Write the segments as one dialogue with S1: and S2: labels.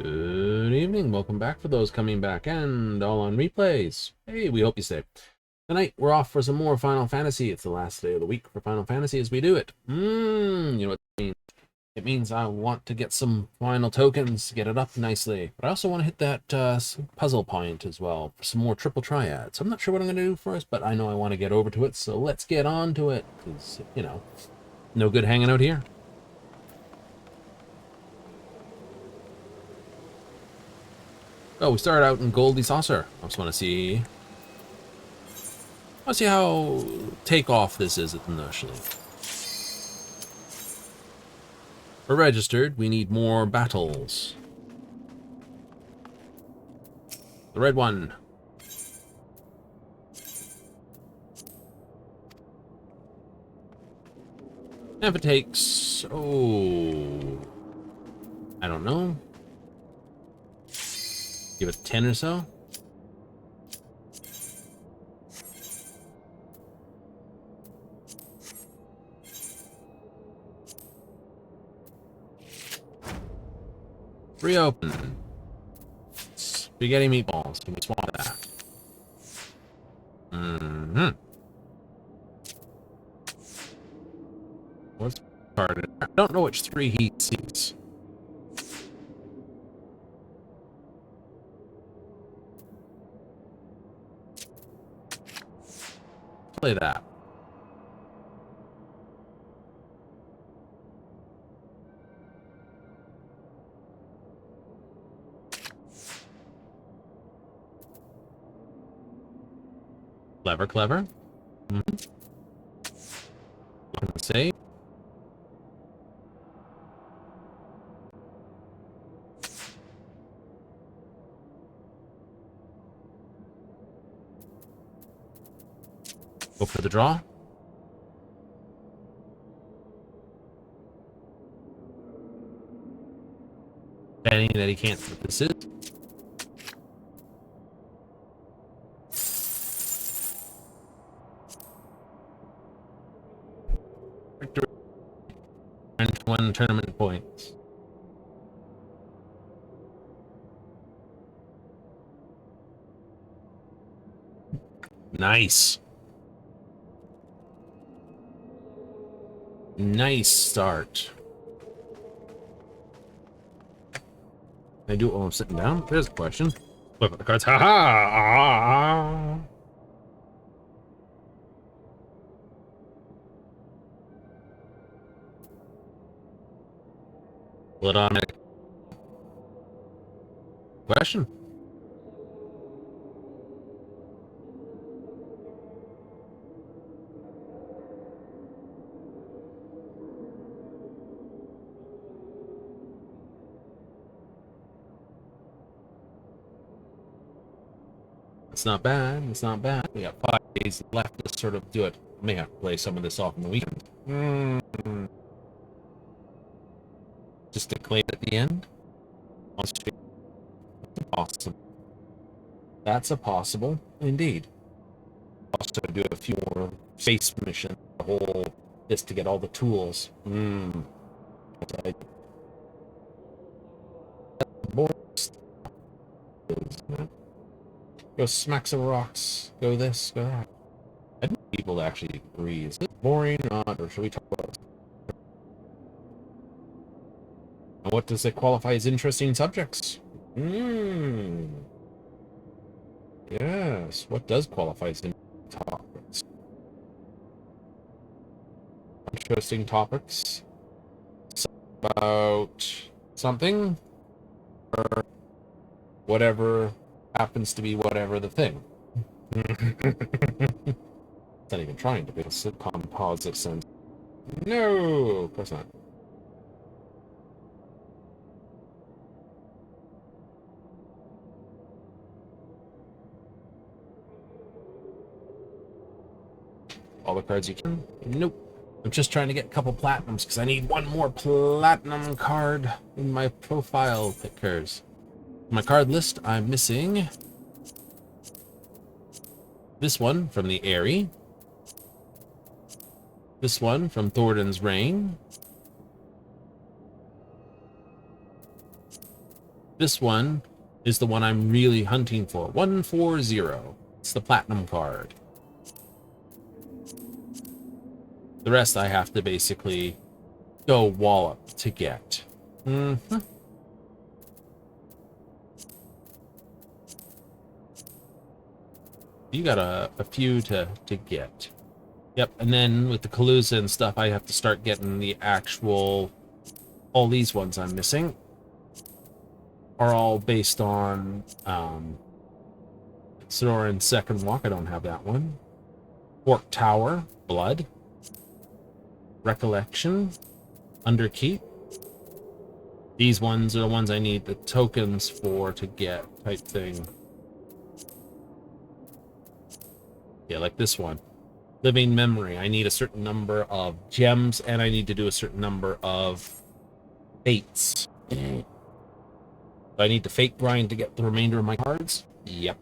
S1: Good evening. Welcome back for those coming back and all on replays. Hey, we hope you stay. Tonight, we're off for some more Final Fantasy. It's the last day of the week for Final Fantasy as we do it. You know what it means? It means I want to get some final tokens, get it up nicely. But I also want to hit that puzzle point as well for some more triple triads. I'm not sure what I'm going to do first, but I know I want to get over to it, so let's get on to it. Because, you know, no good hanging out here. Oh, we started out in Goldie Saucer. I just want to see... Let's see how takeoff this is initially. We're registered. We need more battles. The red one. And if it takes... Oh... I don't know. Give it 10 or so. Reopen. Spaghetti meatballs. Can we swap that? What's card? I don't know which 3 he sees. Play that. Clever, clever. Save. Go for the draw. Betting that he can't see what this is. Victory. 1 tournament points. Nice. Nice start. Can I do it while I'm sitting down? There's a question. Look at the cards. Ha ha! Platonic question. It's not bad. It's not bad. We got 5 days left to sort of do it. May have to play some of this off in the weekend. Just to claim at the end. Awesome. That's a possible, indeed. Also do a few more face missions. The whole this to get all the tools. Go smack some rocks. Go this, go that. I think people actually agree. Is this boring or not? Or should we talk about it? And what does it qualify as interesting subjects? Yes. What does qualify as interesting topics? Interesting topics. About something or whatever happens to be whatever the thing. It's not even trying to be a sitcom positive sense. No, of course not. All the cards you can? Nope. I'm just trying to get a couple platinums because I need 1 more platinum card in my profile pickers. My card list, I'm missing this one from the Airy, this one from Thornton's Reign, This one is the one I'm really hunting for. 140. It's the platinum card. The rest I have to basically go wallop to get. Mm-hmm. You got a few to get. Yep, and then with the Calusa and stuff, I have to start getting the actual... All these ones I'm missing are all based on Sonoran's Second Walk. I don't have that one. Fork Tower, Blood. Recollection, Underkeep. These ones are the ones I need the tokens for to get, type thing. Yeah, like this one. Living Memory. I need a certain number of gems, and I need to do a certain number of fates. Do I need to fate grind to get the remainder of my cards? Yep.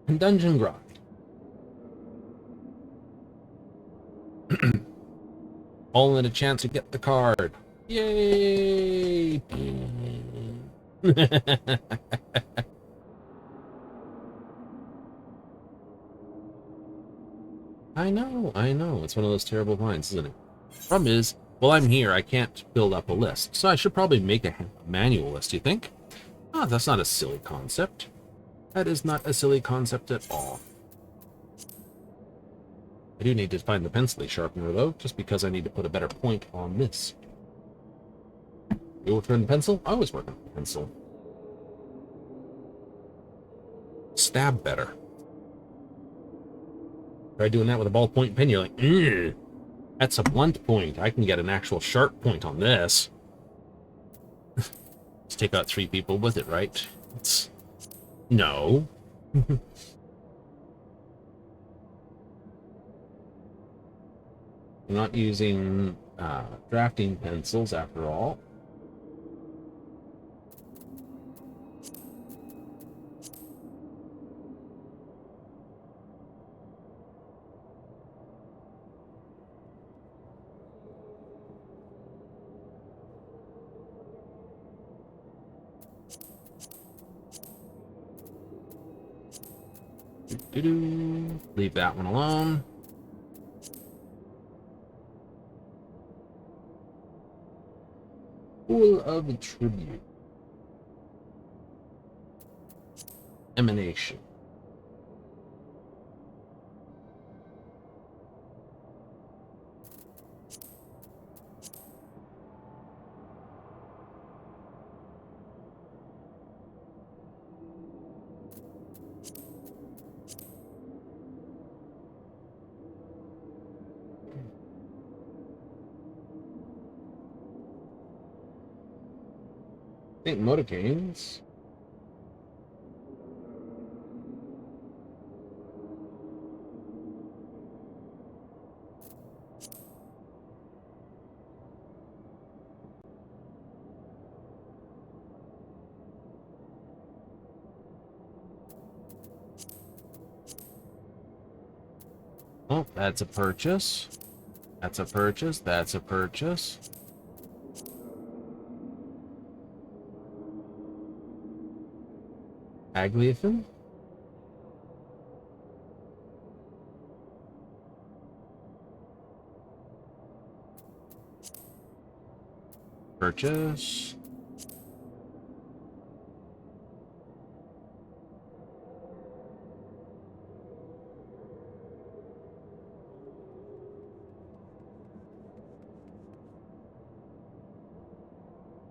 S1: And dungeon grind. All in a chance to get the card. Yay! I know. It's one of those terrible lines, isn't it? Problem is, well, I'm here. I can't build up a list. So I should probably make a manual list, you think? Oh, that's not a silly concept. That is not a silly concept at all. I do need to find the pencil sharpener, though, just because I need to put a better point on this. You work on the pencil? I always work on the pencil. Stab better. Try doing that with a ballpoint pen, you're like, that's a blunt point. I can get an actual sharp point on this. Let's take out 3 people with it, right? No. I'm not using drafting pencils after all. Leave that one alone. Pool of Tribute. Emanation. I think motorcanes. Oh, that's a purchase. That's a purchase. That's a purchase. Agliathan? Purchase.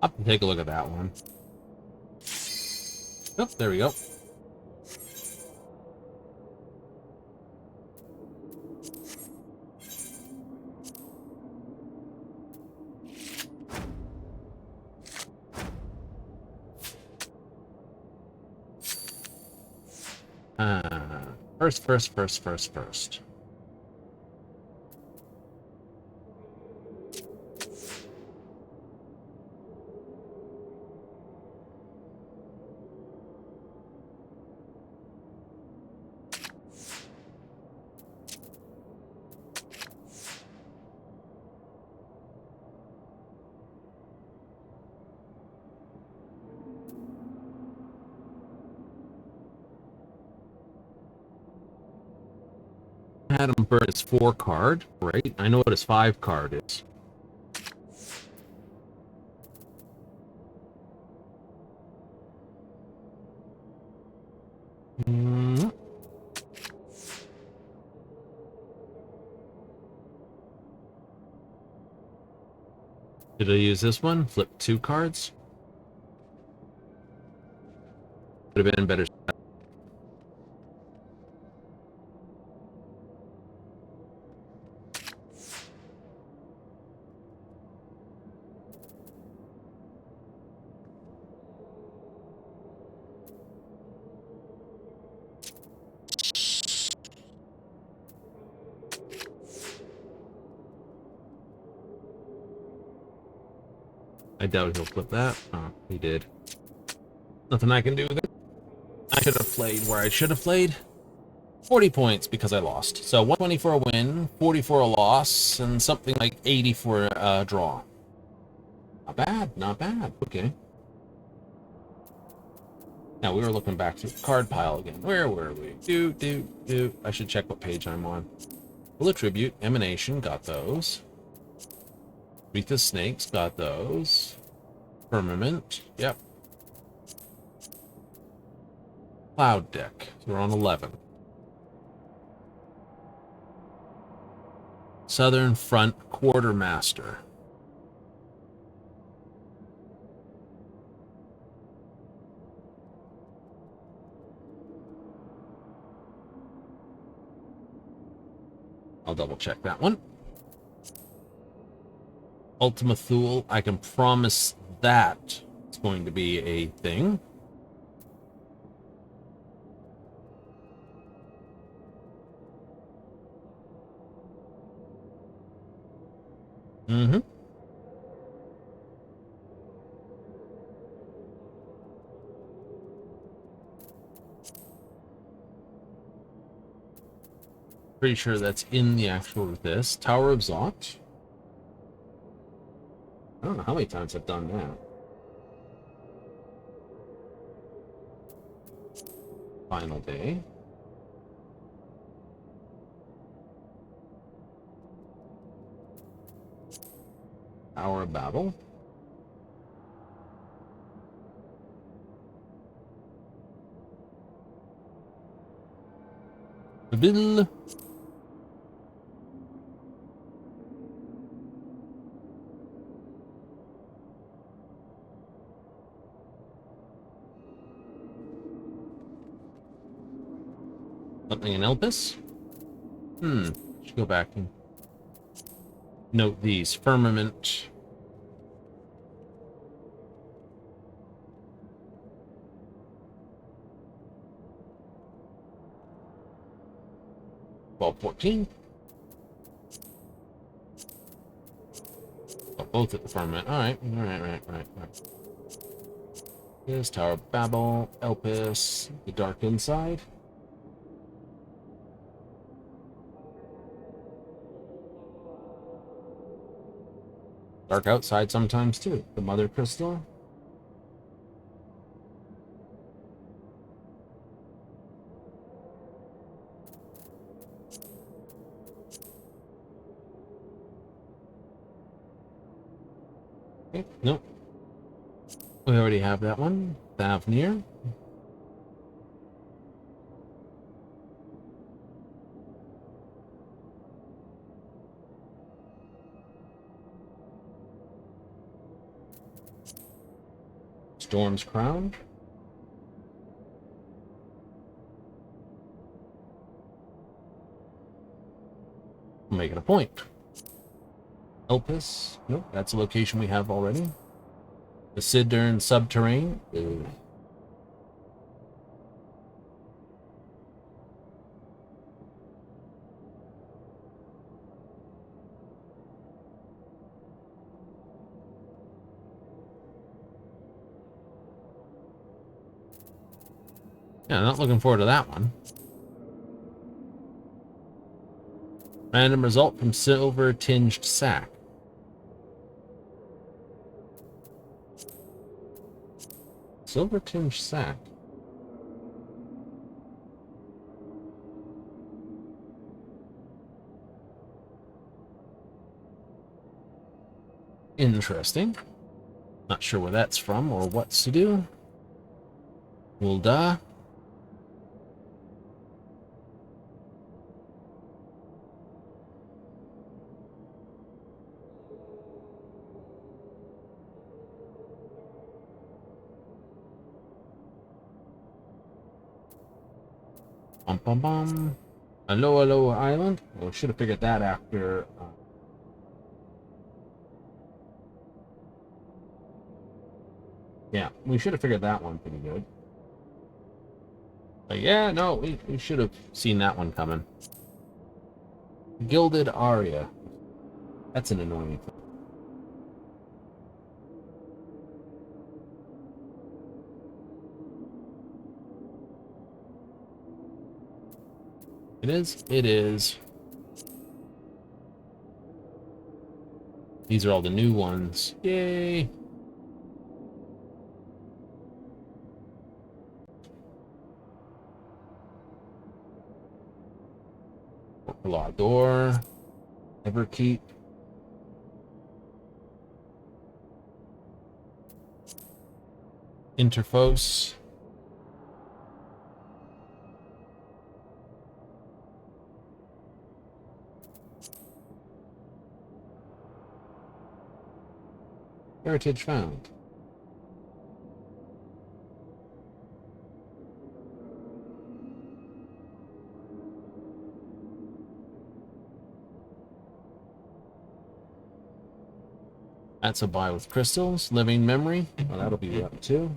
S1: I'll have to take a look at that one. Oh, there we go. First. had him burn his 4 card, right? I know what his 5 card is. Did I use this one? Flip 2 cards? Would have been better. I doubt he'll flip that. Oh, he did. Nothing I can do there. I should have played where I should have played. 40 points because I lost. So 120 for a win, 40 for a loss, and something like 80 for a draw. Not bad, not bad. Okay. Now we were looking back through the card pile again. Where were we? I should check what page I'm on. Will Tribute, Emanation, got those. Wreath the Snakes, got those. Firmament, yep. Cloud Deck, so we're on 11. Southern Front Quartermaster. I'll double check that one. Ultima Thule, I can promise that it's going to be a thing. Pretty sure that's in the actual this. Tower of Zot. I don't know how many times I've done that. Final Day. Hour of Battle. Bill. Something in Elpis? Should go back and note these. Firmament. Well, 14. Oh, both at the firmament. Alright, right. Here's Tower of Babel, Elpis, the Dark Inside. Dark Outside sometimes too. The Mother Crystal. Okay, nope. We already have that one. Thavnir. Storm's Crown. We'll make it a point. Elpis. Nope, that's a location we have already. The Sidern Subterrane. Ew. Yeah, not looking forward to that one. Random result from Silver Tinged Sack. Silver Tinged Sack. Interesting. Not sure where that's from or what's to do. Well, duh. Bum bum bum. Aloha Aloha Island. Well, should have figured that after. Yeah, we should have figured that one pretty good. But yeah, no, we should have seen that one coming. Gilded Aria. That's an annoying thing. It is. It is. These are all the new ones. Yay! Door. Everkeep. Interfos. Heritage found. That's a buy with crystals. Living memory. Well, that'll be up too.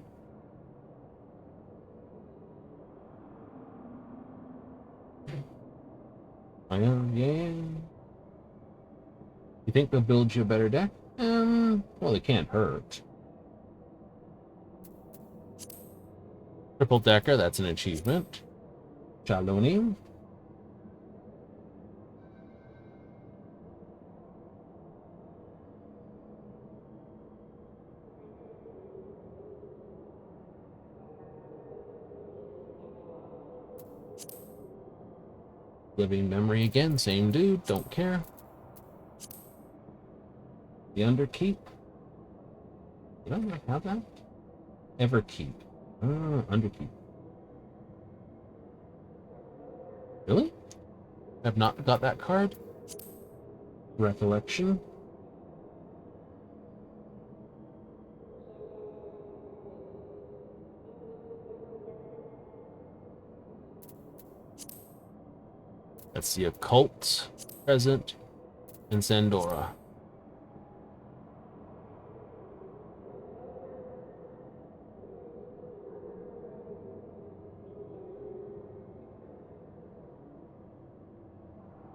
S1: Oh, yeah. You think they'll build you a better deck? Well, it can't hurt. Triple decker, that's an achievement. Chaloni. Living memory again, same dude, don't care. The Underkeep. Did I have that? Everkeep. Underkeep. Really? I've not got that card? Recollection. That's the Occult, Present, and Sandora.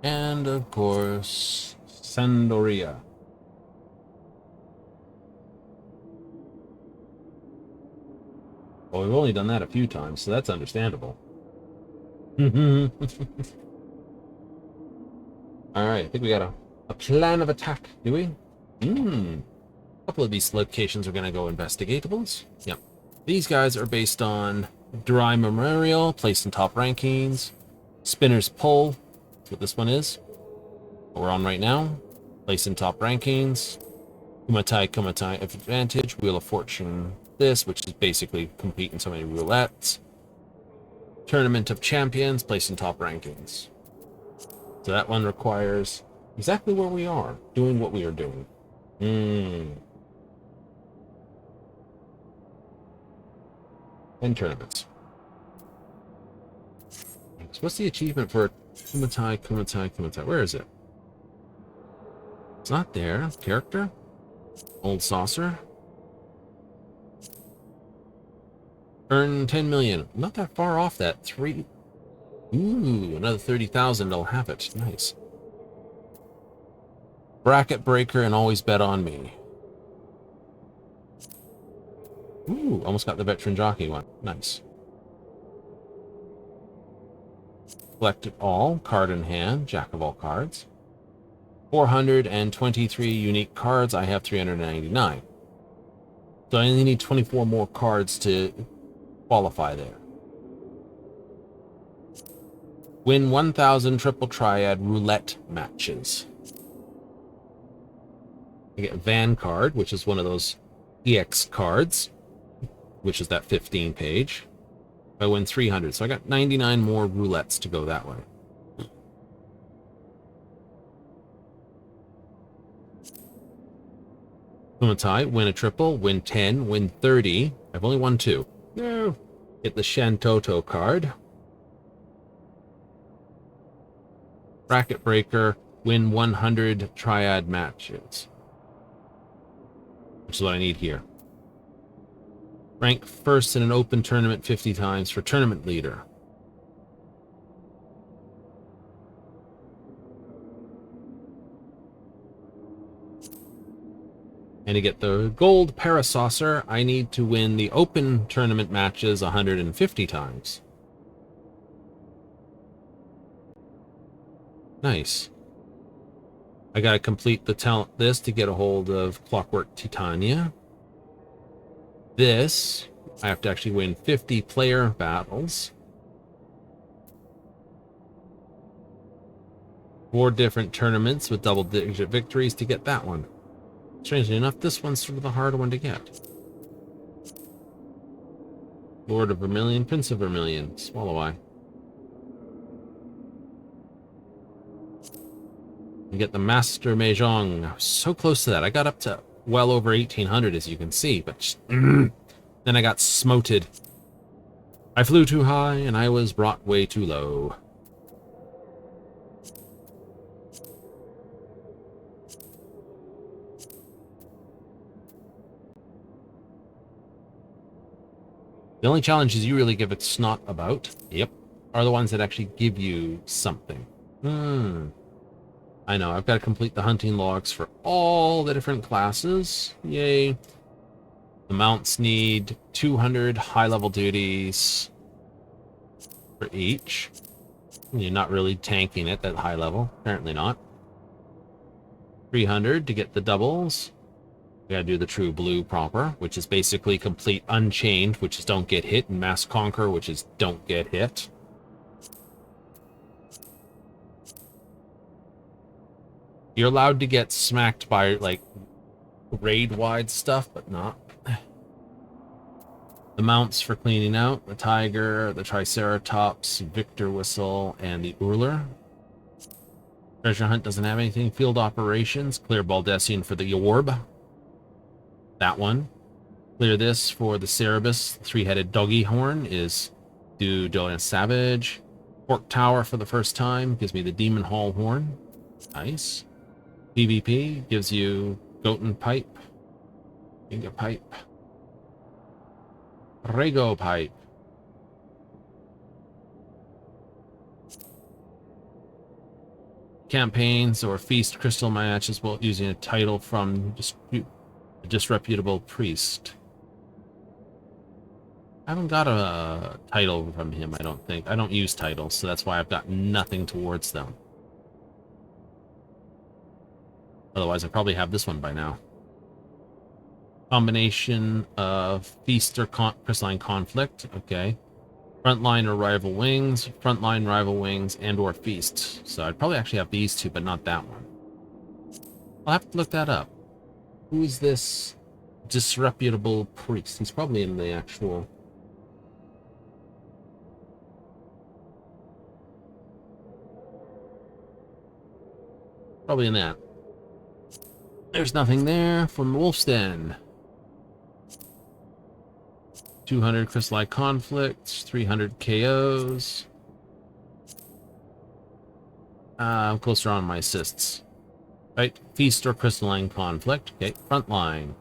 S1: And, of course, Sandoria. Well, we've only done that a few times, so that's understandable. Alright, I think we got a plan of attack, do we? A couple of these locations are going to go investigatables. Yep. These guys are based on Dry Memorial, placed in top rankings. Spinner's Pull, that's what this one is. What we're on right now. Placed in top rankings. Kumatai Advantage, Wheel of Fortune, this, which is basically competing so many roulettes. Tournament of Champions, placed in top rankings. So that one requires exactly where we are, doing what we are doing. And tournaments. So what's the achievement for Kumatai? Where is it? It's not there. Character? Old Saucer? Earn 10 million. Not that far off that. 3. Ooh, another 30,000. I'll have it. Nice. Bracket Breaker and Always Bet on Me. Ooh, almost got the Veteran Jockey one. Nice. Collect it all. Card in hand. Jack of all cards. 423 unique cards. I have 399. So I only need 24 more cards to qualify there. Win 1,000 triple triad roulette matches. I get Vanguard, which is one of those EX cards, which is that 15 page. I win 300, so I got 99 more roulettes to go that way. Win a tie, win a triple, win 10, win 30. I've only won 2. No. Get the Shantoto card. Bracket breaker, win 100 triad matches. Which is what I need here. Rank first in an open tournament 50 times for tournament leader. And to get the gold Parasaucer, I need to win the open tournament matches 150 times. Nice. I gotta complete the talent this to get a hold of Clockwork Titania. This, I have to actually win 50 player battles. 4 different tournaments with double-digit victories to get that one. Strangely enough, this one's sort of the harder one to get. Lord of Vermilion, Prince of Vermilion, Swallow Eye. You get the Master Mahjong. I was so close to that. I got up to well over 1800, as you can see, but then I got smoted. I flew too high, and I was brought way too low. The only challenges you really give a snot about, yep, are the ones that actually give you something. I know, I've got to complete the hunting logs for all the different classes. Yay. The mounts need 200 high-level duties for each. You're not really tanking it at high level. Apparently not. 300 to get the doubles. We gotta do the true blue proper, which is basically complete Unchained, which is don't get hit, and Mass Conquer, which is don't get hit. You're allowed to get smacked by, like, raid-wide stuff, but not. The mounts for cleaning out, the Tiger, the Triceratops, Victor Whistle, and the Urler. Treasure Hunt doesn't have anything. Field Operations, clear Baldessian for the Orb. That one. Clear this for the Cerebus. 3-headed doggy horn is do Dolian Savage. Fork Tower for the first time gives me the Demon Hall horn. Nice. PvP gives you Goten Pipe. Inga Pipe. Rego Pipe. Campaigns or feast crystal matches while using a title from a disreputable priest. I haven't got a title from him, I don't think. I don't use titles, so that's why I've got nothing towards them. Otherwise, I probably have this one by now. Combination of feast or crystalline conflict. Okay. Frontline or rival wings. Frontline, rival wings, and or feast. So I'd probably actually have these two, but not that one. I'll have to look that up. Who is this disreputable priest? He's probably in the actual... Probably in that. There's nothing there from Wolf's Den. 200 crystalline conflicts, 300 KOs. I'm closer on my assists. Right, feast or crystalline conflict. Okay, frontline.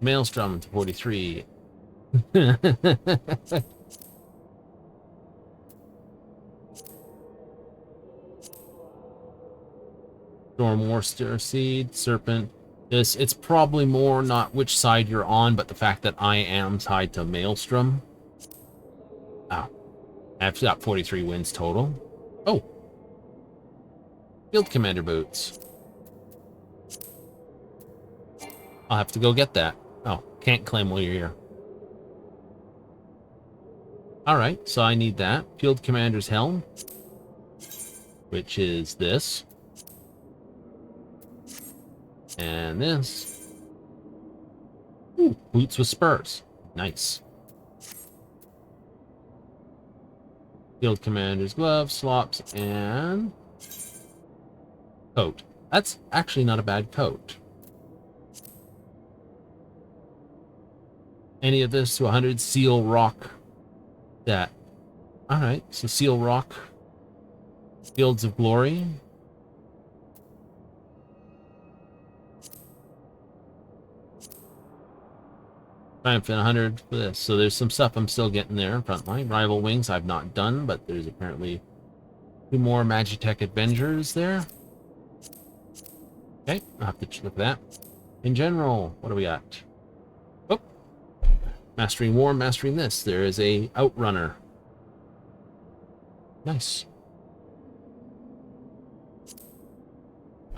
S1: Maelstrom to 43. Storm Warster Seed, Serpent. It's probably more not which side you're on, but the fact that I am tied to Maelstrom. Oh. I've got 43 wins total. Oh. Field Commander Boots. I'll have to go get that. Oh, can't claim while you're here. Alright, so I need that. Field Commander's Helm. Which is this. And this. Ooh, boots with spurs. Nice. Field commander's gloves, slops, and coat. That's actually not a bad coat. Any of this to 100 seal rock. That. Alright, so seal rock. Fields of glory. Triumph 100 for this. So there's some stuff I'm still getting there. Frontline. Rival Wings I've not done, but there's apparently 2 more Magitech Adventures there. Okay, I'll have to look at that. In general, what do we got? Oh, Mastering War, Mastering this. There is a Outrunner. Nice.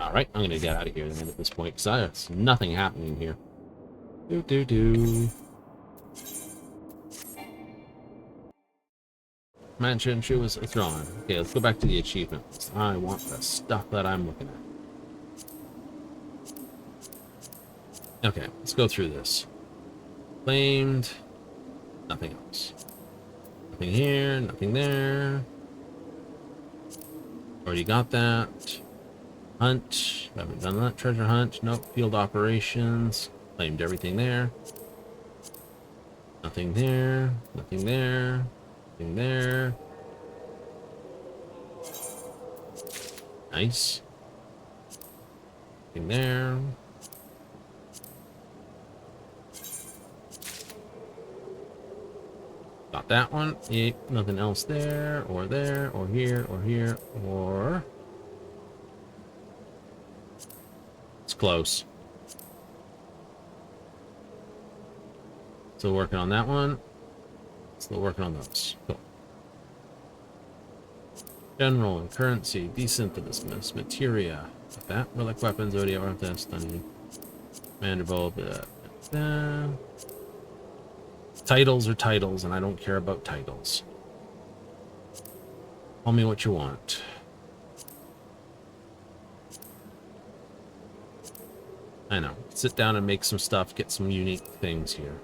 S1: Alright, I'm going to get out of here then at this point, because there's nothing happening here. Mansion shoe was withdrawn. Okay, let's go back to the achievements. I want the stuff that I'm looking at. Okay, let's go through this. Claimed. Nothing else. Nothing here, nothing there. Already got that. Hunt. Haven't done that. Treasure hunt. Nope. Field operations. Claimed everything there. Nothing there. Nothing there. Nothing there. Nice. Nothing there. Got that one. Yep. Nothing else there, or here, or here, or... It's close. Still working on that one. Still working on those. Cool. General and currency, desynthesis, materia. Like that. Relic weapons, Odia, Ortha, stunning. Mandible, titles are titles, and I don't care about titles. Tell me what you want. I know. Sit down and make some stuff, get some unique things here.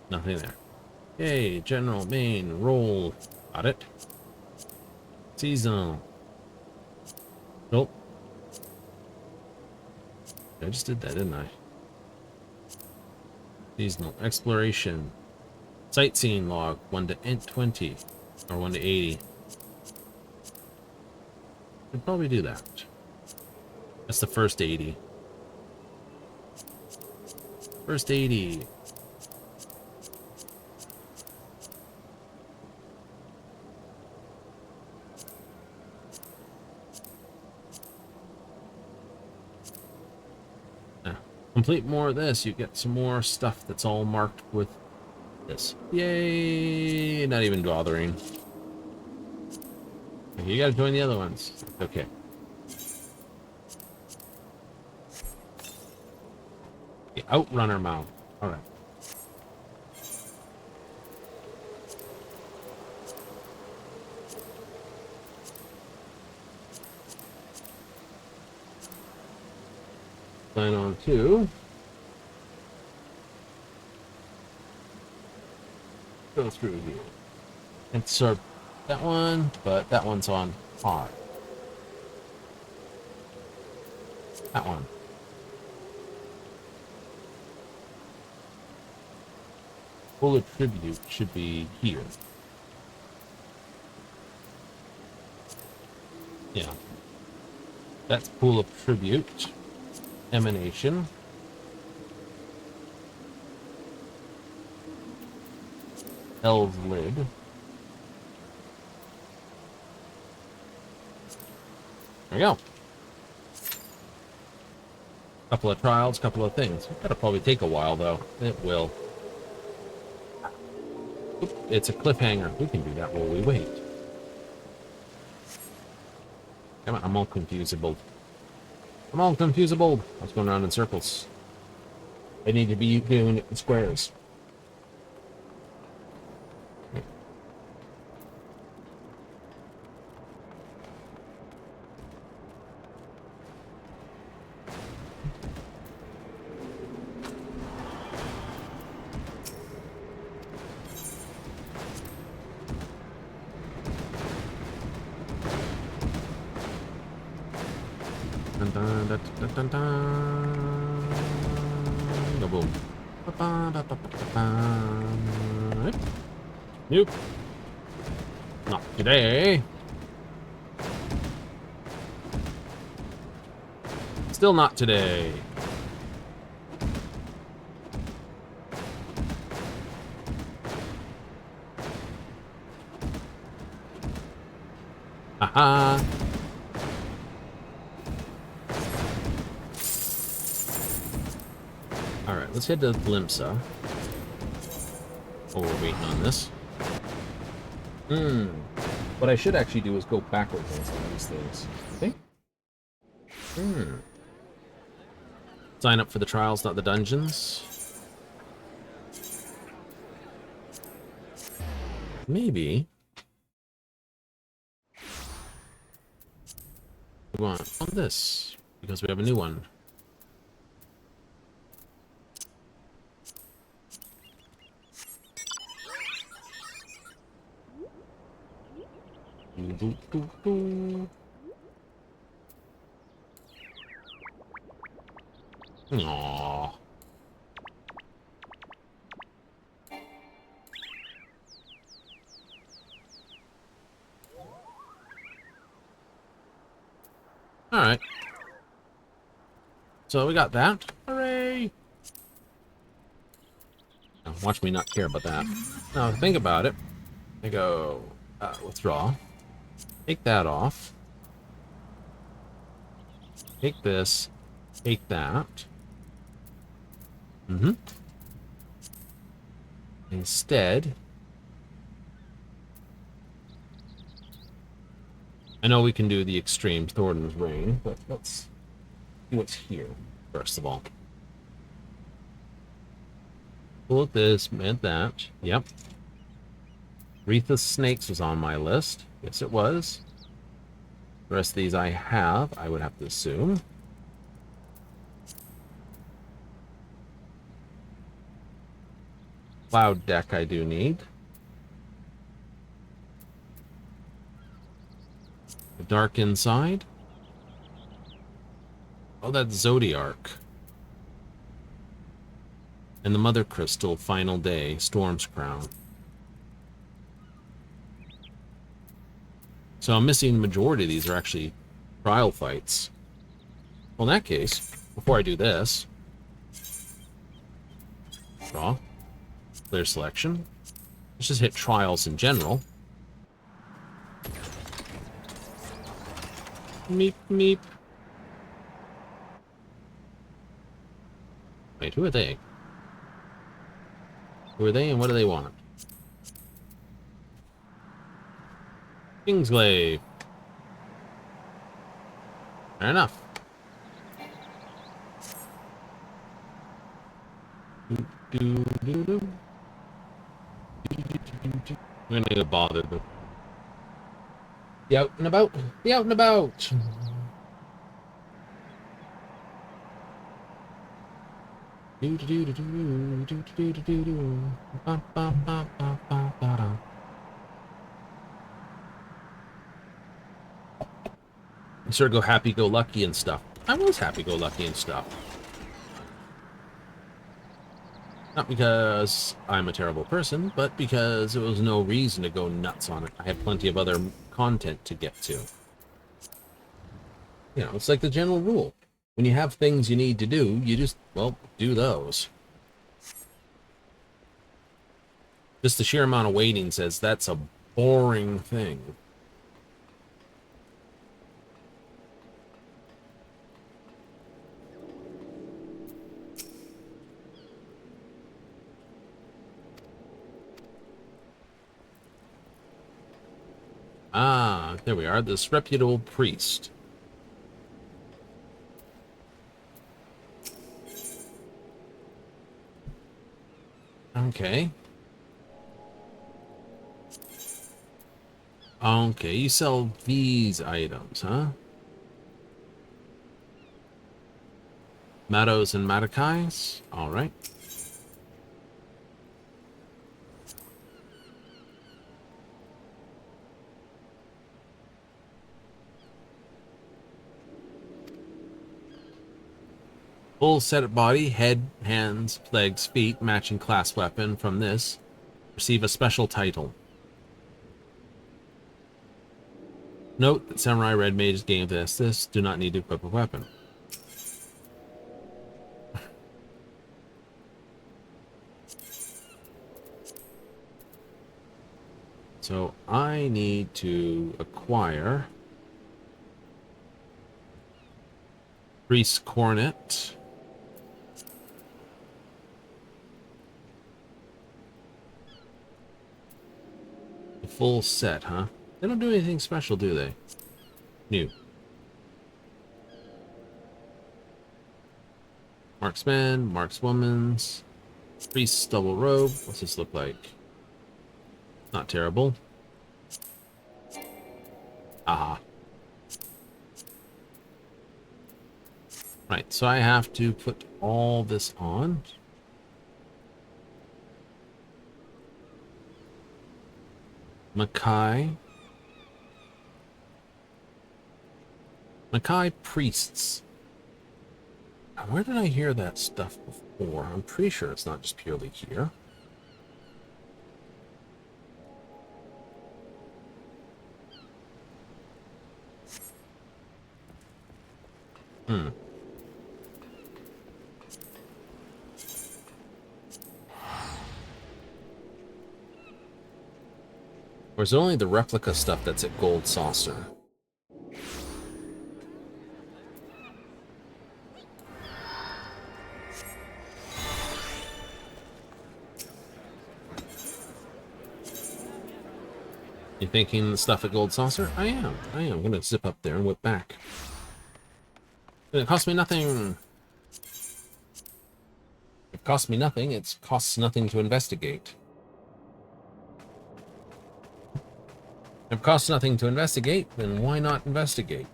S1: Nothing there. Okay, general, main, roll. Got it. Seasonal. Nope. I just did that, didn't I? Seasonal. Exploration. Sightseeing log. 1 to 20. Or 1 to 80. Could probably do that. That's the first 80. First 80. Complete more of this, you get some more stuff that's all marked with this. Yay! Not even bothering. You gotta join the other ones. Okay. The Outrunner mount. Alright. Sign on to go through here. Insert that one, but that one's on hard. That one. Full attribute should be here. Yeah. That's pool of tribute. Emanation. Hell's lid. There we go. Couple of trials, couple of things. That'll probably take a while though. It will. Oop, it's a cliffhanger. We can do that while we wait. Come on, I'm all confusable. I'm all confusable. I was going around in circles. I need to be doing it in squares. Go boom. Nope. Not today. Still not today. Haha. Alright, let's head to Glimpsa. Oh, we're waiting on this. What I should actually do is go backwards on some of these things. I think. Sign up for the trials, not the dungeons. Maybe. We want on this, because we have a new one. Aww. Alright. So we got that. Hooray! Now, watch me not care about that. Now, think about it. I go, withdraw. Take that off. Take this. Take that. Instead, I know we can do the extreme Thornton's Reign, but let's see what's here, first of all. Pull at this, meant that. Yep. Wreath of Snakes was on my list. Yes, it was. The rest of these I have, I would have to assume. Cloud deck I do need. The Dark Inside. Oh, that's Zodiark. And the Mother Crystal, Final Day, Storm's Crown. So I'm missing the majority of these are actually trial fights. Well, in that case, before I do this, draw, clear selection. Let's just hit trials in general. Meep, meep. Wait, who are they? Who are they and what do they want? Kingsglaive. Fair enough. I'm gonna get bothered. Be out and about. Be out and about. Sort of go happy-go-lucky and stuff. I was happy-go-lucky and stuff. Not because I'm a terrible person, but because there was no reason to go nuts on it. I had plenty of other content to get to. You know, it's like the general rule. When you have things you need to do, you just, well, do those. Just the sheer amount of waiting says that's a boring thing. Ah, there we are, this reputable priest. Okay. Okay, you sell these items, huh? Meadows and Matacais? Alright. Full set body, head, hands, legs, feet, matching class weapon from this. Receive a special title. Note that Samurai Red Mage's game this do not need to equip a weapon. So I need to acquire Priest Cornet. The full set, huh? They don't do anything special, do they? New. Marksman, Markswoman's, Priest's double robe. What's this look like? Not terrible. Aha. Right, so I have to put all this on. Makai priests. Where did I hear that stuff before? I'm pretty sure it's not just purely here. Or is it only the replica stuff that's at Gold Saucer? You thinking the stuff at Gold Saucer? I am. I'm gonna zip up there and whip back. It cost me nothing. It costs me nothing. It costs nothing to investigate. If it costs nothing to investigate, then why not investigate?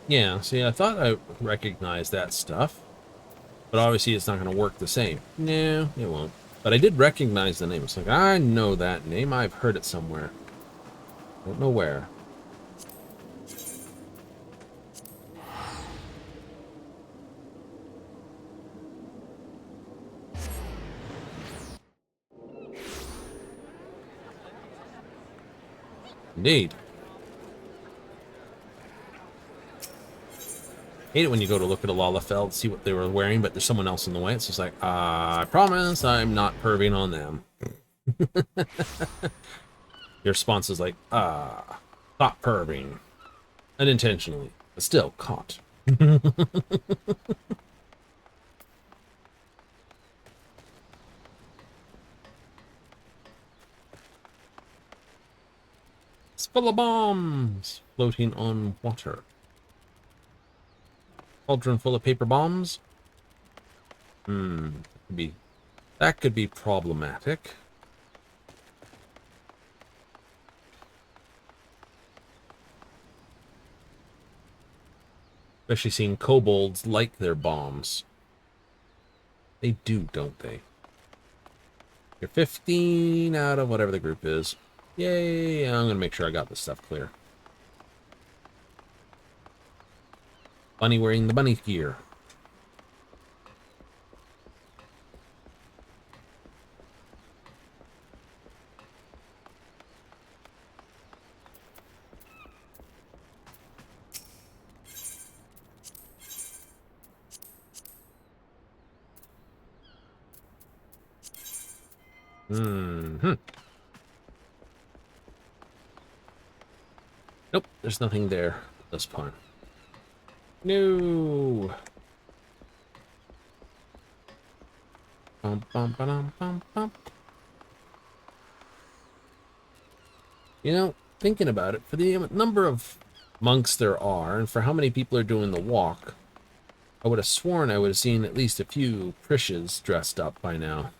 S1: Yeah, see, I thought I recognized that stuff. But obviously it's not going to work the same. No, it won't. But I did recognize the name. It's like, I know that name. I've heard it somewhere. Don't know where. Indeed. Hate it when you go to look at a Lalafell, see what they were wearing, but there's someone else in the way. It's just like, I promise I'm not perving on them. Your response is like, stop perving. Unintentionally, but still caught. It's full of bombs floating on water. Cauldron full of paper bombs. That could be problematic. Especially seeing kobolds like their bombs. They do, don't they? You're 15 out of whatever the group is. Yay! I'm gonna make sure I got this stuff clear. Bunny wearing the bunny gear. Nope, there's nothing there at this point. No. Bum, bum, ba-dum, bum, bum. You know, thinking about it, for the number of monks there are, and for how many people are doing the walk, I would have sworn I would have seen at least a few Prishes dressed up by now.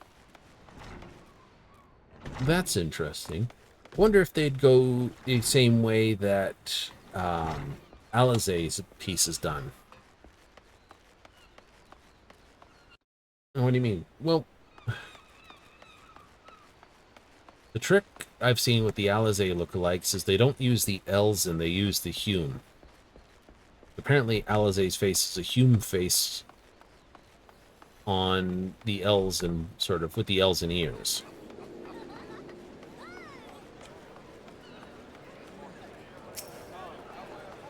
S1: That's interesting. I wonder if they'd go the same way that Alizé's piece is done. What do you mean? Well, the trick I've seen with the Alizé lookalikes is they don't use the Elzen, they use the Hume. Apparently, Alizé's face is a Hume face on the Elzen, sort of, with the Elzen ears.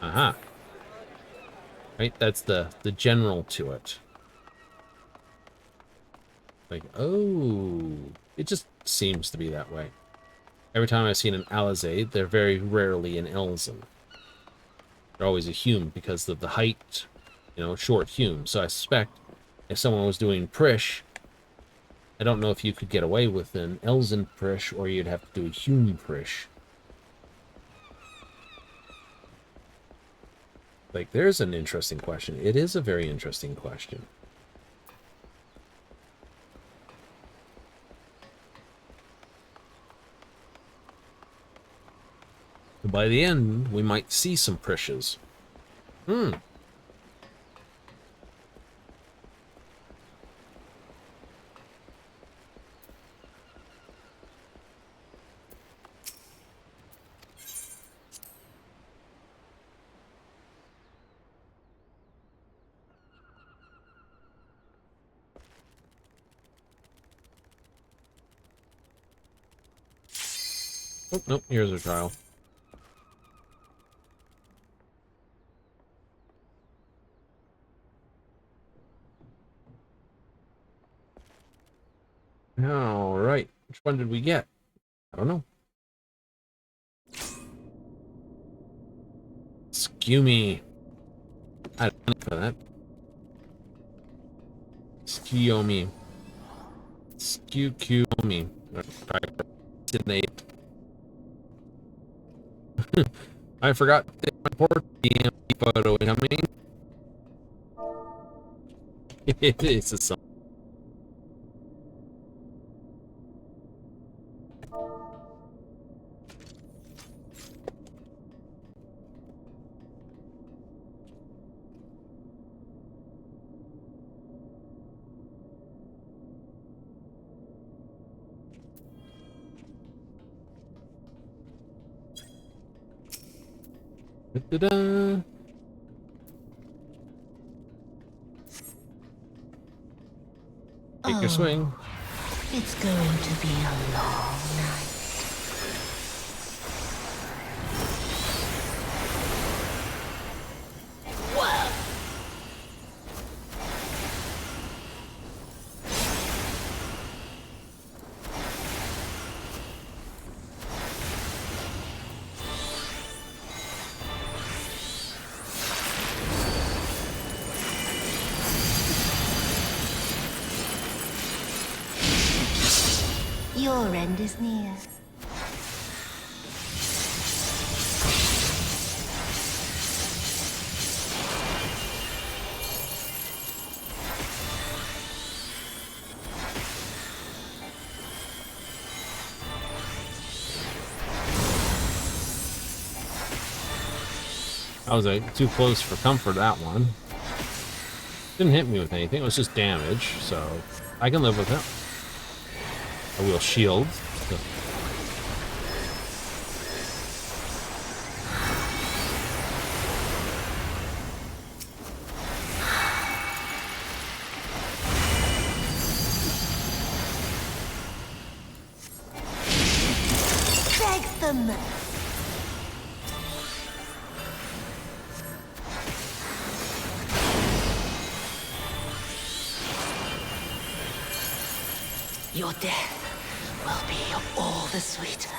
S1: Aha. Right, that's the general to it. Like, oh, it just seems to be that way. Every time I've seen an Alizé, they're very rarely an Elzen. They're always a Hume because of the height, you know, short Hume. So I suspect if someone was doing Prish, I don't know if you could get away with an Elzen Prish or you'd have to do a Hume Prish. Like, there's an interesting question. It is a very interesting question. By the end, we might see some Prishes. Hmm. Oh, nope, here's a trial. All right. Which one did we get? I don't know. Skew me. I don't know for that. Skew me. Skew me. I forgot to take my port DMP photo coming. It's a song. Da-da-da. Take your swing.
S2: It's going to be a long night. Whoa! Your end is near.
S1: I was too close for comfort, that one. Didn't hit me with anything, it was just damage, so I can live with it. I will shield.
S2: Beg them! Your death will be all the sweeter.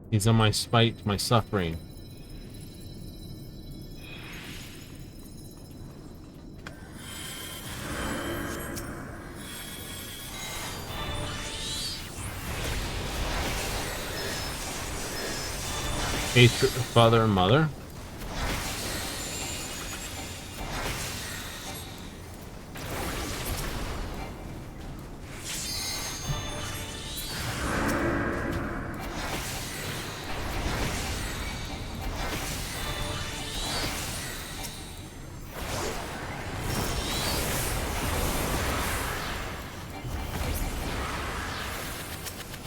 S1: He's on my spite, my suffering. Father and mother.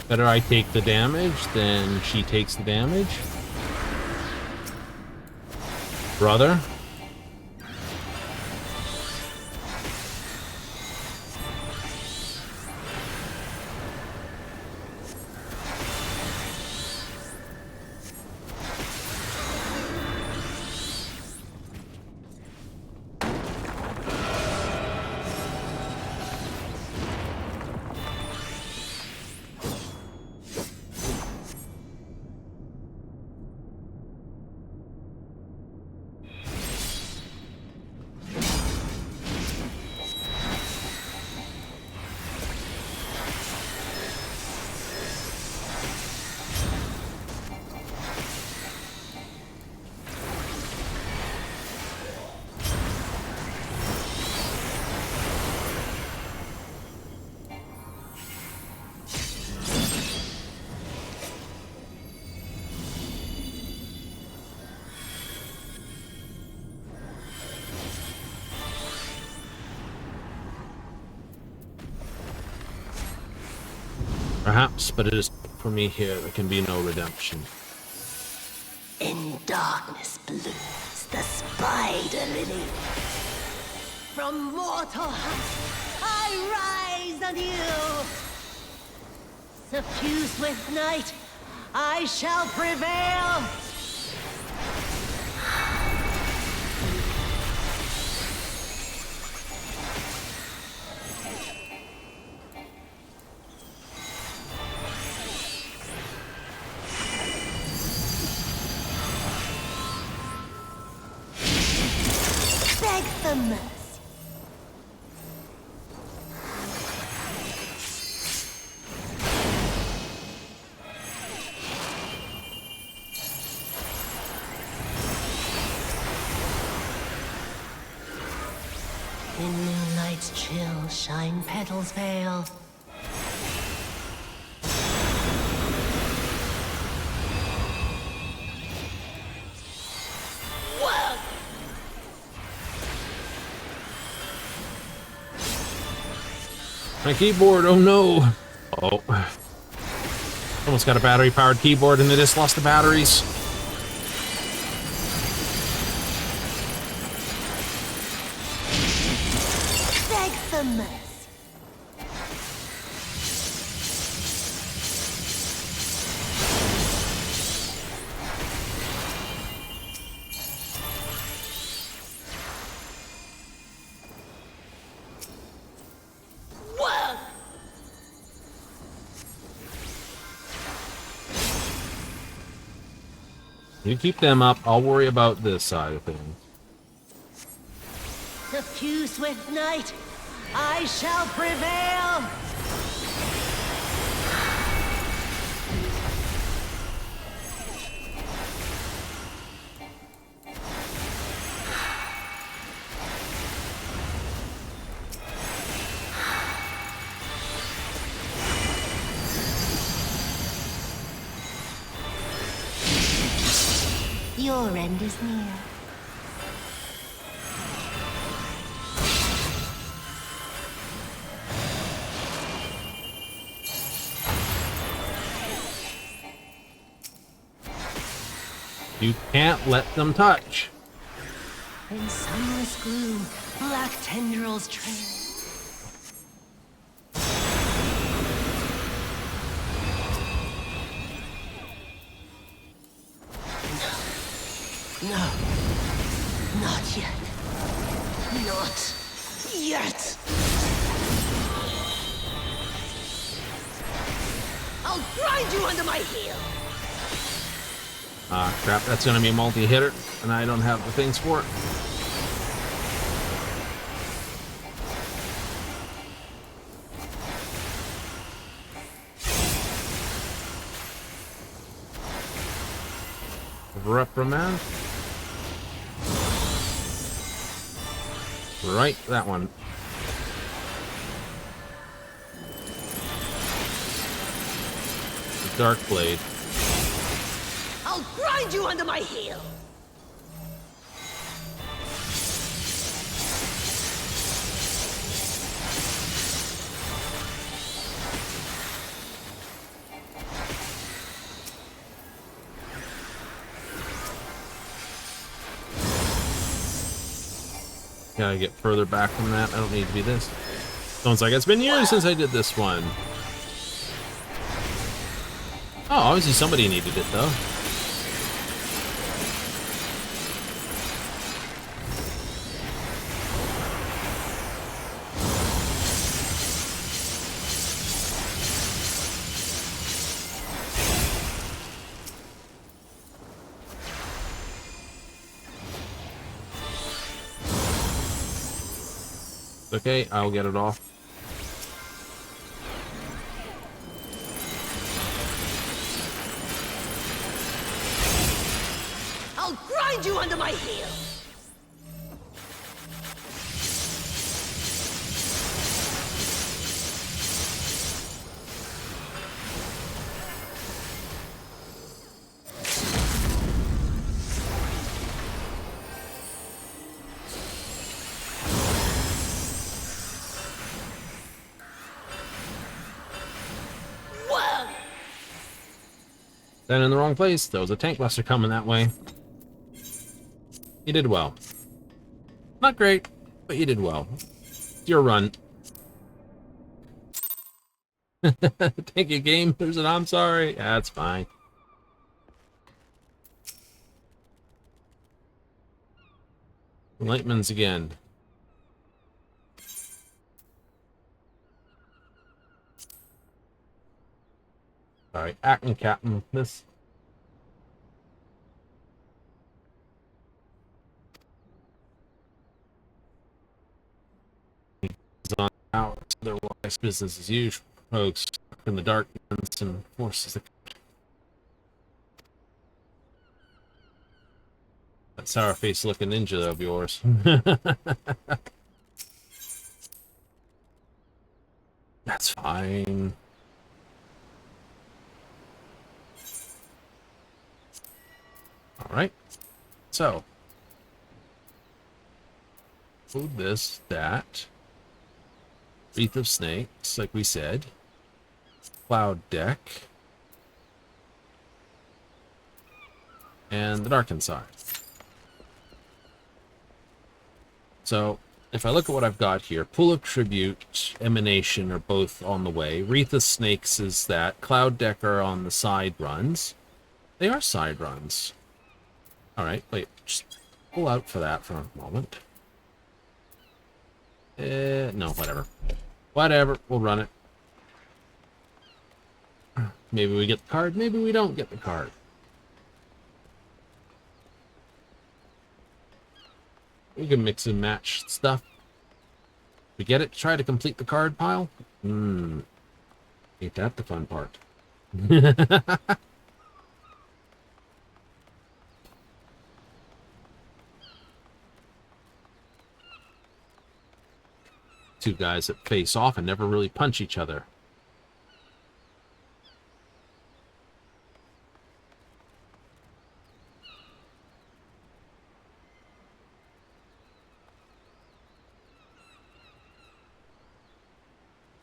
S1: Better I take the damage than she takes the damage. Brother. Perhaps, but it is for me here there can be no redemption.
S2: In darkness blooms the spider lily. From mortal husk I rise anew. Suffused with night, I shall prevail. Beg for mercy. In moonlight's chill, shine petals pale. Whoa!
S1: My keyboard, oh no! Oh. Almost got a battery-powered keyboard and they just lost the batteries.
S2: Beg for mercy. Whoa!
S1: You keep them up, I'll worry about this side of things.
S2: Suffused with night, I shall prevail. Your end is near.
S1: You can't let them touch.
S2: In sunless gloom, black tendrils trail. No, not yet. Not yet. I'll grind you under my heel.
S1: Ah, crap, that's gonna be a multi-hitter, and I don't have the things for it. Reprimand. Right, that one. The Dark Blade.
S2: I'll grind you under my heel.
S1: Gotta get further back from that. I don't need to be this. Sounds like it's been years since I did this one. Oh, obviously somebody needed it though. Okay, I'll get it off.
S2: I'll grind you under my heel.
S1: Then in the wrong place, there was a tank buster coming that way. You did well. Not great, but you did well. It's your run. Take a game. There's an I'm sorry. That's fine. Lightman's again. Alright, acting captain. This. Is on out. Otherwise, business as usual. Folks in the darkness and forces the. That sour face looking ninja of yours. That's fine. Alright. So. Food this, that. Wreath of Snakes, like we said. Cloud Deck. And the Darkened Side. So, if I look at what I've got here, Pool of Tribute, Emanation are both on the way. Wreath of Snakes is that. Cloud Deck are on the side runs. They are side runs. Alright, wait, just pull out for that for a moment. No, whatever. Whatever, we'll run it. Maybe we get the card, maybe we don't get the card. We can mix and match stuff. We get it? Try to complete the card pile? Ain't that the fun part? Two guys that face off and never really punch each other.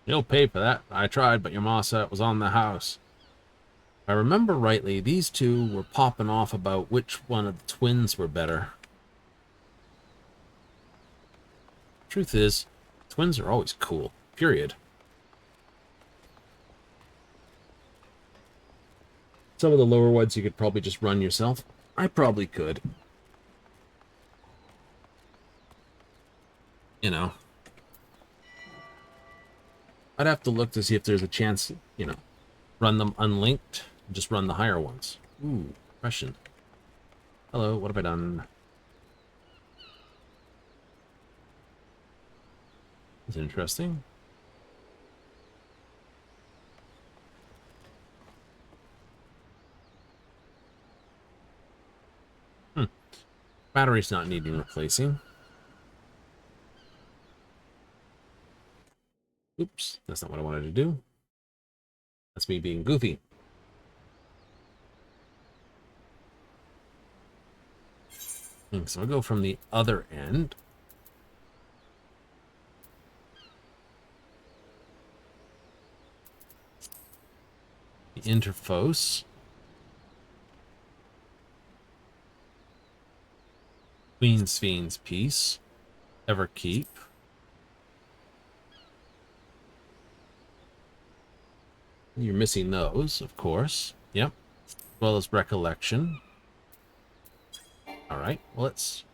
S1: You'll pay for that. I tried, but your ma said it was on the house. If I remember rightly, these two were popping off about which one of the twins were better. Truth is, twins are always cool. Period. Some of the lower ones you could probably just run yourself. I probably could. You know. I'd have to look to see if there's a chance, you know, run them unlinked, just run the higher ones. Ooh, question. Hello, what have I done? That's interesting. Battery's not needing replacing. Oops, that's not what I wanted to do. That's me being goofy. So I'll go from the other end. The interfos. Queen's Fiend's piece. Everkeep. You're missing those, of course. Yep. As well as recollection. Alright, well, let's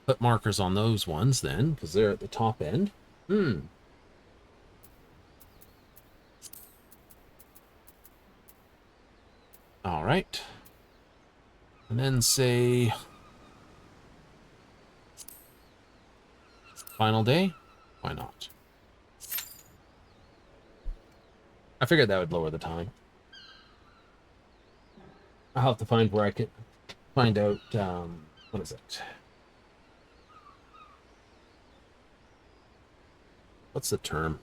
S1: put markers on those ones then, because they're at the top end. Alright. And then say final day? Why not? I figured that would lower the time. I'll have to find where I can find out, what is it? What's the term?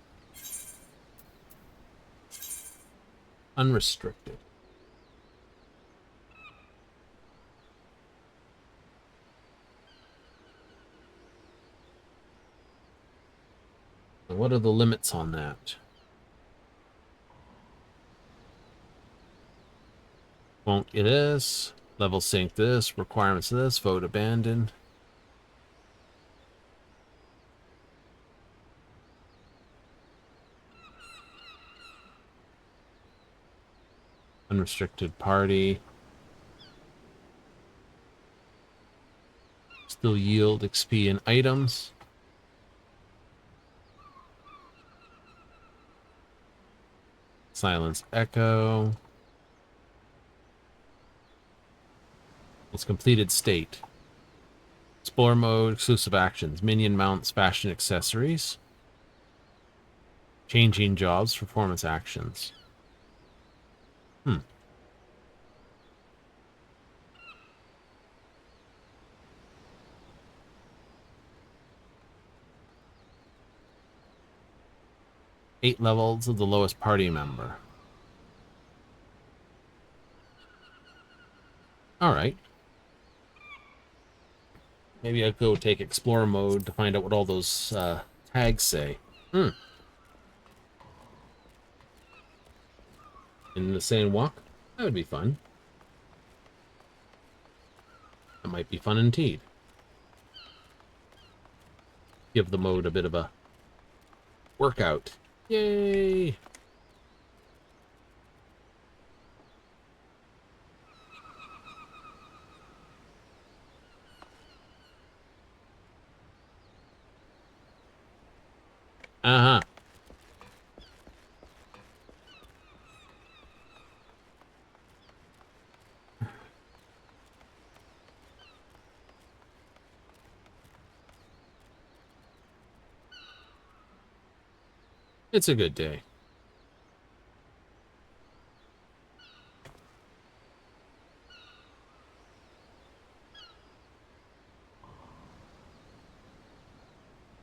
S1: Unrestricted. And what are the limits on that? Won't get this. Level sync this. Requirements of this. Vote abandoned. Unrestricted party. Still yield XP and items. Silence echo. It's completed state. Explore mode, exclusive actions, minion mounts, fashion accessories. Changing jobs, performance actions. 8 levels of the lowest party member. Alright. Maybe I'll go take Explorer mode to find out what all those tags say. In the sand walk? That would be fun. That might be fun indeed. Give the mode a bit of a workout. Yay! Uh-huh. It's a good day.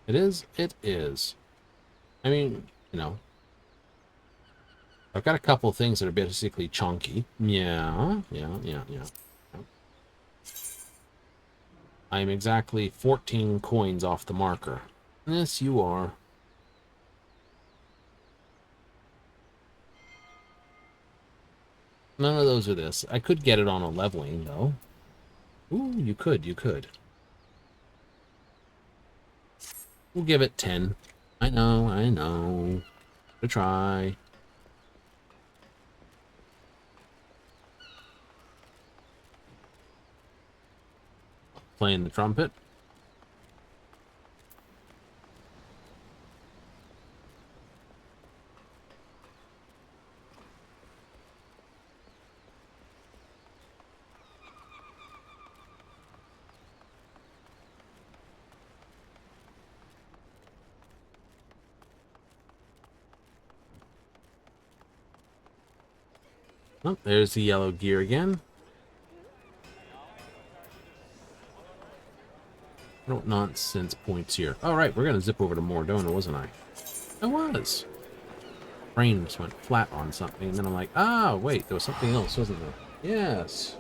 S1: It is? It is. I mean, you know, I've got a couple of things that are basically chunky. Yeah. I'm exactly 14 coins off the marker. Yes, you are. None of those are this. I could get it on a leveling, though. Ooh, you could. We'll give it 10. I know. To try. Playing the trumpet. Oh, there's the yellow gear again. No nonsense points here. All right, we're gonna zip over to Mordona, wasn't I? I was. Brain just went flat on something, and then I'm like, ah, wait, there was something else, wasn't there? Yes.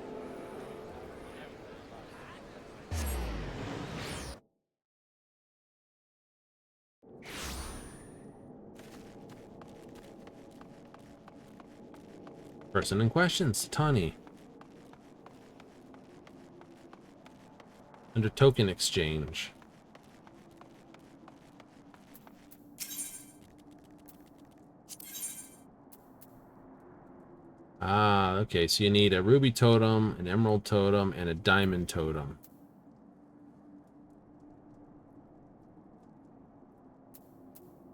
S1: Person in question, Satani. Under token exchange. Ah, okay, so you need a ruby totem, an emerald totem, and a diamond totem.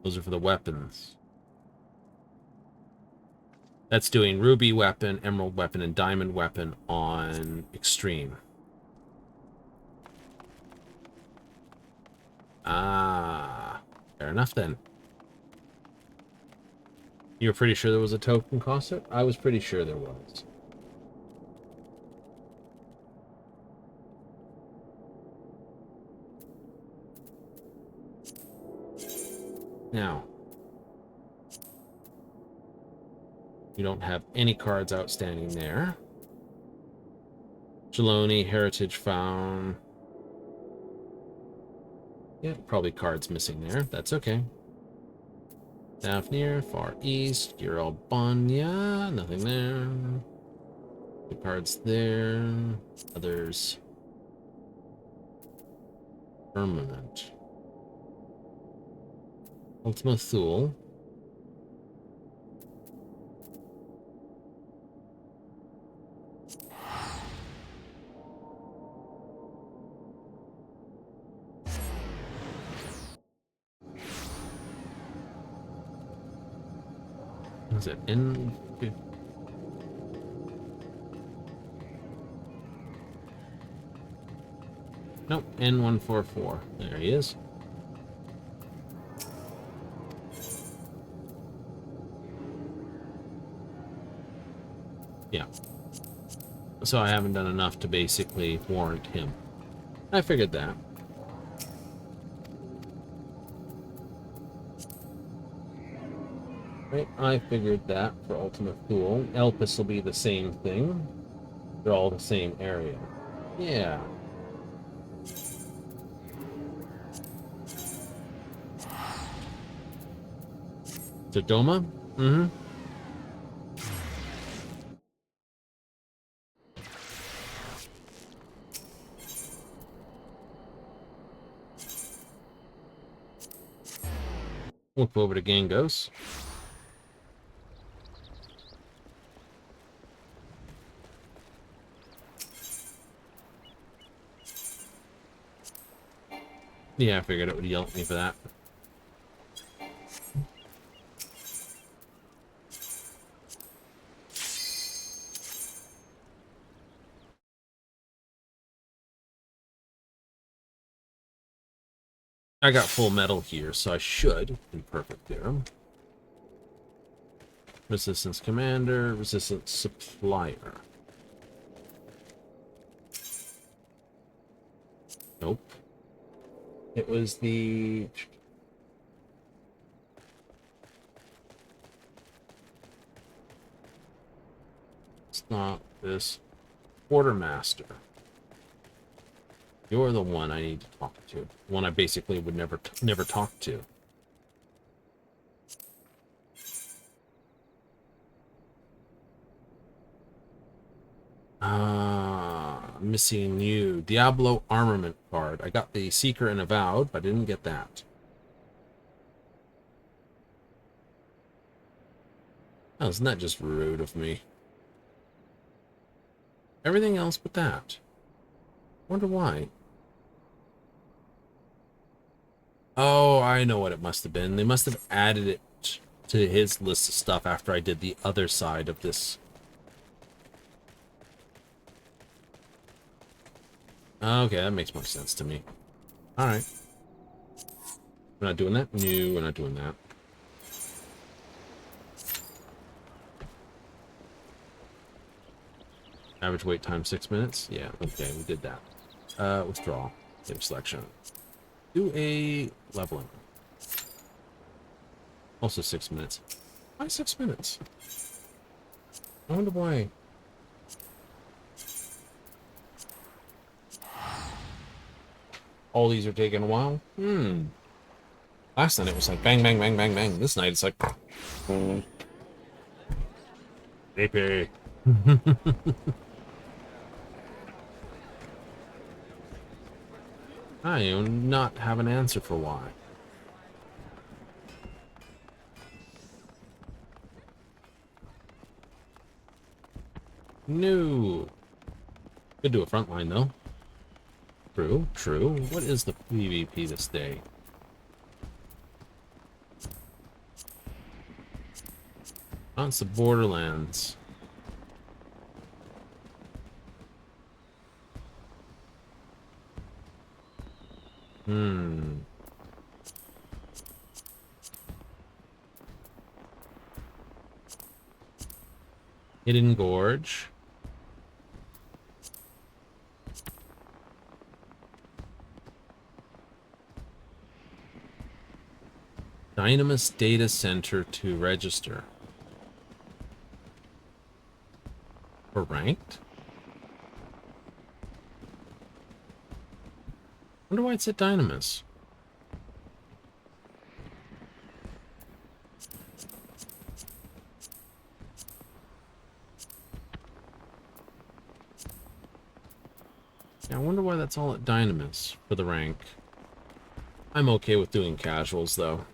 S1: Those are for the weapons. That's doing ruby weapon, emerald weapon, and diamond weapon on extreme. Ah, fair enough then. You were pretty sure there was a token cost it? I was pretty sure there was. Now, you don't have any cards outstanding there. Jeloni, Heritage found. Yeah, probably cards missing there. That's okay. Daphne, Far East, Albania, nothing there. The cards there. Others. Permanent. Ultima Thule. Is it in? Nope, N144. There he is. Yeah. So I haven't done enough to basically warrant him. I figured that. Right, I figured that for Ultimate Fool. Elpis will be the same thing. They're all the same area. Yeah. Dodoma? Mm-hmm. Flip over to Gangos. Yeah, I figured it would yell at me for that. I got full metal here, so I should, in perfect theorem. Resistance commander, resistance supplier. Nope. It was the... It's not this. Quartermaster. You're the one I need to talk to. The one I basically would never talk to. Missing you. Diablo armament card. I got the Seeker and Avowed, but I didn't get that. Oh, isn't that just rude of me? Everything else but that. Wonder why. Oh, I know what it must have been. They must have added it to his list of stuff after I did the other side of this. Okay, that makes more sense to me. Alright. We're not doing that? No, we're not doing that. Average wait time 6 minutes? Yeah, okay, we did that. Withdrawal. Save selection. Do a leveling. Also 6 minutes. Why 6 minutes? I wonder why. All these are taking a while. Last night it was like bang, bang, bang, bang, bang. This night it's like... Sleepy. I do not have an answer for why. No. Could do a front line though. True, true. What is the PvP this day? Oh, it's the Borderlands. Hidden Gorge. Dynamis Data Center to register. For ranked? Wonder why it's at Dynamis. Yeah, I wonder why that's all at Dynamis for the rank. I'm okay with doing casuals, though.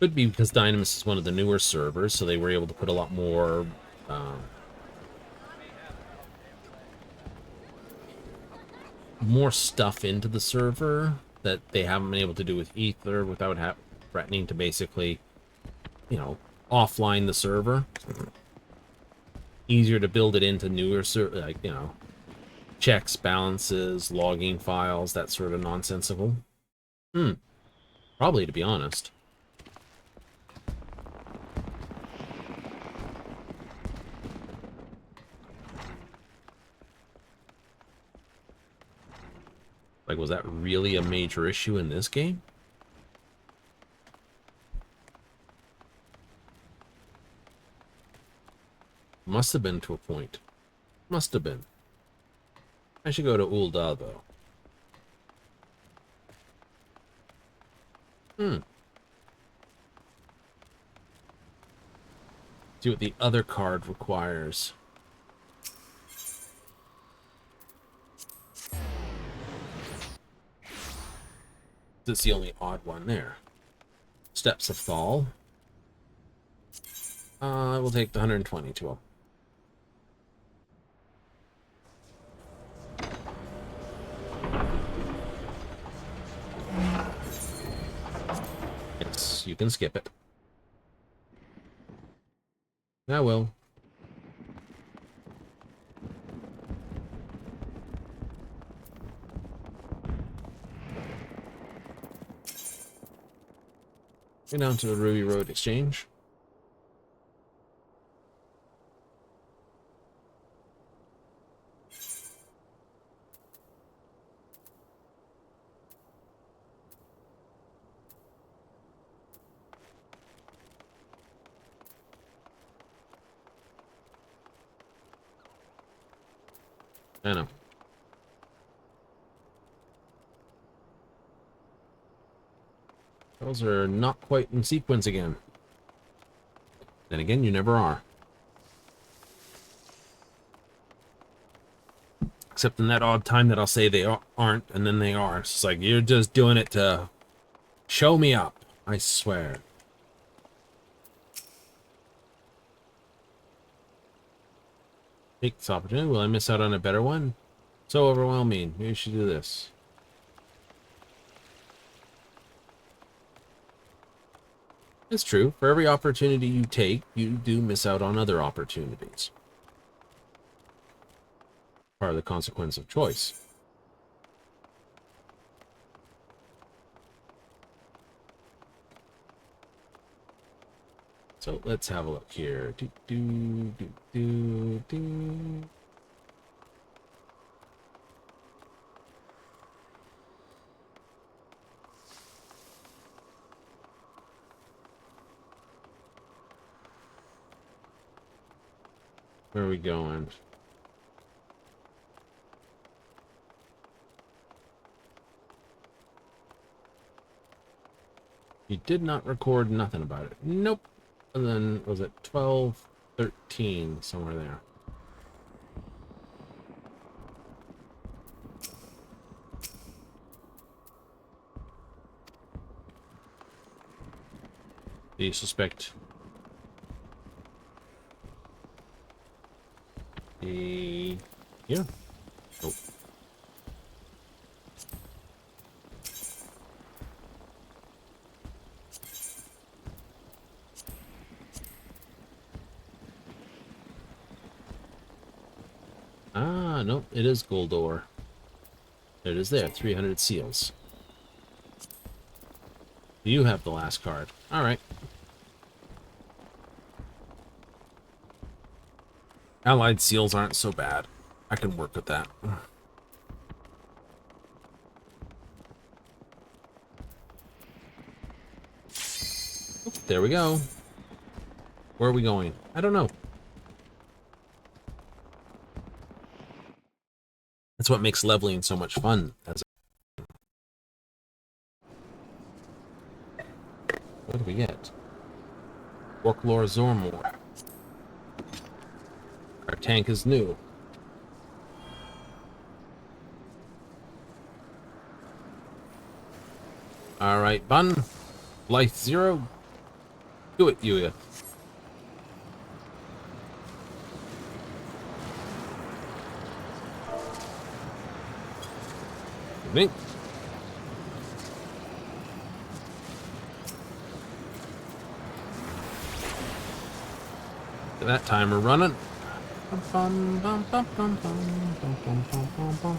S1: Could be because Dynamis is one of the newer servers, so they were able to put a lot more... more stuff into the server that they haven't been able to do with Ether without threatening to basically, you know, offline the server. Easier to build it into newer server, like, you know, checks, balances, logging files, that sort of nonsensical. Probably, to be honest. Like, was that really a major issue in this game? Must have been to a point. Must have been. I should go to Ul'dah, though. See what the other card requires. That's the only odd one there. Steps of Thal. I will take the 120 to him. Yes, you can skip it. I will. Go down to the Ruby Road Exchange. I know. Those are not quite in sequence again. Then again, you never are. Except in that odd time that I'll say they aren't, and then they are. It's like, you're just doing it to show me up. I swear. Take this opportunity. Will I miss out on a better one? So overwhelming. Maybe you should do this. It's true. For every opportunity you take, you do miss out on other opportunities. Part of the consequence of choice. So let's have a look here. Do, do, do, do, do. Where are we going? You did not record nothing about it. Nope. And then, was it 12, 13, somewhere there? Do you suspect? Yeah. Oh. Ah, no, it is gold ore. There it is there, 300 seals. You have the last card. Alright. Allied seals aren't so bad. I can work with that. Oop, there we go. Where are we going? I don't know. That's what makes leveling so much fun. What do we get? Worklore Zormor. Our tank is new. Alright, Bun. Life 0. Do it, Yuya. Evening. That timer running. Bum, bum, bum, bum, bum, bum, bum, bum, bum, bum.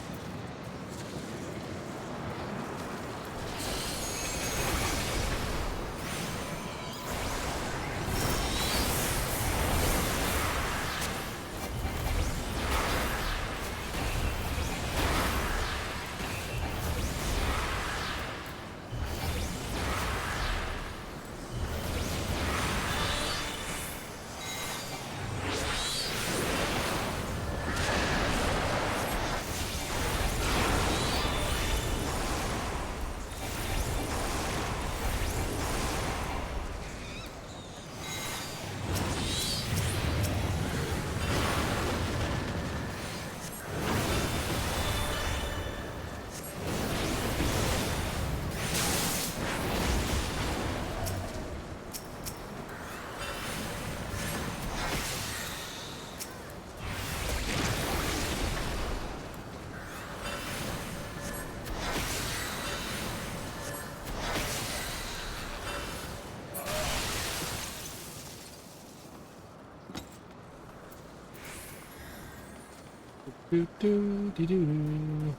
S1: Do, do, do, do.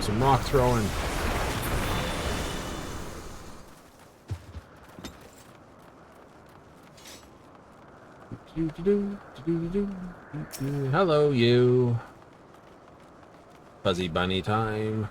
S1: Some rock throwing. Hello, you. Fuzzy bunny time.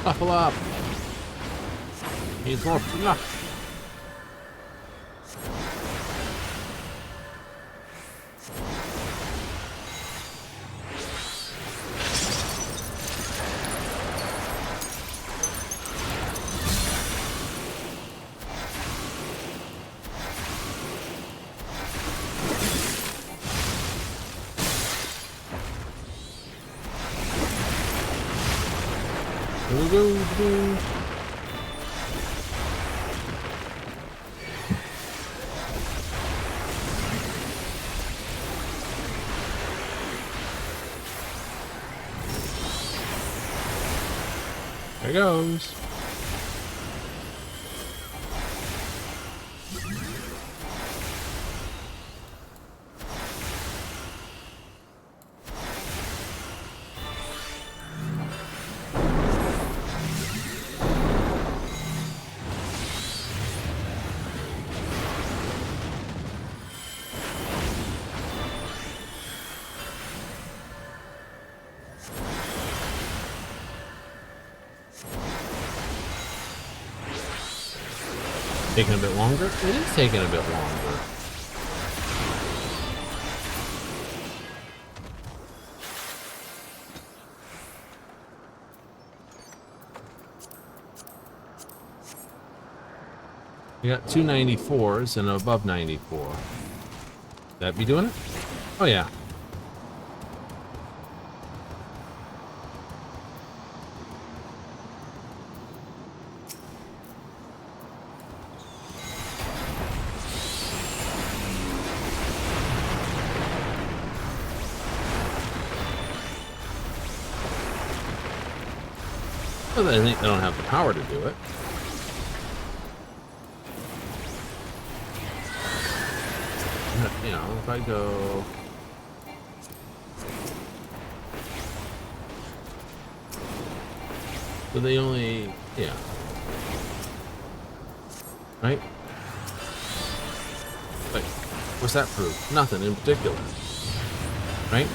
S1: Buffalo up. Needs more fluff. Go. There goes. Taking a bit longer? It is taking a bit longer. We got 294s and above 94. That be doing it? Oh yeah. Well, I think they don't have the power to do it. You know, if I go... So they only... Yeah. Right? Like, what's that prove? Nothing in particular. Right?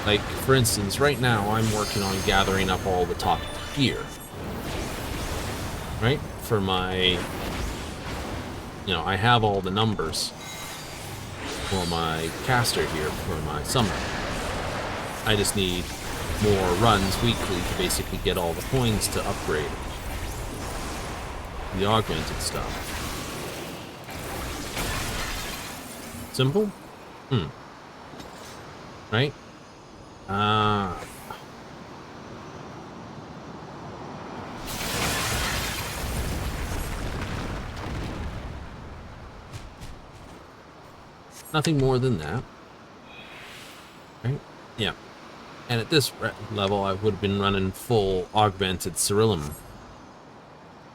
S1: Like, for instance, right now I'm working on gathering up all the top gear. Right? For my... You know, I have all the numbers for my caster here, for my summoner. I just need more runs weekly to basically get all the coins to upgrade the augmented stuff. Simple? Right? Nothing more than that. Right? Yeah. And at this level, I would have been running full augmented Ceruleum.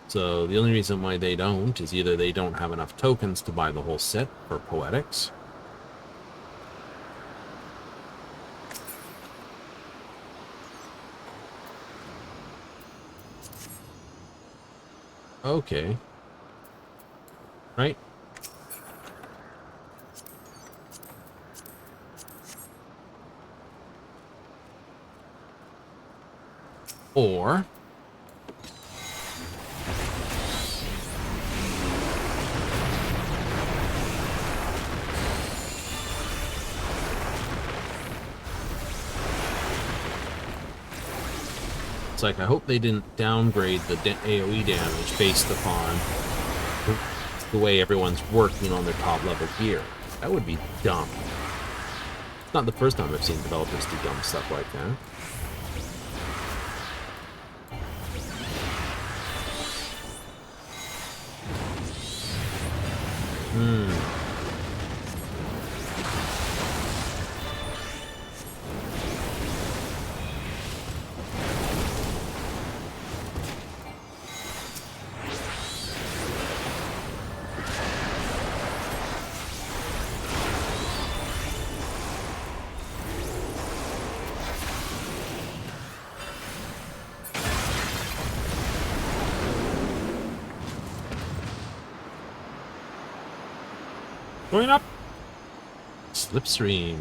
S1: So the only reason why they don't is either they don't have enough tokens to buy the whole set for Poetics. Okay. Right? Or it's like, I hope they didn't downgrade the AoE damage based upon the way everyone's working on their top level gear. That would be dumb. It's not the first time I've seen developers do dumb stuff like that. Going up! Slipstream.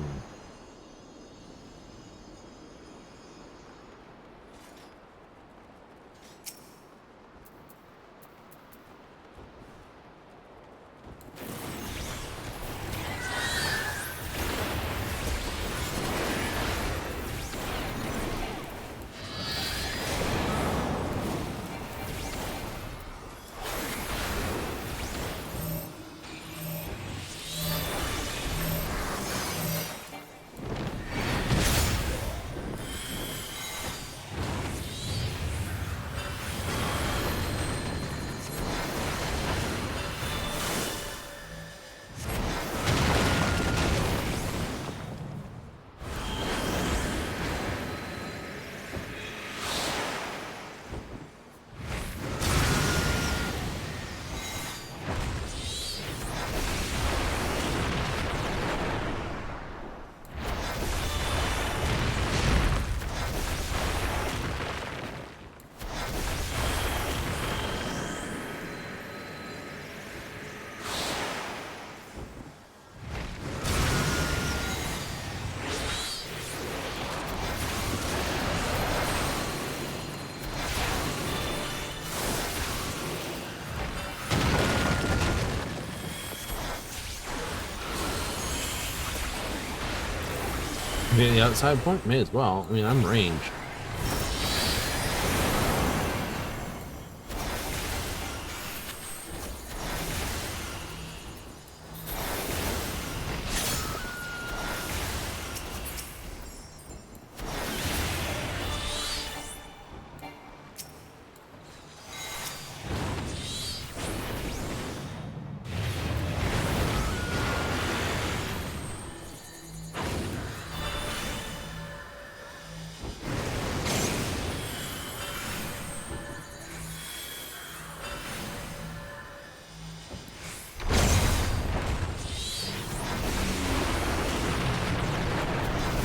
S1: Maybe the outside point? May as well. I mean, I'm range.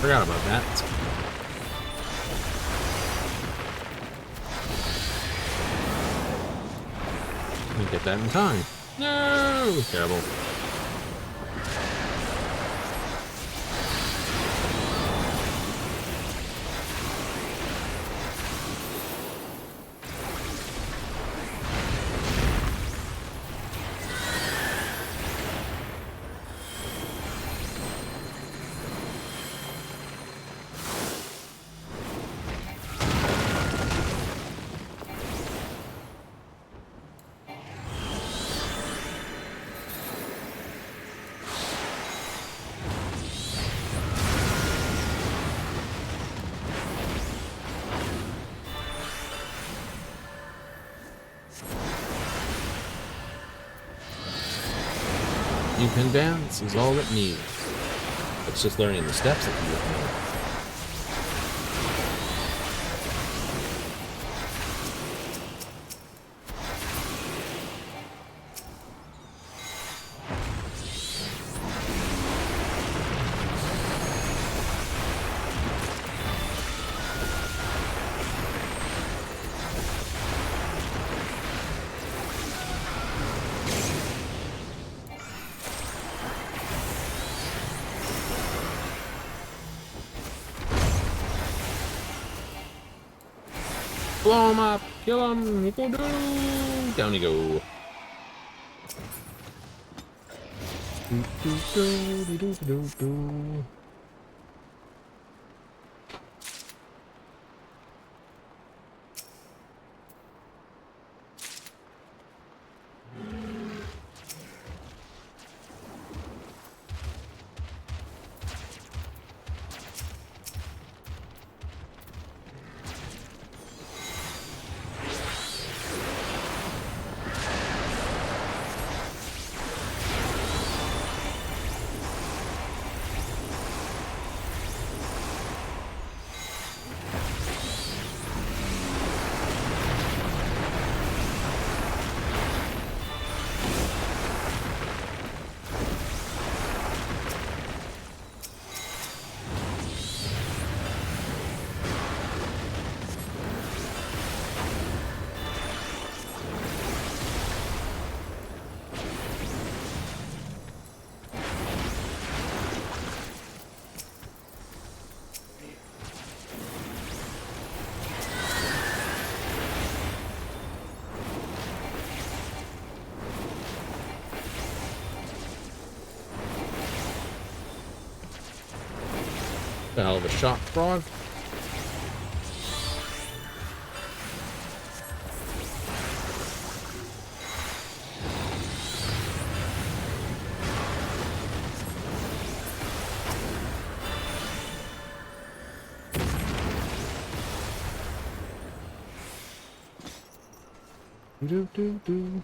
S1: Forgot about that. Didn't get that in time. No! Terrible. You can dance is all it needs. It's just learning the steps that you need. Blow him up! Kill him! Down you go. A hell of a shot, frog. Do do do.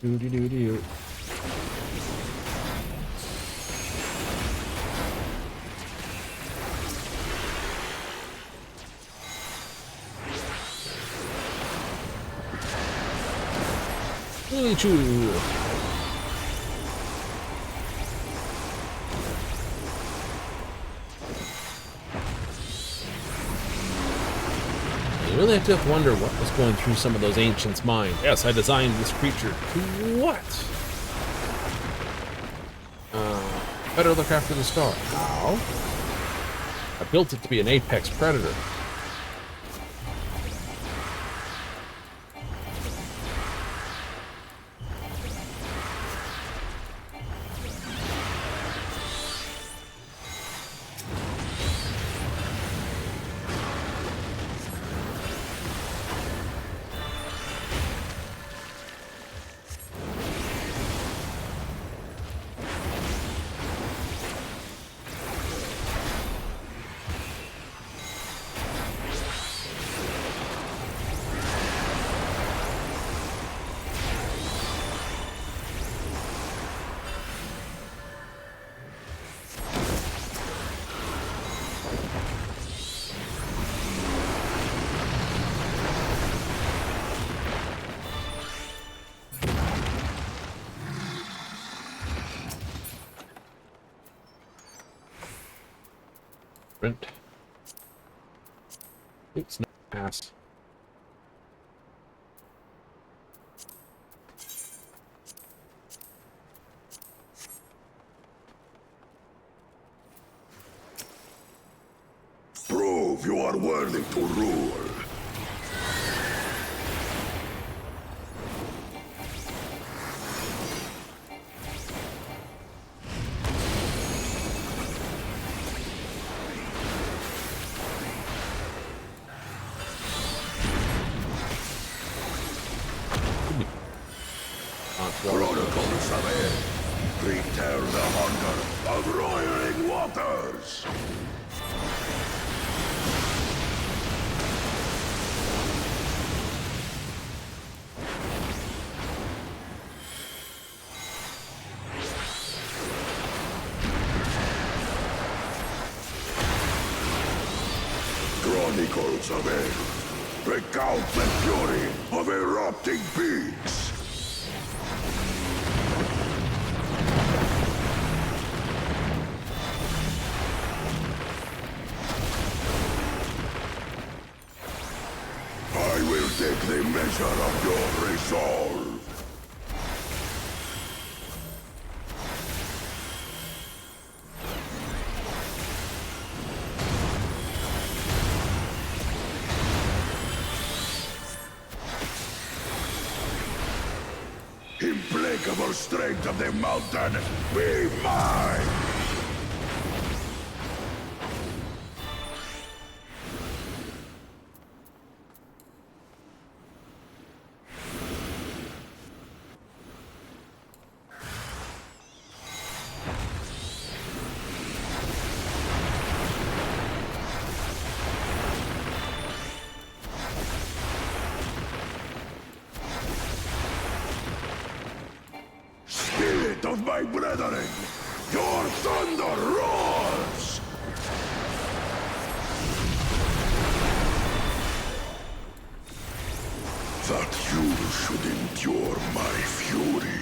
S1: Do do do do. Really true. You really have to wonder what was going through some of those ancients' mind. Yes, I designed this creature. To what? Better look after the star. How? I built it to be an apex predator. Sprint. Oops, no pass.
S3: Prove you are worthy to rule. yours! Chronicles of Hell recount the fury of erupting beaks. I will take the measure of your resolve. Implacable strength of the mountain, be mine! Spirit of my brethren, your thunder roars! That you should endure my fury.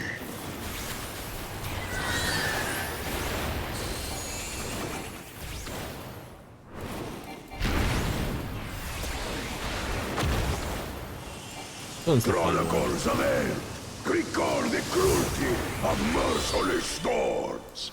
S3: Chronicles of Hell, record the cruelty of merciless storms.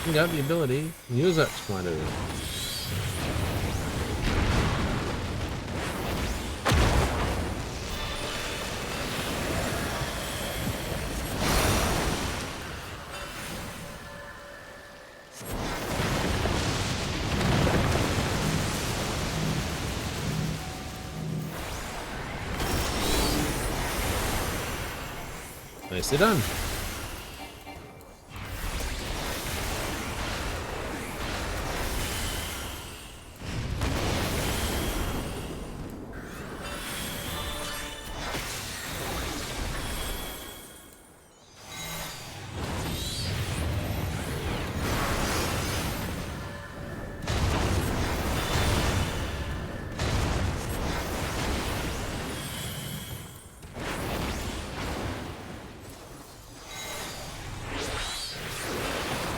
S1: You got the ability. Use that splitter. Nicely done.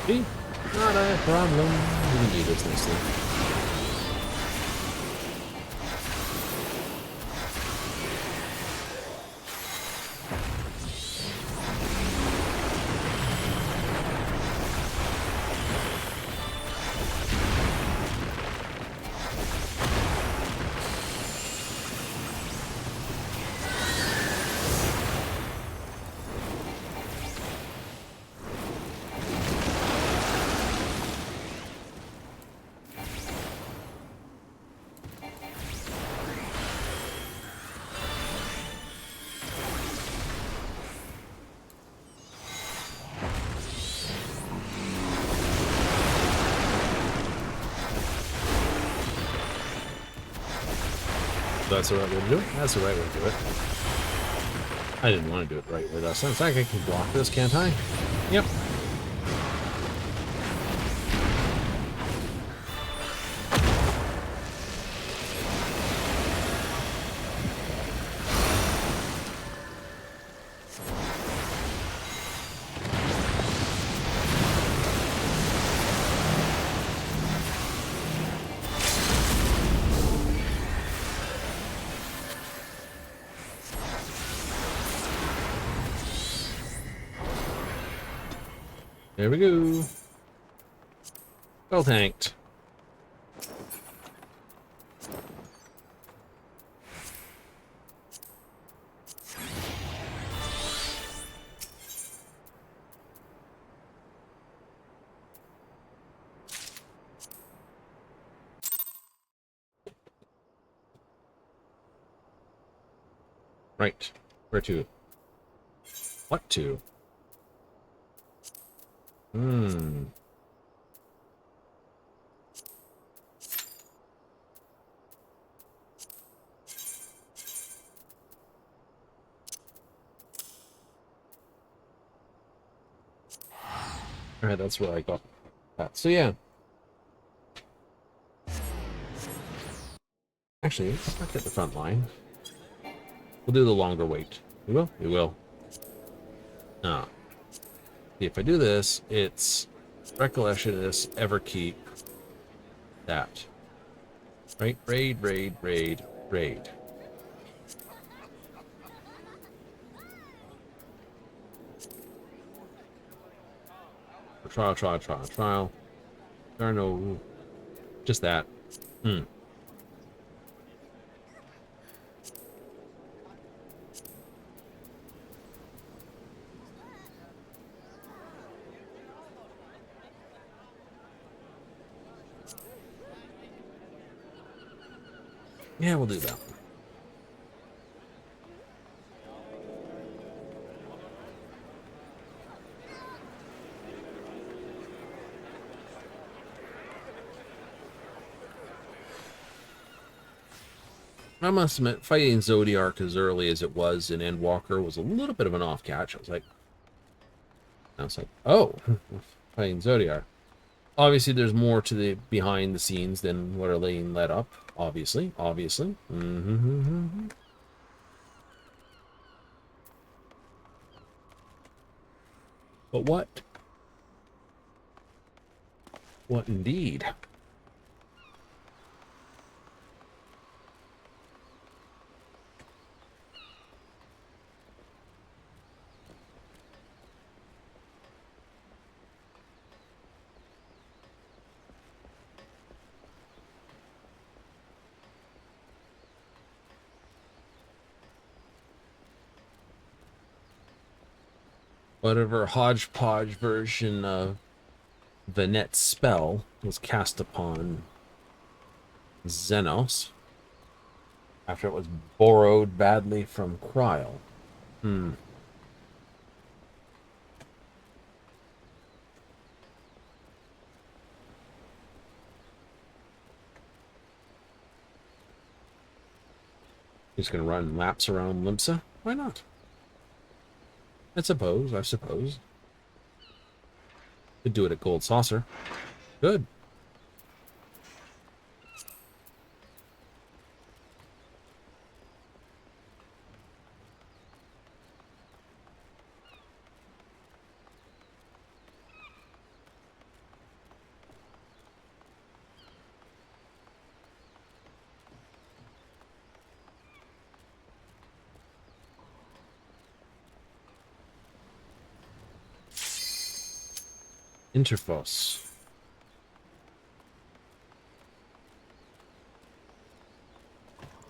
S1: See? Not a problem. We can do this nicely. That's the right way to do it. That's the right way to do it. I didn't want to do it the right way last time. So I can block this, can't I? Yep. There we go. Well tanked. Right. Where to? What to? Hmm. Alright, that's where I got that. So yeah. Actually, let's not get the front line. We'll do the longer wait. We will? We will. Ah. See, if I do this, it's recollection this ever keep that. Right? Raid, raid, raid, raid. Trial, trial, trial, trial. There are no... Just that. Hmm. Yeah, we'll do that. I must admit, fighting Zodiac as early as it was in Endwalker was a little bit of an off catch. I was like, oh, fighting Zodiac. Obviously, there's more to the behind the scenes than what are being led up. Obviously. But what? What indeed? Whatever hodgepodge version of Vanette's spell was cast upon Xenos after it was borrowed badly from Kryl. He's gonna run laps around Limsa? Why not? I suppose. Could do it at Gold Saucer. Good. Interfos.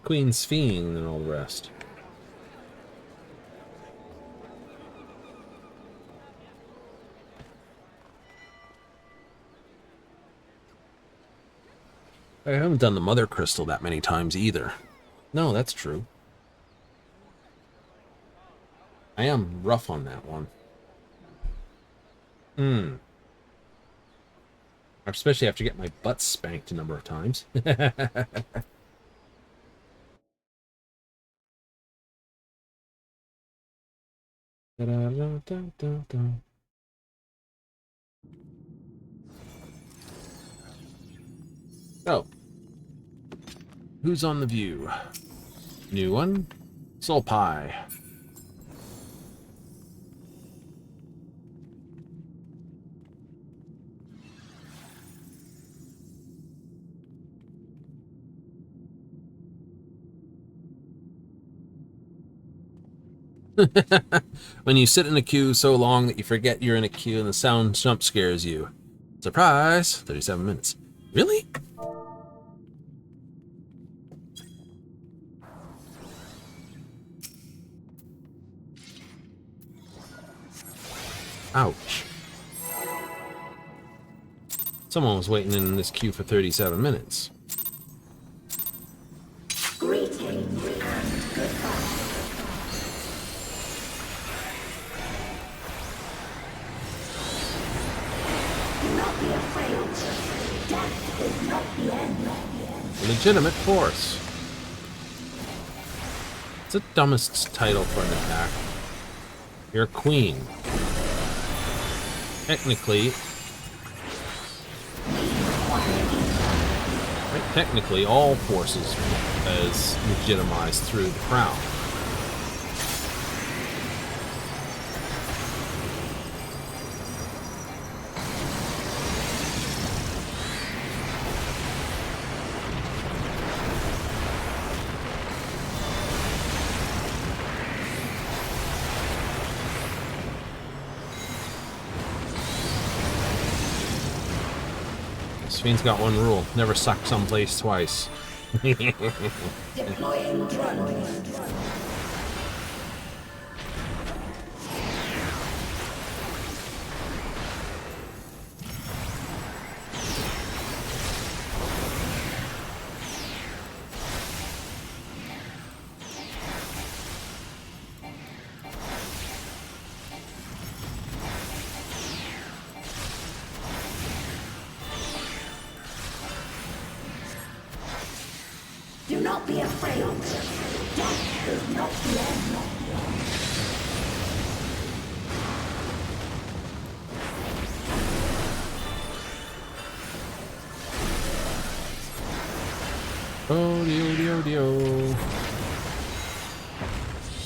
S1: Queen's Fiend and all the rest. I haven't done the Mother Crystal that many times either. No, that's true. I am rough on that one. Especially after getting my butt spanked a number of times. Oh. Who's on the view? New one? Soul Pie. When you sit in a queue so long that you forget you're in a queue and the sound jump scares you. Surprise! 37 minutes. Really? Ouch. Someone was waiting in this queue for 37 minutes.
S2: Greetings and goodbye. be afraid. Death is not the end.
S1: Legitimate force. It's the dumbest title for an attack. You're a queen. Technically... Right, technically, all forces is legitimized through the crown. Fiend's got one rule: never suck someplace twice.
S2: Deploying drone. Do not be afraid. Death is not the end.
S1: Oh, dio.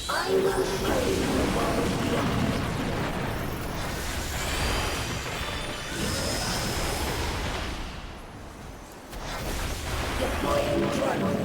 S2: I will slay the world beyond. Deploying drone.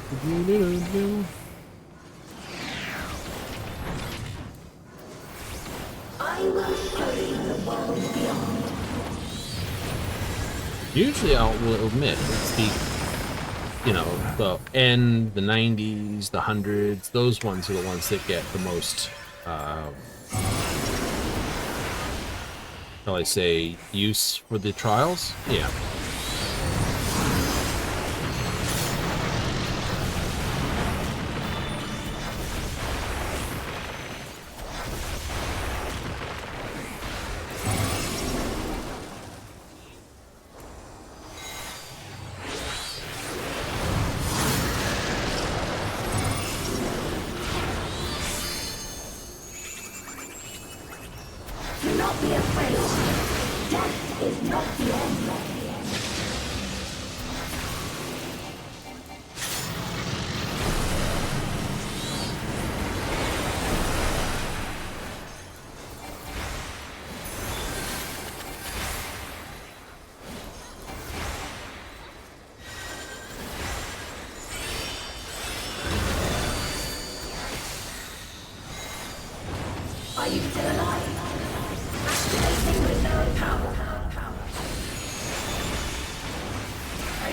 S2: Deploying drone. I will slay the world beyond.
S1: Usually will admit it's the, you know, the end, the 90s, the 100s, those ones are the ones that get the most, shall I say, use for the trials? Yeah.
S2: Do not be afraid. Death is not the end.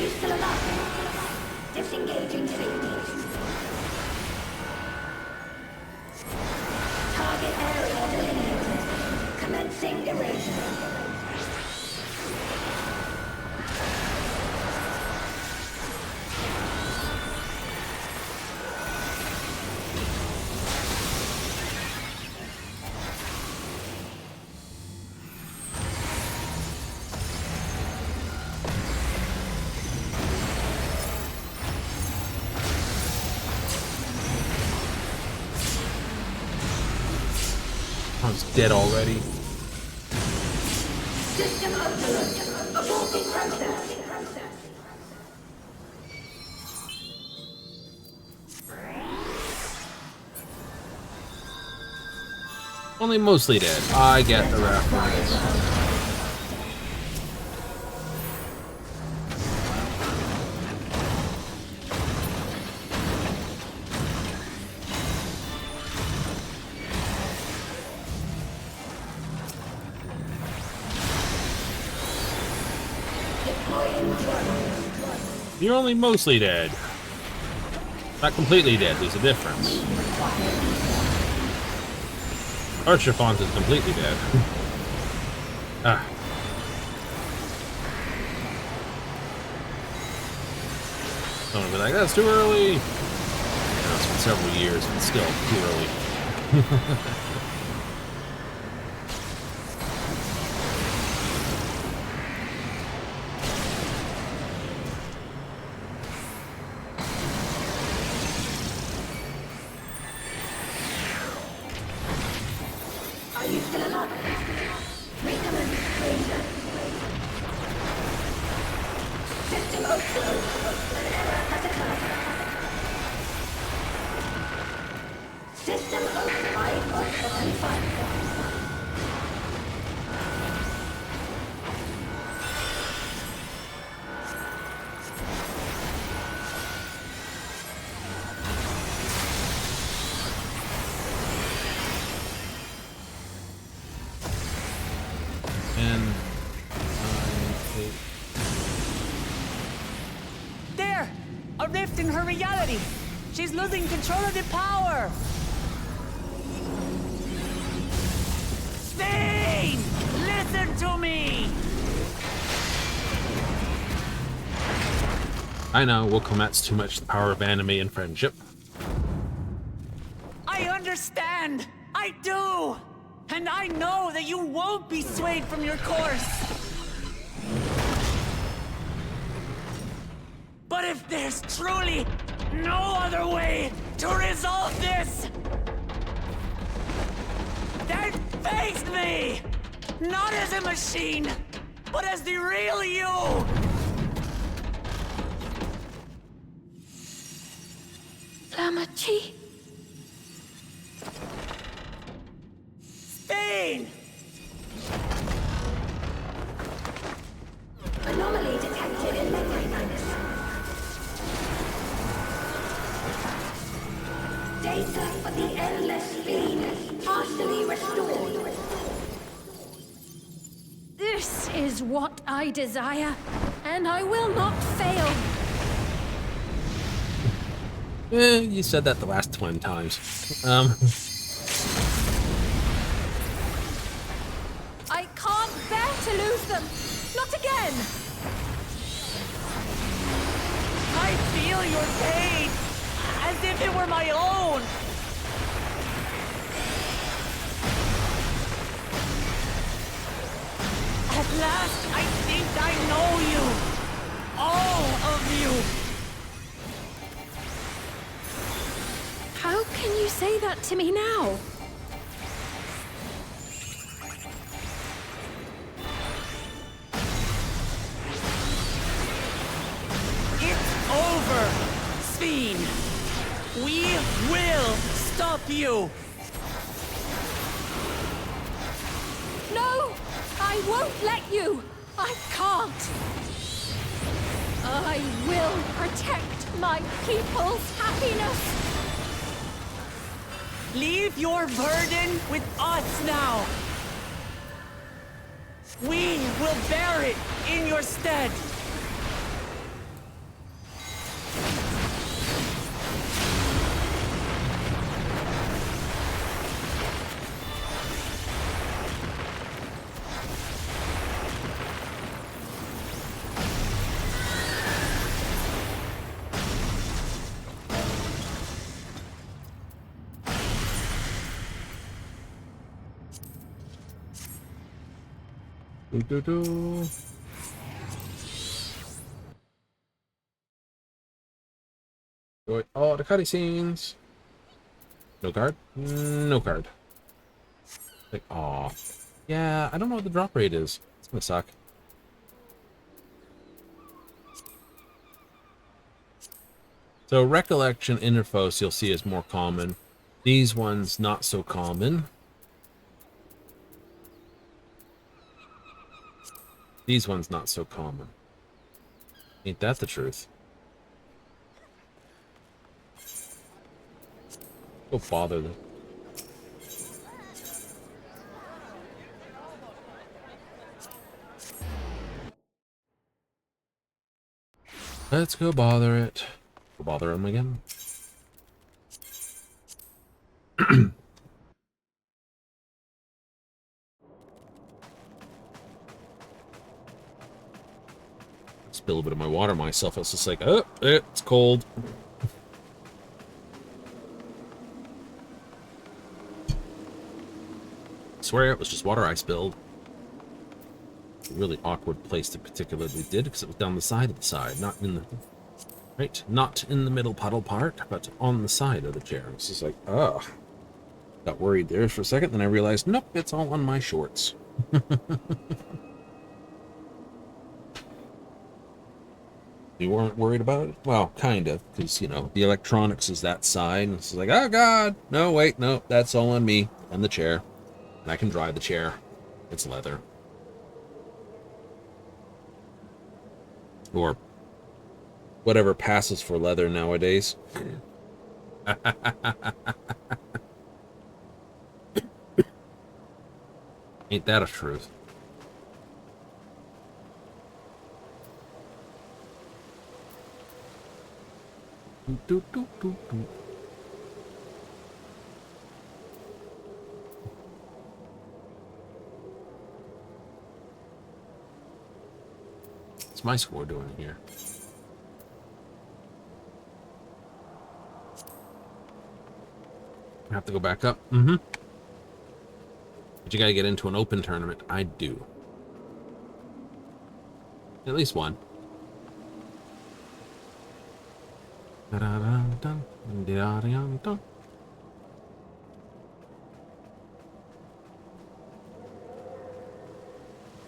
S2: you still alive? Disengaging signals. Target area delineated. Commencing erasure.
S1: I was dead already.
S2: System overload. Aborting process.
S1: Only mostly dead. I get the reference. You're only mostly dead. Not completely dead, there's a difference. Archifont is completely dead. Ah. Someone will be like, that's too early! Yeah, it's been several years, but still too early.
S2: Are you still alive? Recommend erasure. System overload. An error has occurred. System override and fire.
S4: There! A rift in her reality! She's losing control of the power! Spain! Listen to me!
S1: I know, Wilcomet's too much the power of anime and friendship.
S4: I understand! I do! And I know that you won't be swayed from your course! But if there's truly no other way to resolve this, then face me! Not as a machine, but as the real you!
S2: Lamachi?
S4: Spain!
S2: Anomaly detected in memory banks. Data for the endless fiend partially restored.
S5: This is what I desire, and I will not fail.
S1: You said that the last 20 times.
S5: I can't bear to lose them. Not again.
S4: I feel your pain, as if it were my own. At last, I think I know you. All of you.
S5: How can you say that to me now?
S4: It's over, Sphene. We will stop you.
S5: No! I won't let you! I can't! I will protect my people's happiness!
S4: Leave your burden with us now. We will bear it in your stead.
S1: Do. Oh, the cutscenes. No card? No card. Like, aw. Yeah, I don't know what the drop rate is. It's gonna suck. So recollection interfos you'll see is more common. These ones not so common. These ones not so common. Ain't that the truth? Go bother them. Let's go bother it. Go bother him again. Spill a bit of my water myself. I was just like, oh, it's cold. I swear it was just water I spilled. A really awkward place to particularly did because it was down the side of the side, not in the not in the middle puddle part, but on the side of the chair. It's just like, ugh. Got worried there for a second, then I realized, nope, it's all on my shorts. You weren't worried about it? Well, kind of, because, you know, the electronics is that side, and it's like, oh god, no, wait, no, that's all on me, and the chair. And I can drive the chair. It's leather. Or whatever passes for leather nowadays. Ain't that a truth? Do, do, do, do. What's my score doing here? I have to go back up. Mm-hmm. But you gotta get into an open tournament. I do. At least one.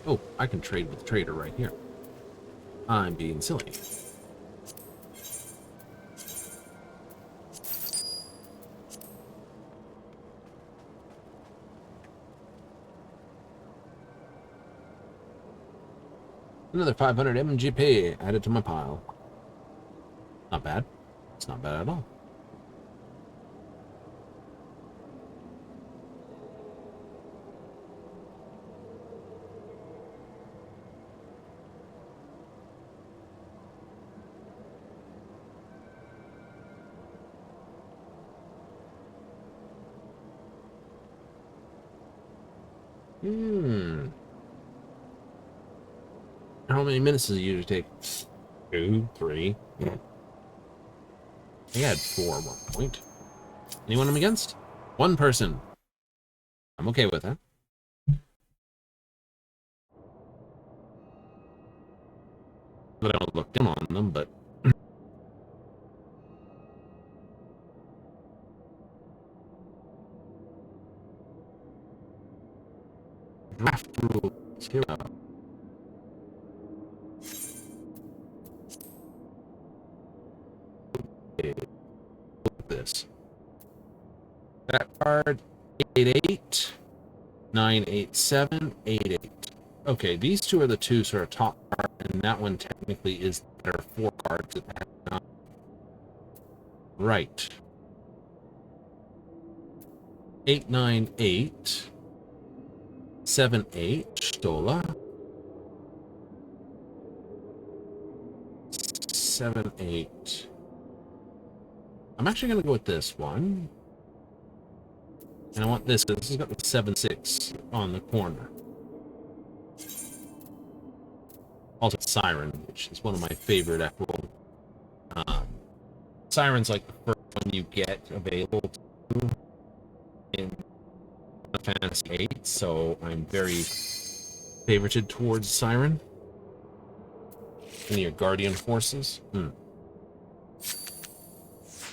S1: Oh, I can trade with the trader right here. I'm being silly. Another 500 MGP added to my pile. Not bad. It's not bad at all. How many minutes does it usually take? 2, 3. I think I had 4 at one point. Anyone I'm against? One person. I'm okay with that. But I don't look down on them, but... Draft rules. Here we go. This. That card, 88, 987, 88. Okay, these two are the two sort of top cards, and that one technically is there are 4 cards that have not. Right. 898, 78, Stola. 78. I'm actually going to go with this one. And I want this, because this has got the 7-6 on the corner. Also, Siren, which is one of my favorite equitable. Siren's like the first one you get available to in Final Fantasy VIII, so I'm very favorited towards Siren? Any of your guardian forces?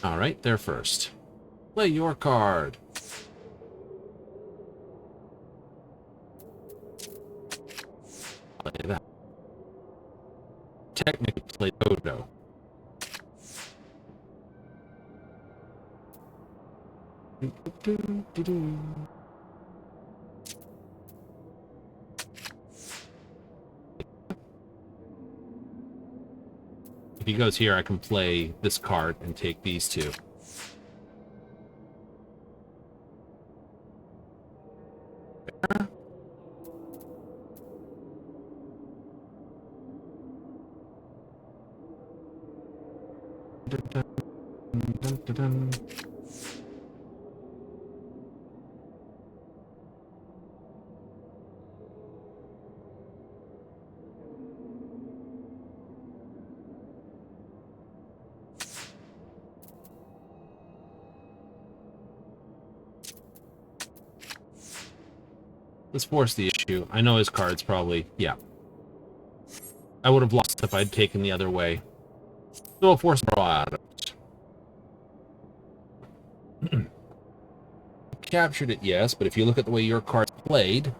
S1: Alright, they're first. Play your card. Play that. Technically play Dodo. If he goes here, I can play this card and take these two. Let's force the issue. I know his card's probably... Yeah. I would have lost if I'd taken the other way. So we'll force draw out of it. Captured it, yes, but if you look at the way your card's played,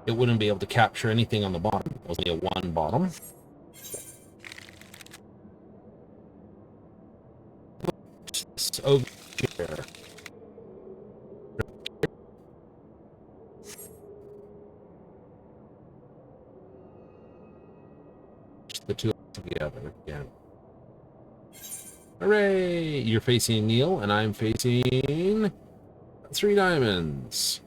S1: it wouldn't be able to capture anything on the bottom. It was only a 1 bottom. This ogre chair. The two together again. Hooray! You're facing Neil, and I'm facing 3 diamonds.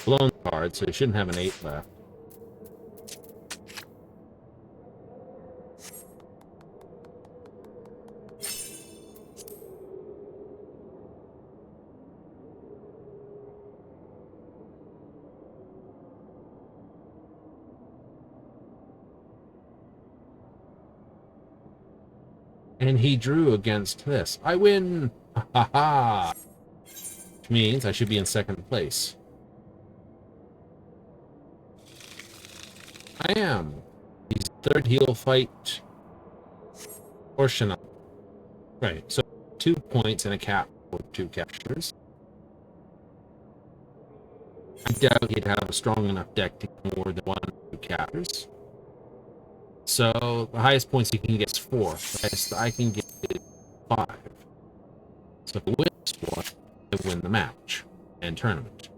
S1: Blown card, so you shouldn't have an 8 left. And he drew against this. I win! Ha ha ha! Which means I should be in 2nd place. I am. He's 3rd, he'll fight Orshana. Right, so 2 points and a cap for 2 captures. I doubt he'd have a strong enough deck to get more than 1 or 2 captures. So the highest points he can get is 4. The highest I can get is 5. So if I win this one, I win the match and tournament.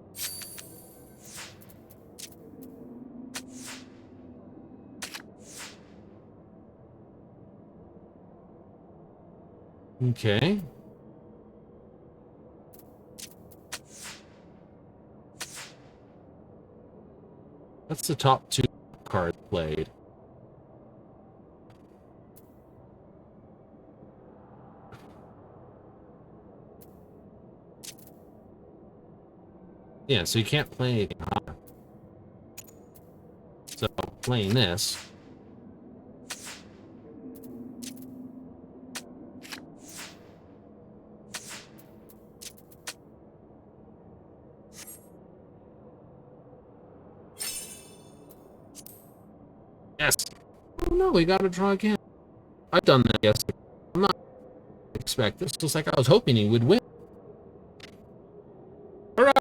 S1: Okay. That's the top 2 cards played. Yeah, so you can't play anything higher. So playing this. Yes. Oh no, we gotta try again. I've done that yesterday. I'm not expect this. Just like I was hoping he would win. Hurrah!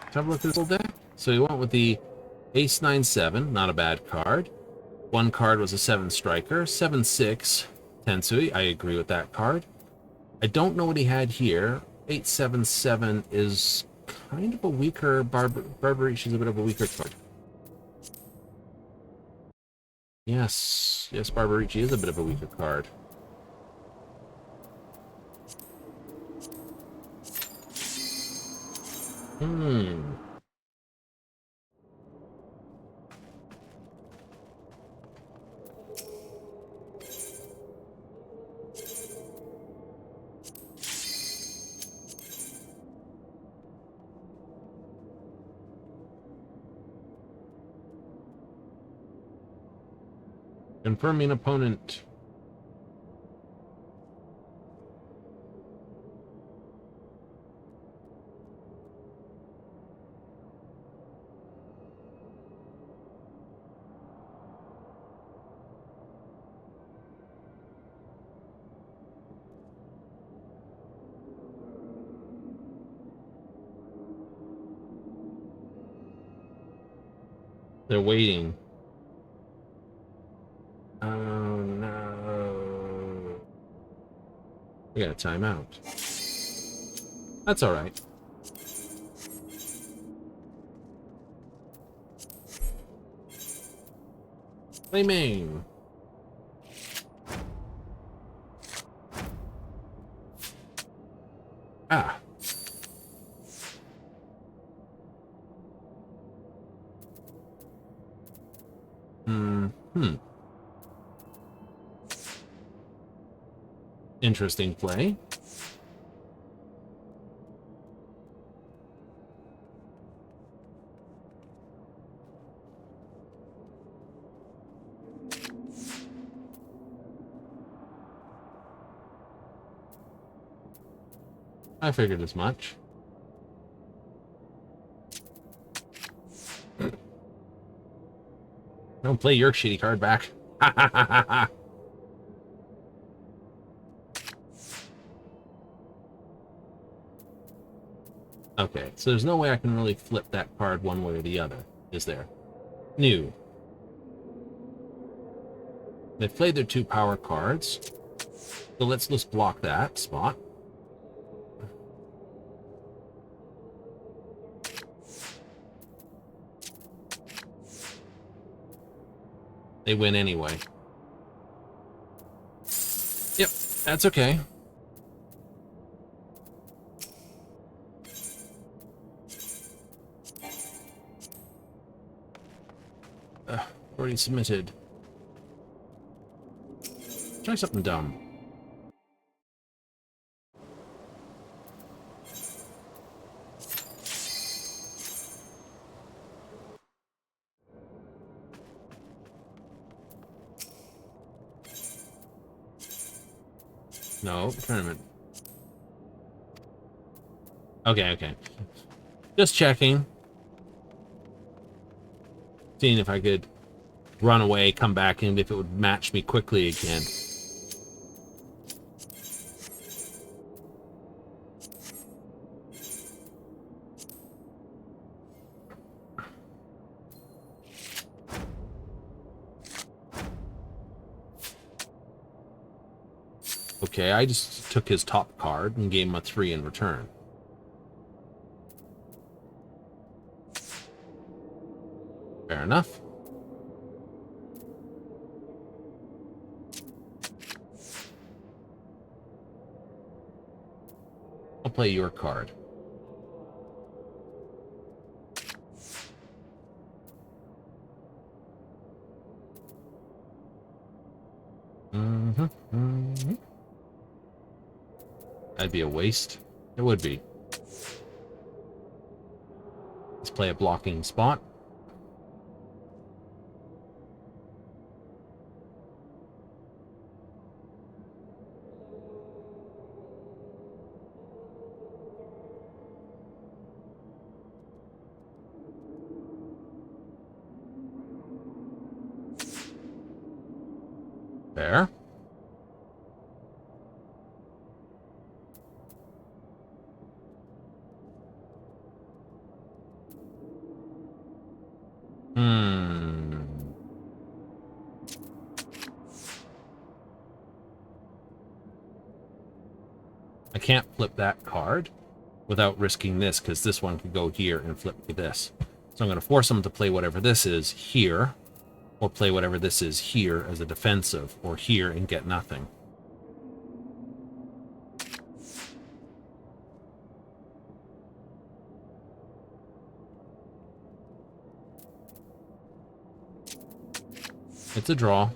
S1: Let's have a look at this little deck. So you went with the Ace 9-7, not a bad card. 1 card was a 7 striker, 7-6 Tensui. I agree with that card. I don't know what he had here. 877 is kind of a weaker... Barbarici is a bit of a weaker card. Yes. Yes, Barbarici is a bit of a weaker card. Confirming opponent. They're waiting. Oh no. We got a timeout. That's alright. Play main. Ah. Interesting play. I figured as much. Don't play your shitty card back. Ha ha ha ha ha. Okay, so there's no way I can really flip that card one way or the other, is there? New. They played their 2 power cards. So let's just block that spot. They win anyway. Yep, that's okay. Already submitted. Try something dumb. No, tournament. Okay. Just checking. Seeing if I could run away, come back, and if it would match me quickly again. Okay, I just took his top card and gave him a 3 in return. Fair enough. I'll play your card. That'd be a waste. It would be. Let's play a blocking spot. There. I can't flip that card. without risking this, because this one could go here and flip to this. So I'm going to force them to play whatever this is here, or play whatever this is here as a defensive, or here and get nothing. It's a draw.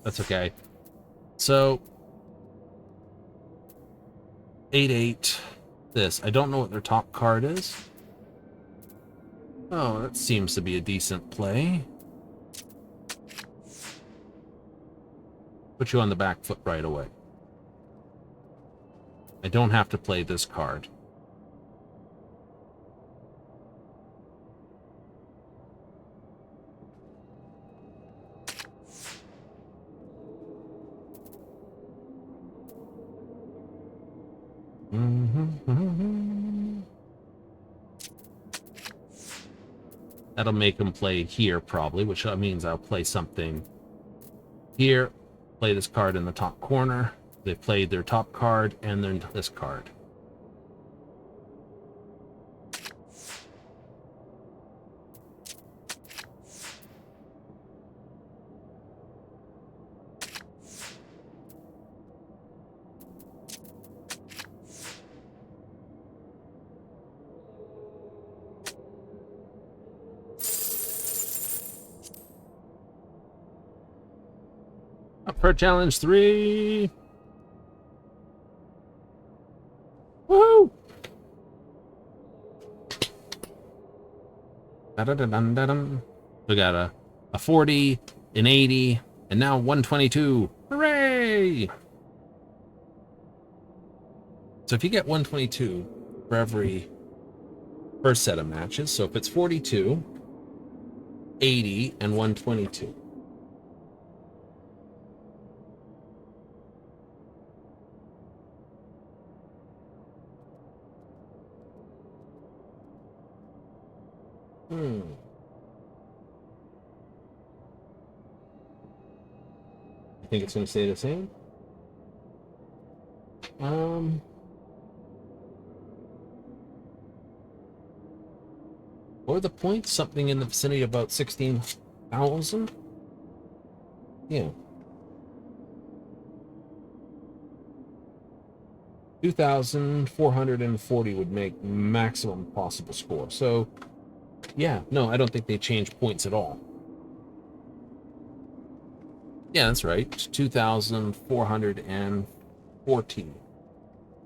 S1: That's okay. So 8-8. This. I don't know what their top card is. Oh, that seems to be a decent play. Put you on the back foot right away. I don't have to play this card. That'll make him play here, probably, which means I'll play something here, play this card in the top corner. They played their top card, and then this card. Up for challenge 3. Woohoo! Da-da-da-dum-da-dum. We got a 40, an 80, and now 122. Hooray! So if you get 122 for every first set of matches, so if it's 42, 80, and 122. I think it's going to stay the same. What are the points? Something in the vicinity of about 16,000? Yeah. 2,440 would make maximum possible score. So, yeah, no, I don't think they change points at all. Yeah, that's right. 2,414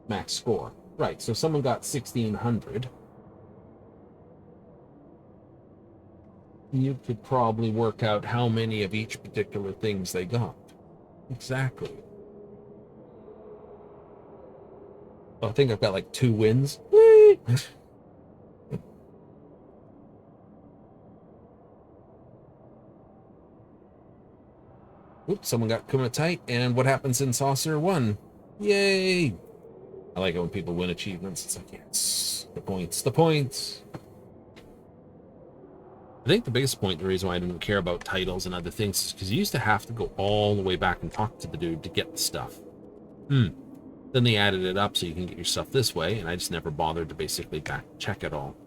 S1: max score. Right, so someone got 1,600. You could probably work out how many of each particular things they got. Exactly. Oh, I think I've got like 2 wins. Oops, someone got Kumatite, and what happens in Saucer 1? Yay! I like it when people win achievements. It's like, yes, the points, the points. I think the biggest point, the reason why I didn't care about titles and other things, is because you used to have to go all the way back and talk to the dude to get the stuff. Then they added it up so you can get your stuff this way, and I just never bothered to basically back check it all.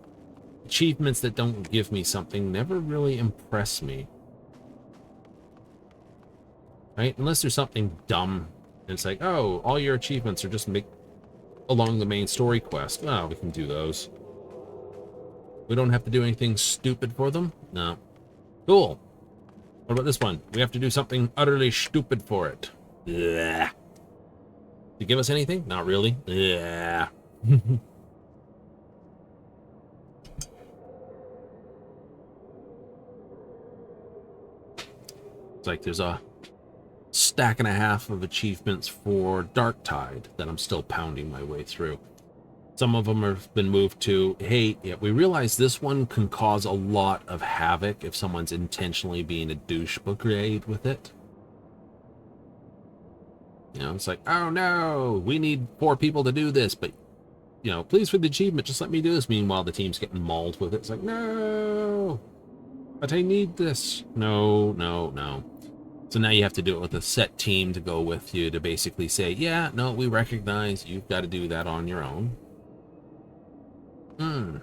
S1: Achievements that don't give me something never really impress me. Right? Unless there's something dumb. And it's like, oh, all your achievements are just along the main story quest. Oh, we can do those. We don't have to do anything stupid for them? No. Cool. What about this one? We have to do something utterly stupid for it. Yeah. You give us anything? Not really. Yeah. It's like there's a stack and a half of achievements for Darktide that I'm still pounding my way through. Some of them have been moved to, hey, yeah, we realize this one can cause a lot of havoc if someone's intentionally being a douche brigade with it. You know, it's like, oh no, we need 4 people to do this, but, you know, please for the achievement, just let me do this. Meanwhile, the team's getting mauled with it. It's like, no, but I need this. No, no, no. So now you have to do it with a set team to go with you to basically say, yeah, no, we recognize you've got to do that on your own. Hmm.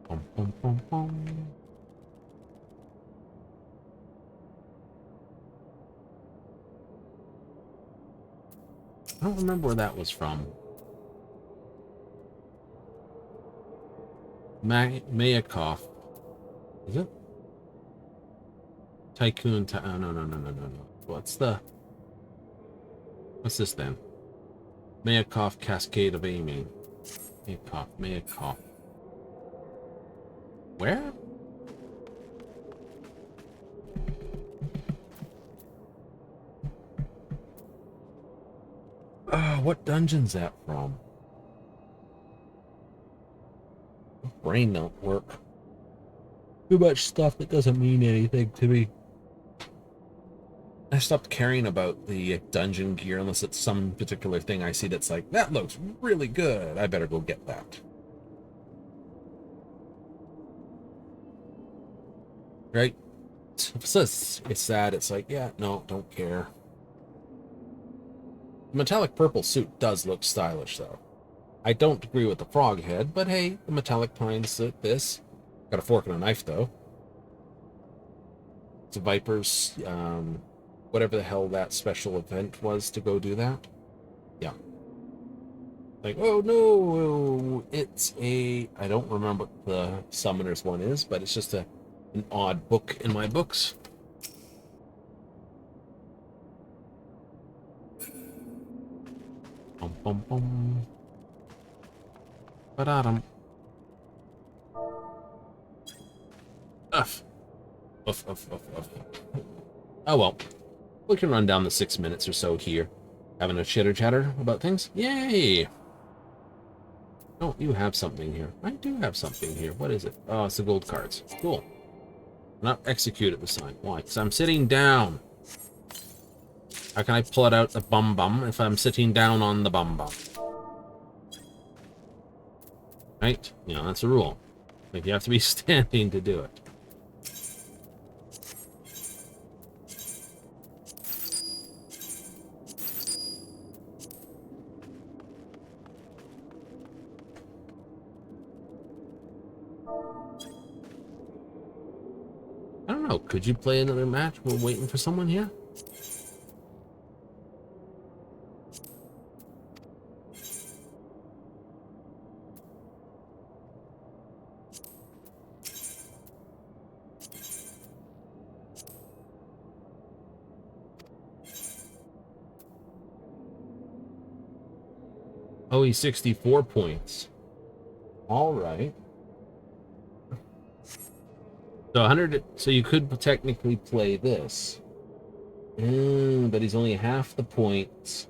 S1: Bum, bum, bum, bum. I don't remember where that was from. Mayakov. Is it? Tycoon. Oh, no, no, no, no, no, no. What's this then? Mayakov Cascade of Aiming. Mayakov. Where? What dungeon's that from? Brain don't work. Too much stuff that doesn't mean anything to me. I stopped caring about the dungeon gear unless it's some particular thing I see that's like, that looks really good. I better go get that. Right? If it's sad, it's like, yeah, no, don't care. The metallic purple suit does look stylish, though. I don't agree with the frog head, but hey, the metallic pines this. Got a fork and a knife, though. It's a Viper's, whatever the hell that special event was to go do that. Yeah. Like, oh no, it's a... I don't remember what the Summoner's one is, but it's just an odd book in my books. Bum, bum, bum. Ba-da-dum. Uff. Uff, uff, uff, uff. Oh well. We can run down the 6 minutes or so here. Having a chitter-chatter about things? Yay! Oh, you have something here. I do have something here. What is it? Oh, it's the gold cards. Cool. Not execute at the sign. Why? Because I'm sitting down. How can I pull it out the bum-bum if I'm sitting down on the bum-bum? Right? You know, that's a rule. Like, you have to be standing to do it. I don't know. Could you play another match? We're waiting for someone here. Oh, he's 64 points. All right. So 100. So you could technically play this, but he's only half the points.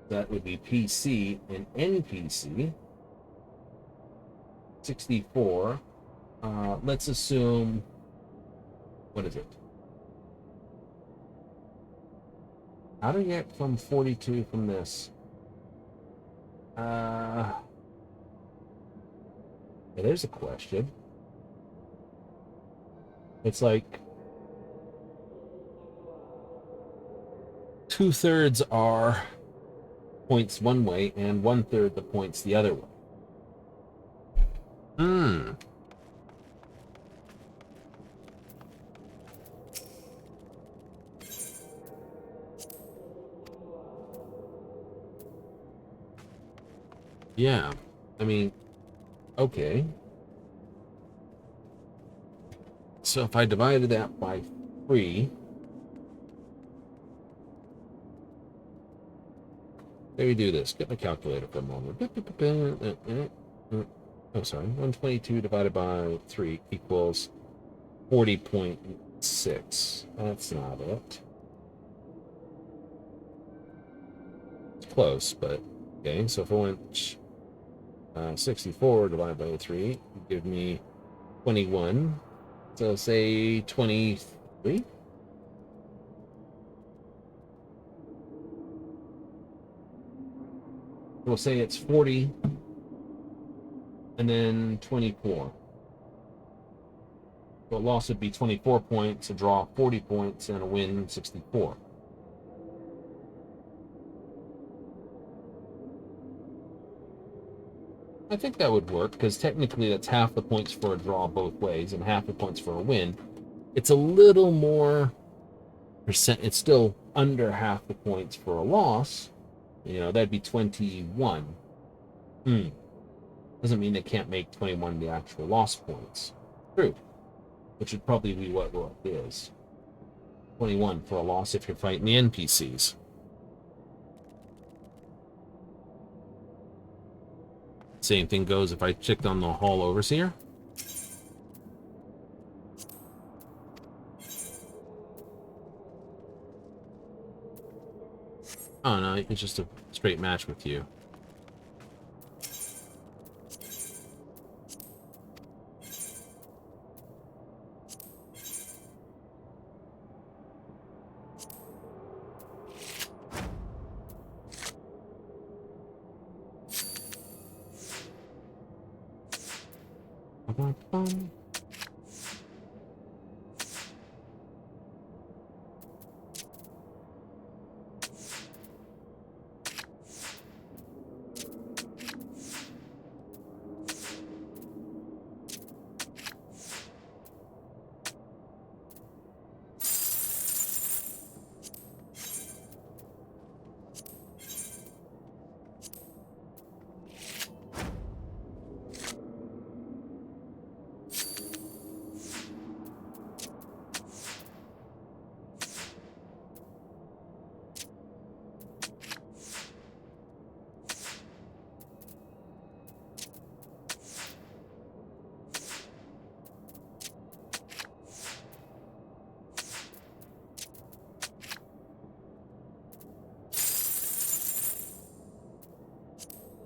S1: That would be PC and NPC. 64. Let's assume. What is it? How do you get from 42 from this? Yeah, there's a question. It's like 2/3 are points one way and 1/3 the points the other way. Yeah, I mean, okay. So if I divided that by 3, let me do this. Get my calculator for a moment. Oh, sorry. 122 divided by 3 equals 40.6. That's not it. It's close, but okay. So if I went 64 divided by 3, give me 21. So say 23. We'll say it's 40 and then 24. So a loss would be 24 points, a draw 40 points, and a win 64. I think that would work, because technically that's half the points for a draw both ways and half the points for a win. It's a little more percent. It's still under half the points for a loss. You know, that'd be 21. Doesn't mean they can't make 21 the actual loss points. True. Which would probably be what it is. 21 for a loss if you're fighting the NPCs. Same thing goes if I checked on the Hall Overseer. Oh no, it's just a straight match with you.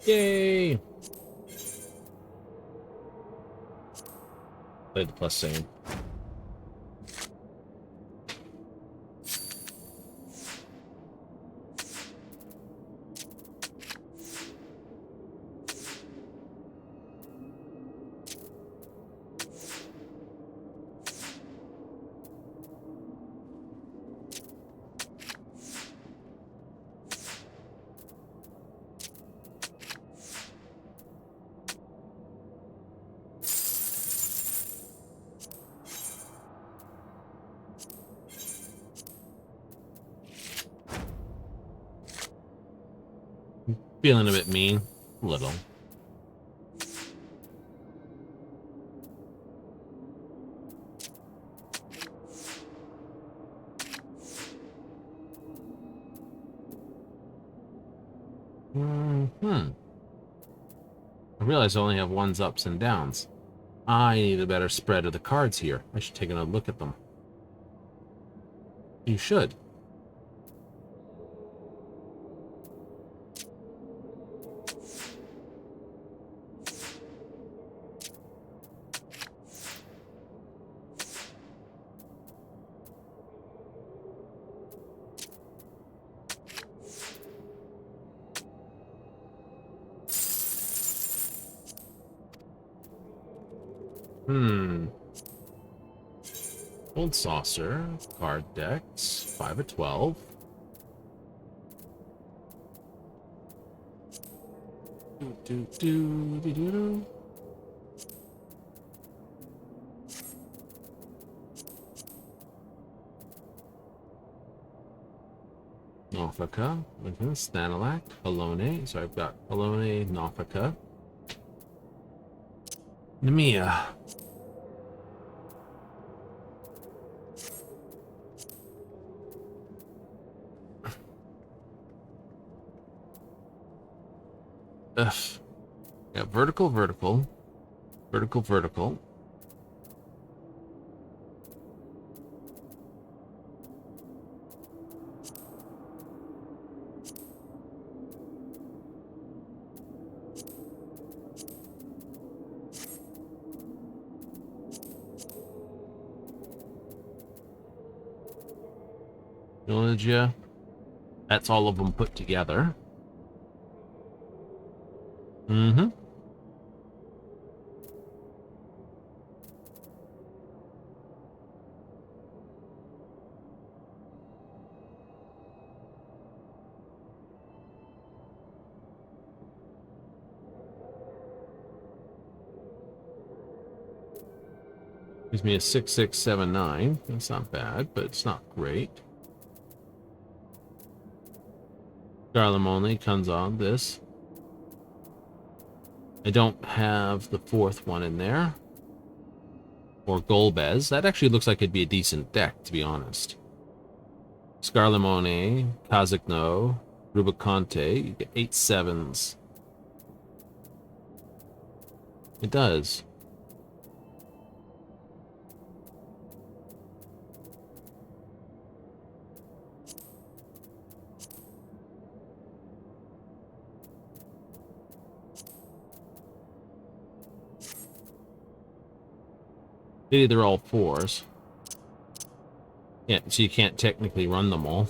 S1: Yay! Played the plus same. Feeling a bit mean. A little. I realize I only have ones ups and downs. I need a better spread of the cards here. I should take another look at them. You should. Old Saucer, card decks, 5 of 12. Nofaka, Stanalak, Alone. So I've got Alone, Nofaka, Nemia. Ugh. Yeah, vertical. Vertical, vertical. Villagia. That's all of them put together. Mm-hmm. Gives me a 6679. That's not bad, but it's not great. Garlemone comes on this. I don't have the fourth one in there. Or Golbez. That actually looks like it'd be a decent deck, to be honest. Scarlemone, Kazakno, Rubicante. You get 8 7s. It does. Maybe they're all 4s. Yeah, so you can't technically run them all.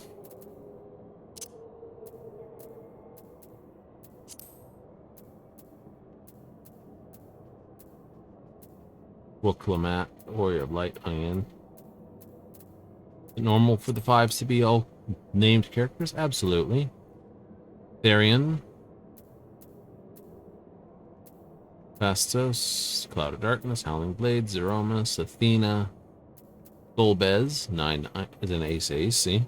S1: Wilklamat, Warrior of Light, Iron. Normal for the 5s to be all named characters? Absolutely. Therian. Fastos, Cloud of Darkness, Howling Blade, Zeromus, Athena, Golbez, 9 is an ace ace, see?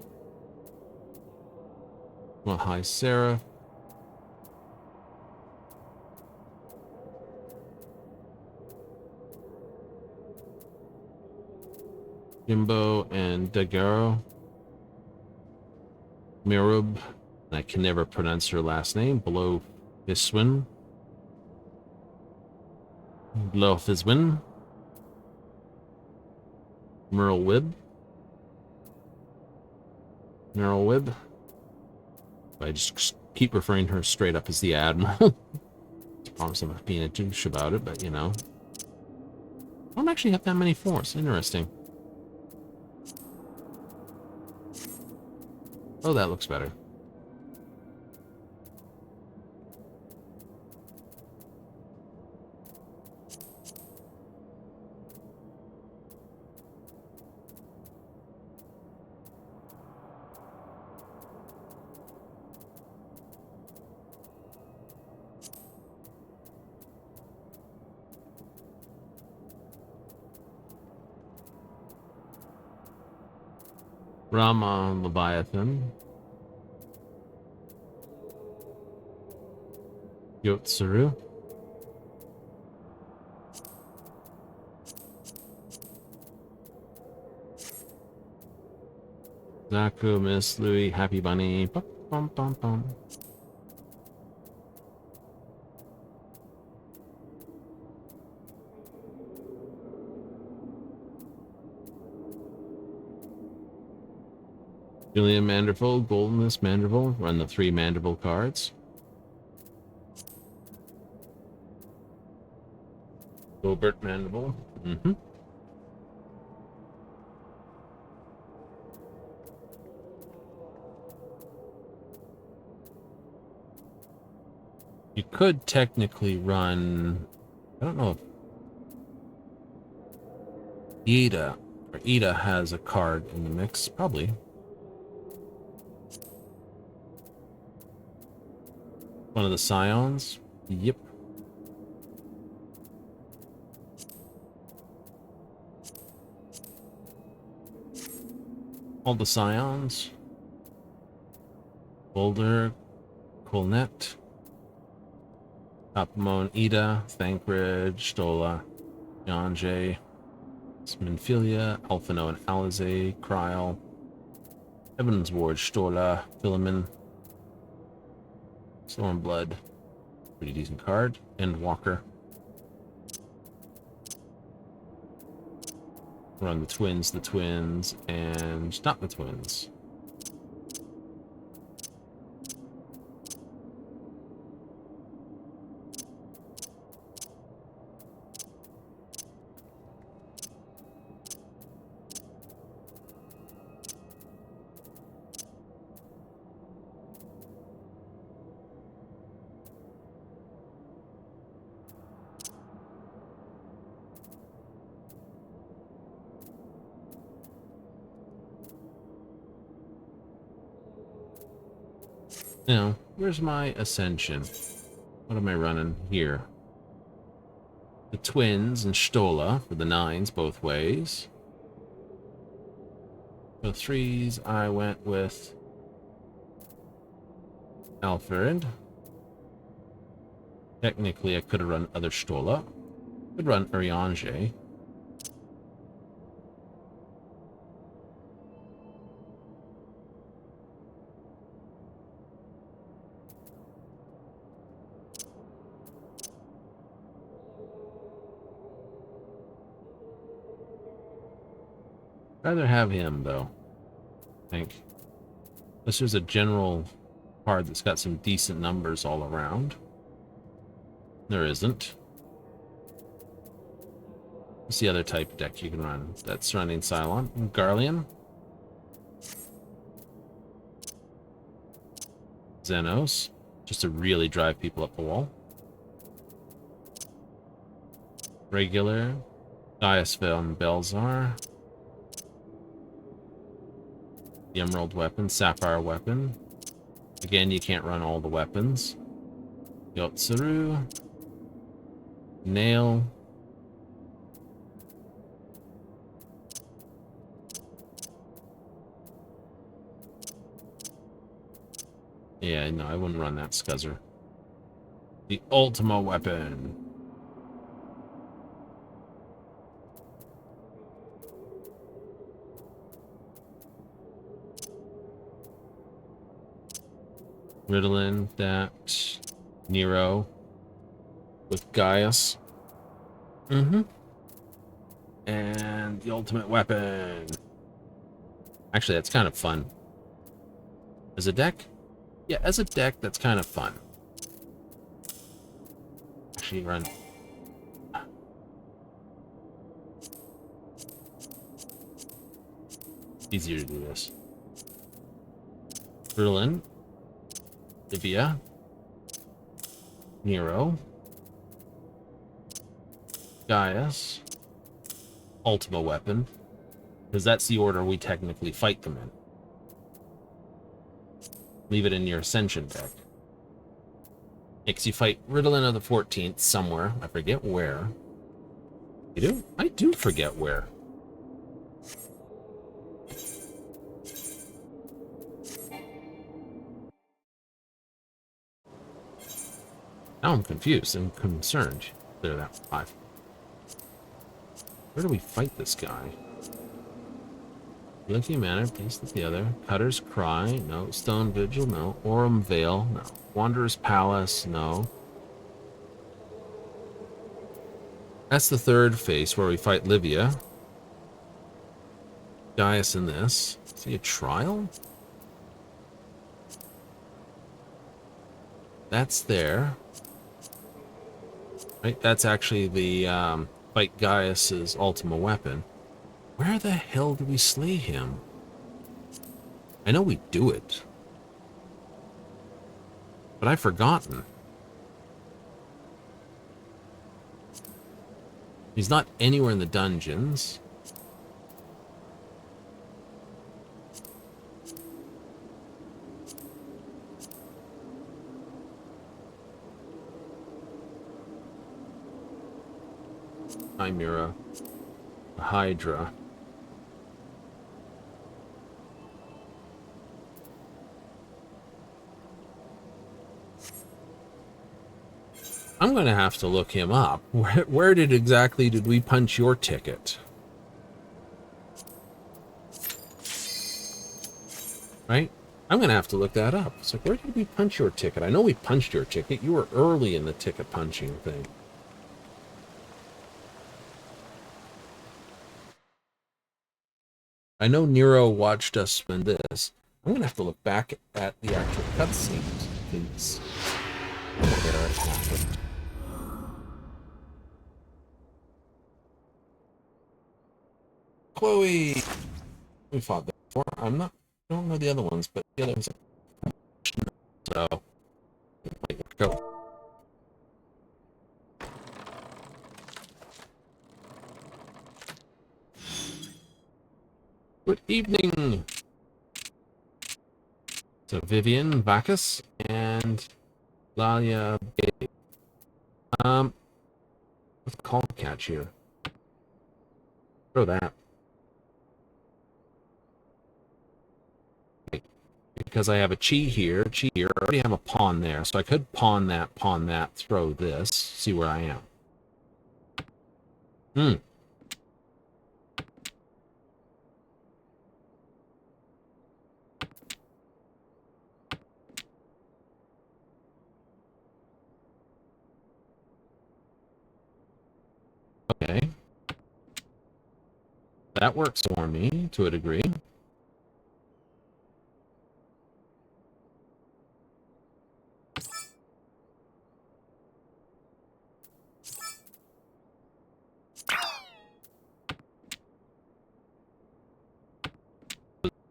S1: Well, High Seraph. Jimbo and Dagaro. Mirub, I can never pronounce her last name, Below Iswin. Blofiswin. Merle Wib. Merle Wib. I just keep referring to her straight up as the Admiral. I promise I'm not being a douche about it, but you know. I don't actually have that many 4s. Interesting. Oh, that looks better. Rama Leviathan. Yotsuru. Zaku, Miss Louie, Happy Bunny. Bum, bum, bum, bum. Julian Manderville, Goldenus Manderville, run the 3 Manderville cards. Gilbert Manderville. Mm-hmm. You could technically run, I don't know if Ida has a card in the mix, probably. One of the Scions? Yep. All the Scions. Boulder, Colnet, Topamon, Ida, Thankridge, Stola, John J, Sminfilia, Alphino and Alizé, Kryl, Evans Ward, Stola, Philemon, Stormblood, pretty decent card, and Walker. Run the twins, and not the twins. Now, where's my ascension? What am I running here? The twins and Stola for the 9s both ways. For the 3s, I went with Alfred. Technically, I could have run other Stola. Could run Urianger. Rather have him, though. I think. This is a general card that's got some decent numbers all around. There isn't. What's the other type of deck you can run? That's running Cylon. Garlean. Xenos. Just to really drive people up the wall. Regular. Diasvel and Belzar. The Emerald weapon, Sapphire weapon. Again, you can't run all the weapons. Yotsuru. Nail. Yeah, no, I wouldn't run that Scuzzer. The Ultima weapon. Ritalin, that. Nero. With Gaius. And the ultimate weapon. Actually, that's kind of fun. As a deck? Yeah, as a deck, that's kind of fun. Actually, run. Easier to do this. Ritalin. Livia. Nero. Gaius. Ultima weapon. Because that's the order we technically fight them in. Leave it in your Ascension deck. Because you fight Ritalin of the 14th somewhere. I forget where. You do? I do forget where. Now I'm confused and concerned. Clear that 5. Where do we fight this guy? Blinking Manor, Peace with the other. Cutter's Cry, no. Stone Vigil, no. Aurum Vale, no. Wanderer's Palace, no. That's the third phase where we fight Livia. Gaius in this. Is he a trial? That's there. Right, that's actually the fight Gaius's Ultima weapon. Where the hell do we slay him? I know we do it. But I've forgotten. He's not anywhere in the dungeons. Chimera. Hydra. I'm going to have to look him up. Where exactly did we punch your ticket? Right? I'm going to have to look that up. It's like, where did we punch your ticket? I know we punched your ticket. You were early in the ticket punching thing. I know Nero watched us spin this. I'm gonna have to look back at the actual cutscenes, please. Where it happened. Chloe! We fought that before. I don't know the other ones, but the other ones are... So, go. Good evening! So, Vivian, Bacchus, and Lalia. Let's call the catch here. Throw that. Because I have a chi here, I already have a pawn there, so I could pawn that, throw this, see where I am. Okay. That works for me, to a degree.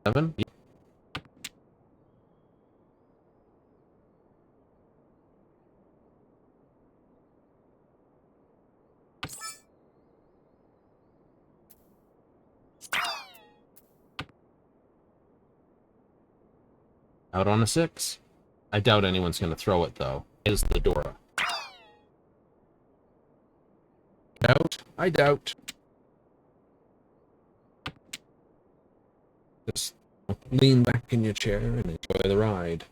S1: Seven? Yeah. Out on a 6. I doubt anyone's going to throw it, though. Is the Dora. Doubt? I doubt. Just lean back in your chair and enjoy the ride.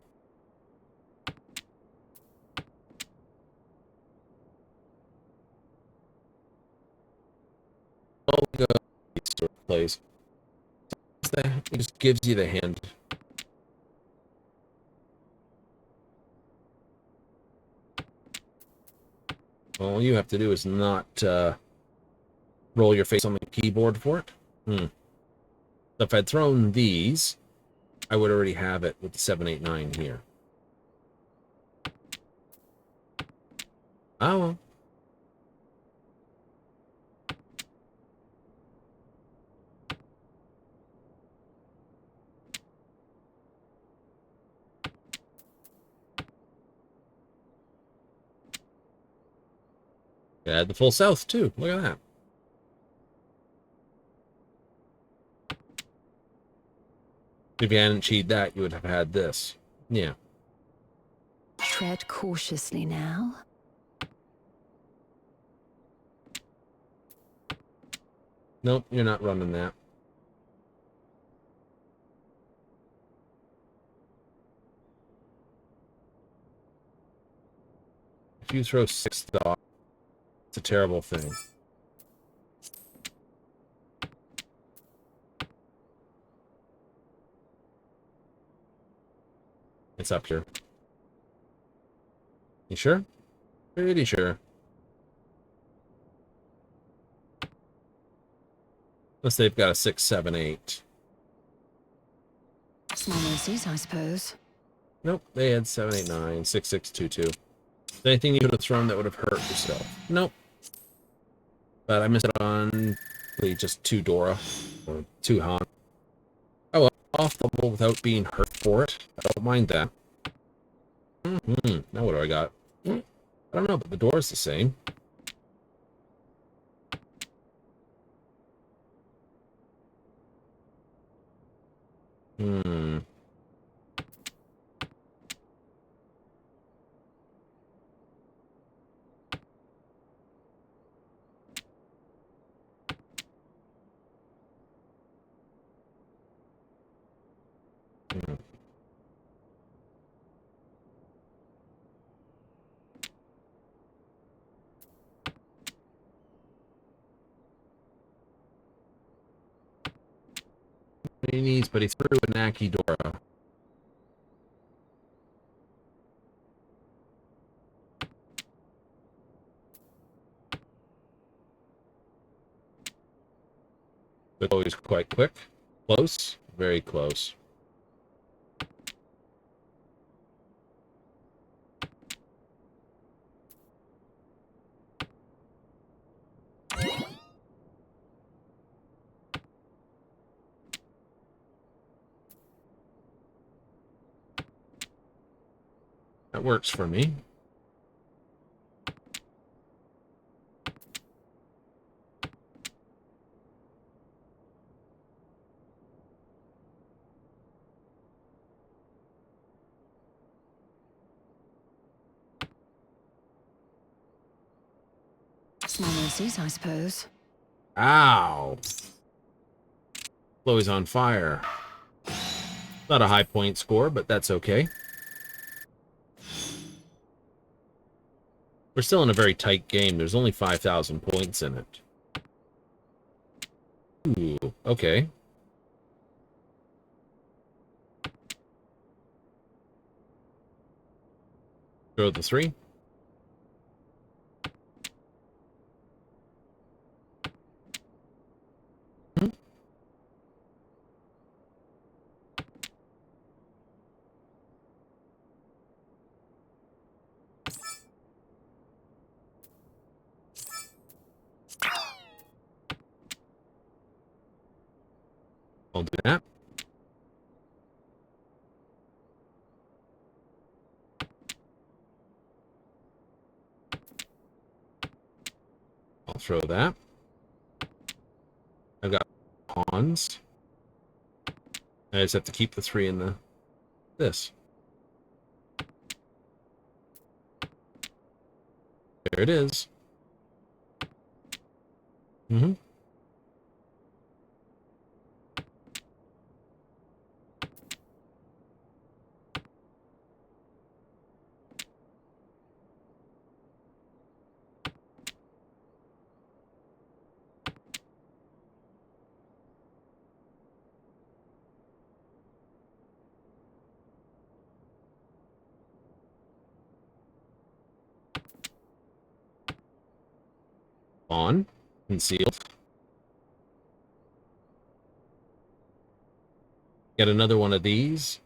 S1: Oh, go. Sort of plays. It just gives you the hand. All you have to do is not roll your face on the keyboard for it. So if I'd thrown these, I would already have it with the 7, 8, 9 here. Oh, well. Add the full south, too. Look at that. If you hadn't cheated that, you would have had this. Yeah.
S6: Tread cautiously now.
S1: Nope, you're not running that. If you throw 6 off, it's a terrible thing. It's up here. You sure? Pretty sure. Unless they've got a 6, 7, 8.
S6: Small mercies, I suppose.
S1: Nope, they had 7, 8, 9, 6, 6, 2, 2. Anything you could have thrown that would have hurt yourself? Nope. But I missed it on just 2 Dora. Or 2 Han. Oh well, off the ball without being hurt for it. I don't mind that. Now what do I got? I don't know, but the Dora's the same. He needs, but he threw an Aki Dora. But always quite quick. Close. Very close. That works for me.
S6: Small mercies, I suppose.
S1: Ow! Chloe's on fire. Not a high point score, but that's okay. We're still in a very tight game. There's only 5,000 points in it. Ooh, okay. Throw the 3. I'll do that. I'll throw that. I've got pawns. I just have to keep the 3 in the this. There it is. Mm-hmm. On. Concealed. Get another one of these.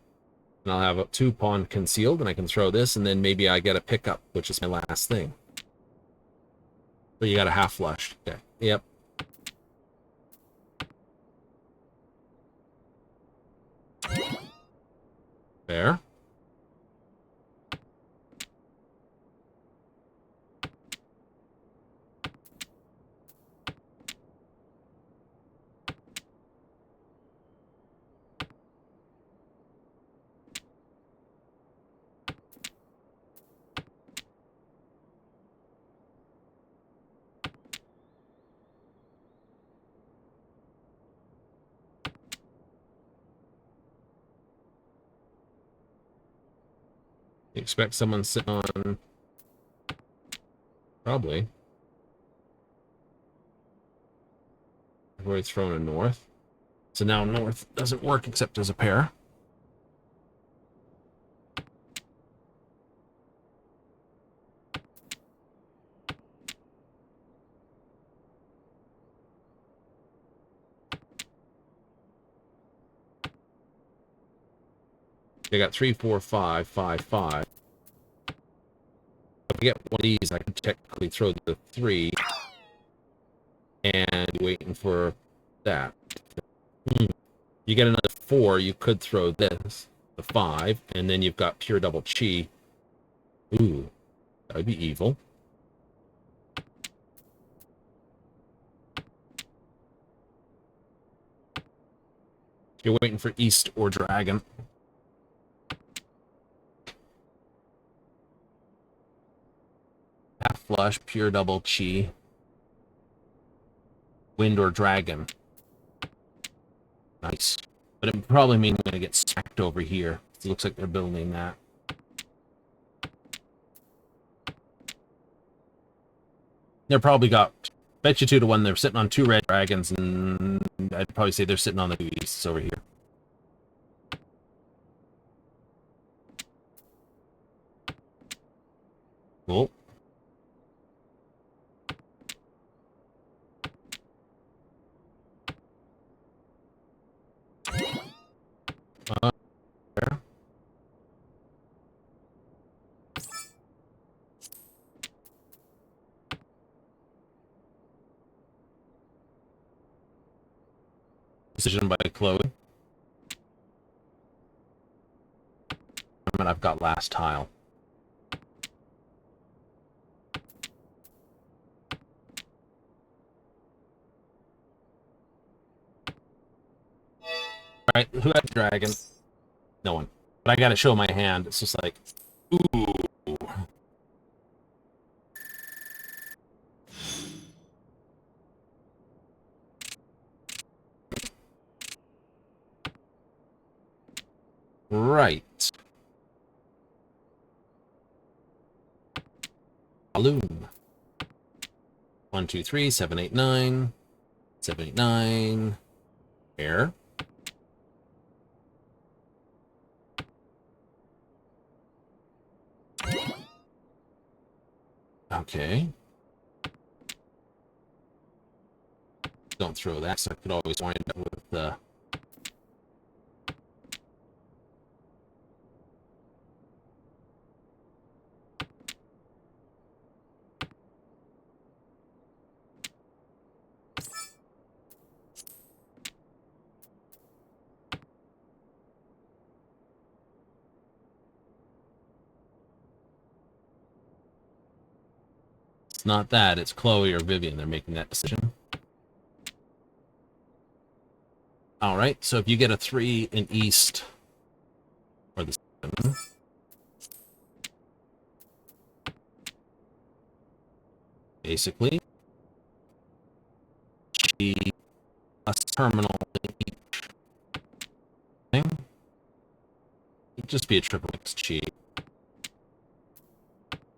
S1: And I'll have a 2 pawn concealed, and I can throw this, and then maybe I get a pickup, which is my last thing. So you got a half flush. Okay. Yep. There. Expect someone sitting on... Probably. Where it's thrown a north. So now north doesn't work except as a pair. They got 3, 4, 5, 5, 5. If I get one of these, I can technically throw the 3 and waiting for that. You get another 4, you could throw this, the 5, and then you've got pure double chi. Ooh, that would be evil. You're waiting for East or Dragon. Half flush, pure double chi. Wind or Dragon. Nice. But it probably means I'm going to get smacked over here. It looks like they're building that. They're probably got... Bet you 2 to 1 they're sitting on 2 red dragons, and I'd probably say they're sitting on the 2 easts over here. Cool. Decision by Chloe. And I've got last tile. Alright, who had dragon? No one. But I gotta show my hand. It's just like, ooh. Right. Balloon. 1, 2, 3, 7, 8, 9. 7, 8, 9. Air. Okay. Don't throw that, so I could always wind up with the... Not that, it's Chloe or Vivian. They're making that decision. Alright, so if you get a 3 in East, or the 7, basically, she plus terminal in each thing. It'd just be a triple X chi.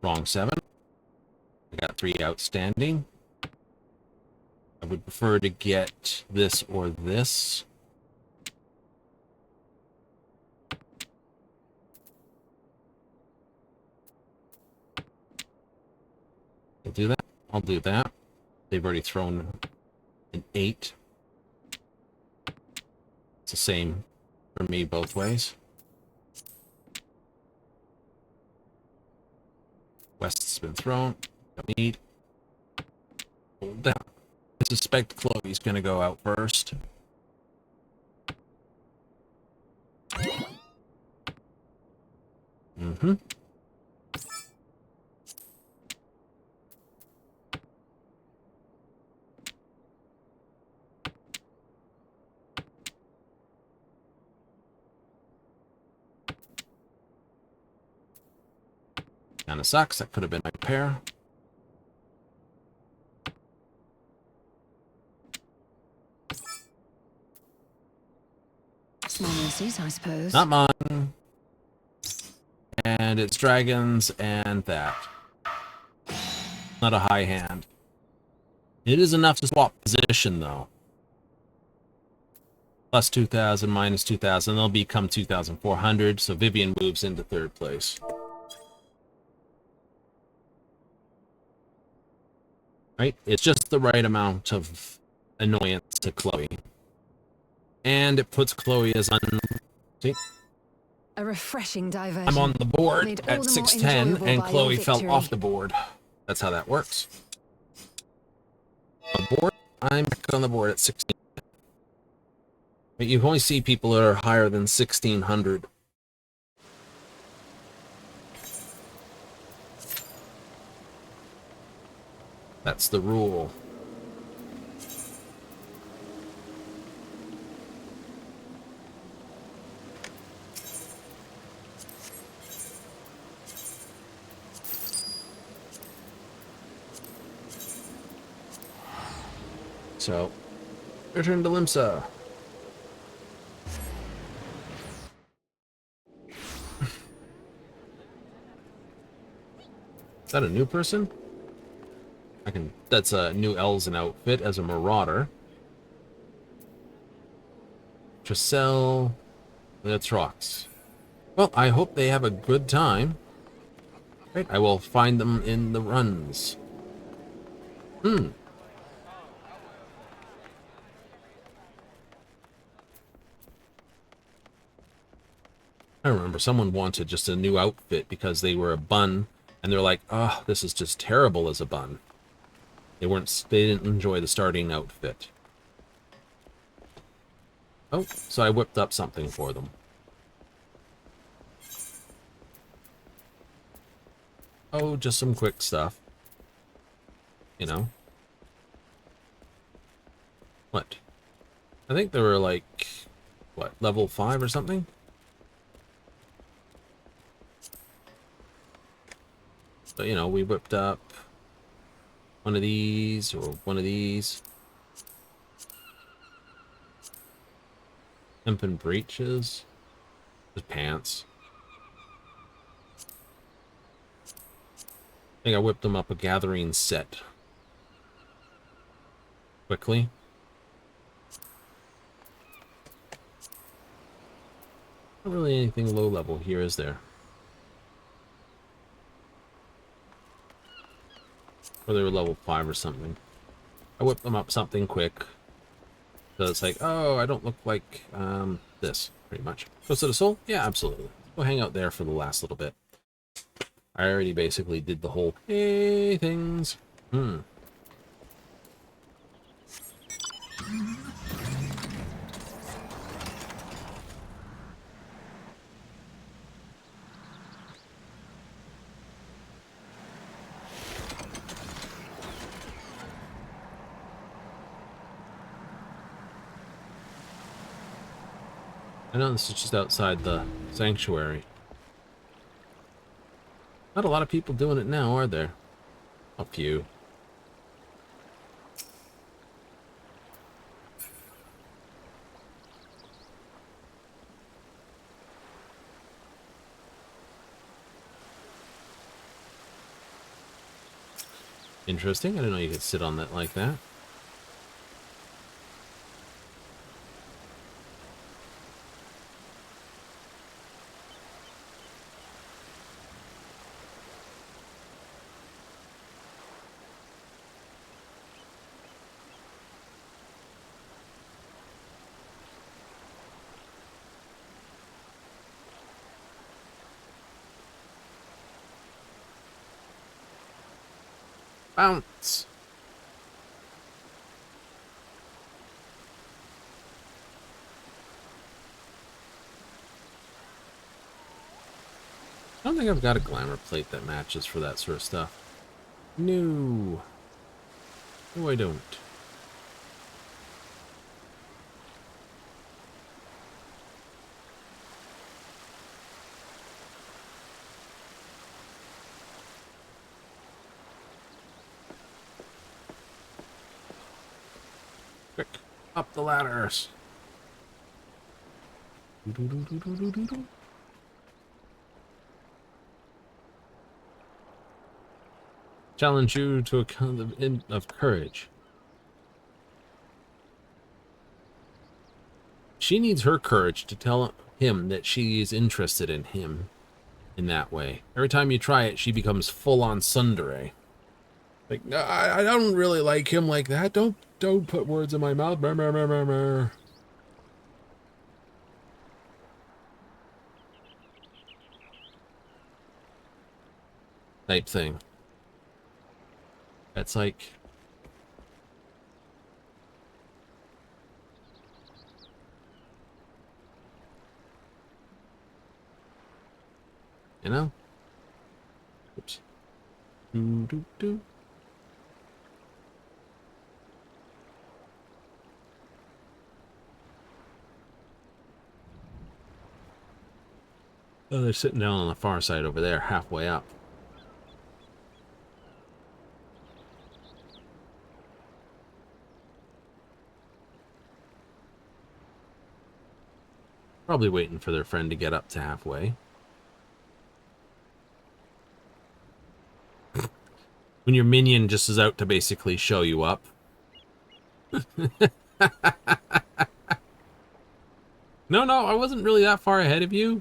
S1: Wrong 7. I got 3 outstanding. I would prefer to get this or this. I'll do that. I'll do that. They've already thrown an 8. It's the same for me both ways. West's been thrown. Don't need. Hold down. I suspect Chloe's gonna go out first. Mm-hmm. Kinda sucks. That could have been my pair.
S6: Small mercies, I suppose.
S1: Not mine. And it's dragons and that. Not a high hand. It is enough to swap position, though. Plus 2,000, minus 2,000. They'll become 2,400, so Vivian moves into 3rd place. Right? It's just the right amount of annoyance to Chloe. And it puts Chloe as on... See?
S6: A refreshing diversion.
S1: I'm on the board
S6: Made all
S1: at
S6: the more
S1: 610,
S6: enjoyable
S1: and
S6: by
S1: Chloe
S6: your
S1: fell
S6: victory.
S1: off the board. That's how that works. On the board, I'm back on the board at 16. But you only see people that are higher than 1,600. That's the rule. So, return to Limsa. Is that a new person? That's a new Elzen outfit as a Marauder. Tricell. That's rocks. Well, I hope they have a good time. Right, I will find them in the runs. I remember someone wanted just a new outfit because they were a bun, and they're like, "Oh, this is just terrible as a bun." They didn't enjoy the starting outfit. Oh, so I whipped up something for them. Oh, just some quick stuff. You know? What? I think they were like, what, level 5 or something? But, you know, we whipped up one of these or one of these. Hempen breeches. Just pants. I think I whipped them up a gathering set. Quickly. Not really anything low level here, is there? Or they were level 5 or something. I whipped them up something quick. So it's like, oh, I don't look like this, pretty much. Close to the soul? Yeah, absolutely. Go hang out there for the last little bit. I already basically did the whole, hey, things. I know this is just outside the sanctuary. Not a lot of people doing it now, are there? A few. Interesting. I didn't know you could sit on that like that. Bounce! I don't think I've got a glamour plate that matches for that sort of stuff. No. No, I don't. Quick, up the ladders. Challenge you to a kind of courage. She needs her courage to tell him that she is interested in him in that way. Every time you try it, she becomes full-on tsundere. Like, no, I don't really like him like that. Don't put words in my mouth. Brr, brr, brr, brr, brr. Type thing. That's like, you know? Oops. Do. Oh, they're sitting down on the far side over there, halfway up. Probably waiting for their friend to get up to halfway. When your minion just is out to basically show you up. No, I wasn't really that far ahead of you.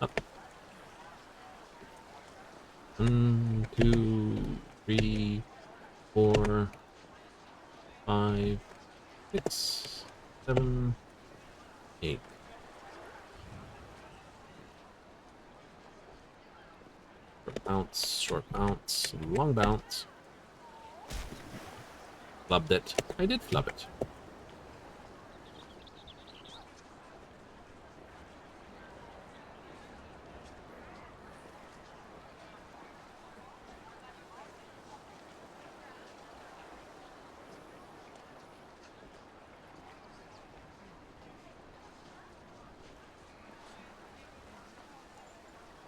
S1: Up. 1, 2, 3, 4, 5, 6. 7, 8. Short bounce, long bounce. Flubbed it. I did flub it.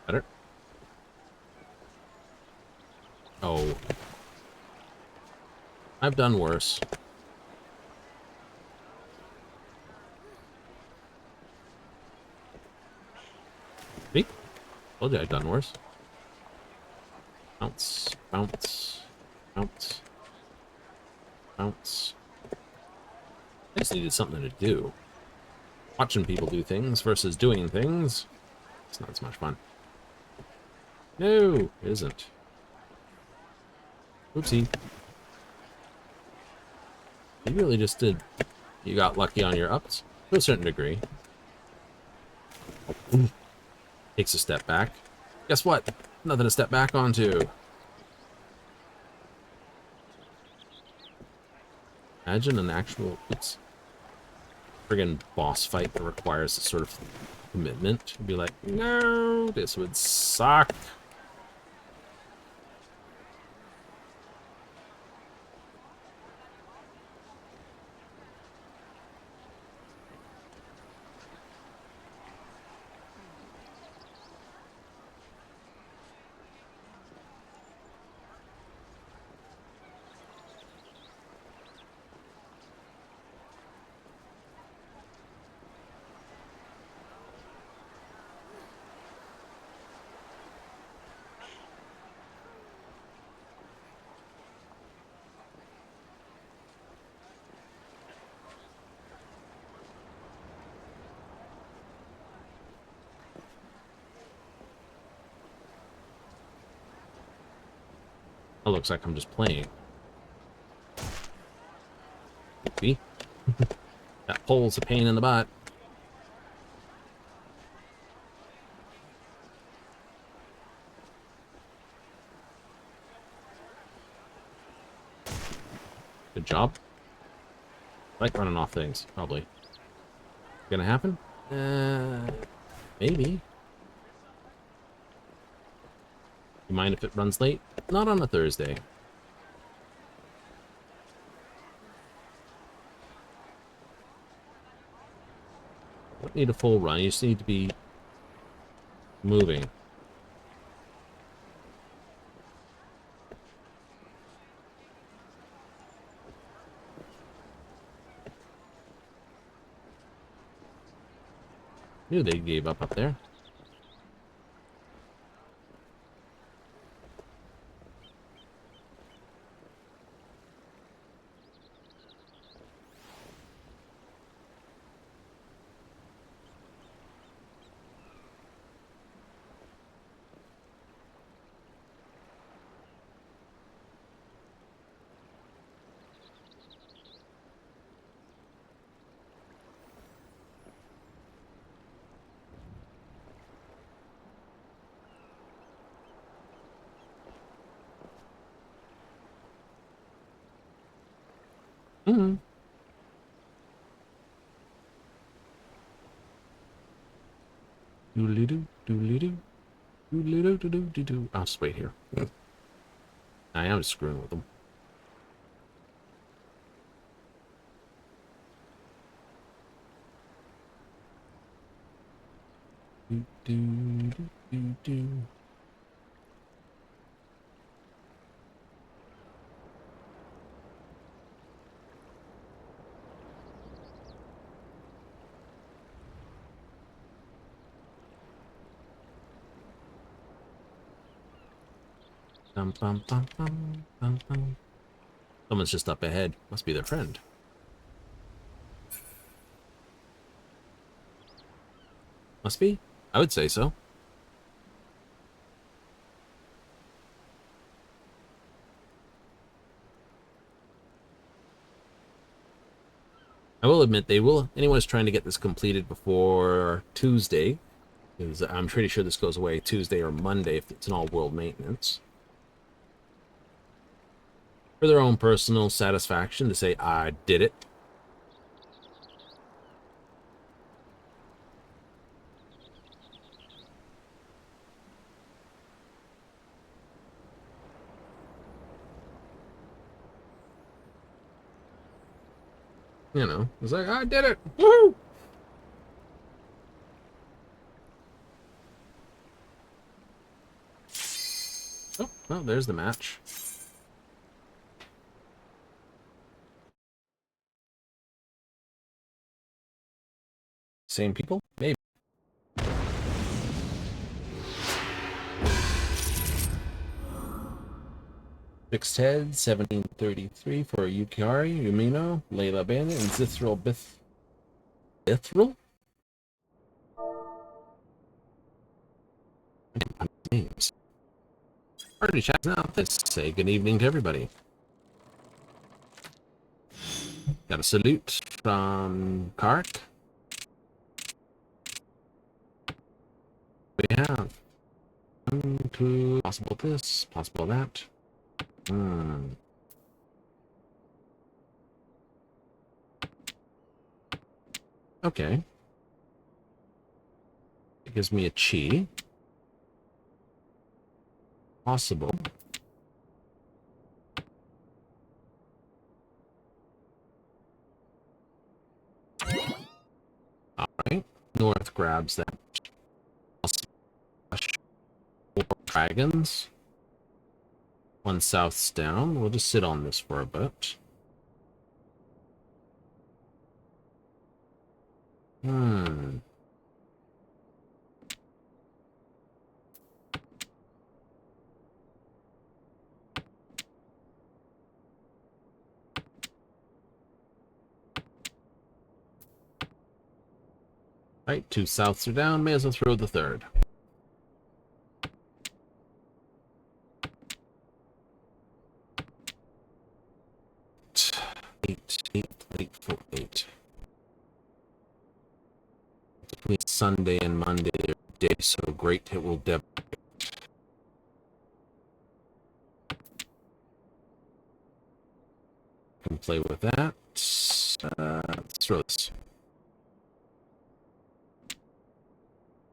S1: Better. Oh. I've done worse. See? Told you I've done worse. Bounce, bounce, bounce, bounce. I just needed something to do. Watching people do things versus doing things, it's not as much fun. No, it isn't. Oopsie. You really just did. You got lucky on your ups to a certain degree. Takes a step back. Guess what? Nothing to step back onto. Imagine an actual, oops, friggin' boss fight that requires a sort of commitment. You'd be like, no, this would suck. It looks like I'm just playing. See? That pole's a pain in the butt. Good job. I like running off things, probably. Gonna happen? Maybe. You mind if it runs late? Not on a Thursday. Don't need a full run, you just need to be moving. Knew they gave up there. Mm-hmm. Doodly-doo, doodly-doo, doodly-doo, doodly-doo. I'll just wait here. I am just screwing with them. Do, do, do, do, do. Bum, bum, bum, bum, bum, bum. Someone's just up ahead. Must be their friend. Must be? I would say so. I will admit they will. Anyone who's trying to get this completed before Tuesday, because I'm pretty sure this goes away Tuesday or Monday if it's an all-world maintenance. For their own personal satisfaction to say, I did it. You know, it's like, I did it! Woohoo! Oh, well, there's the match. Same people? Maybe. Fixed Head, 1733 for Yukari, Yumino, Layla Bandit, and Zithril Bithril? Names. Party chat's now. Let's say good evening to everybody. Got a salute from Kark. We have possible this, possible that. Okay. It gives me a chi. Possible. Alright. North grabs that. Four dragons. One south's down. We'll just sit on this for a bit. Right, two souths are down. May as well throw the third. Eight for 8. Between Sunday and Monday, their day so great it will devastate. Can play with that. Let's throw this.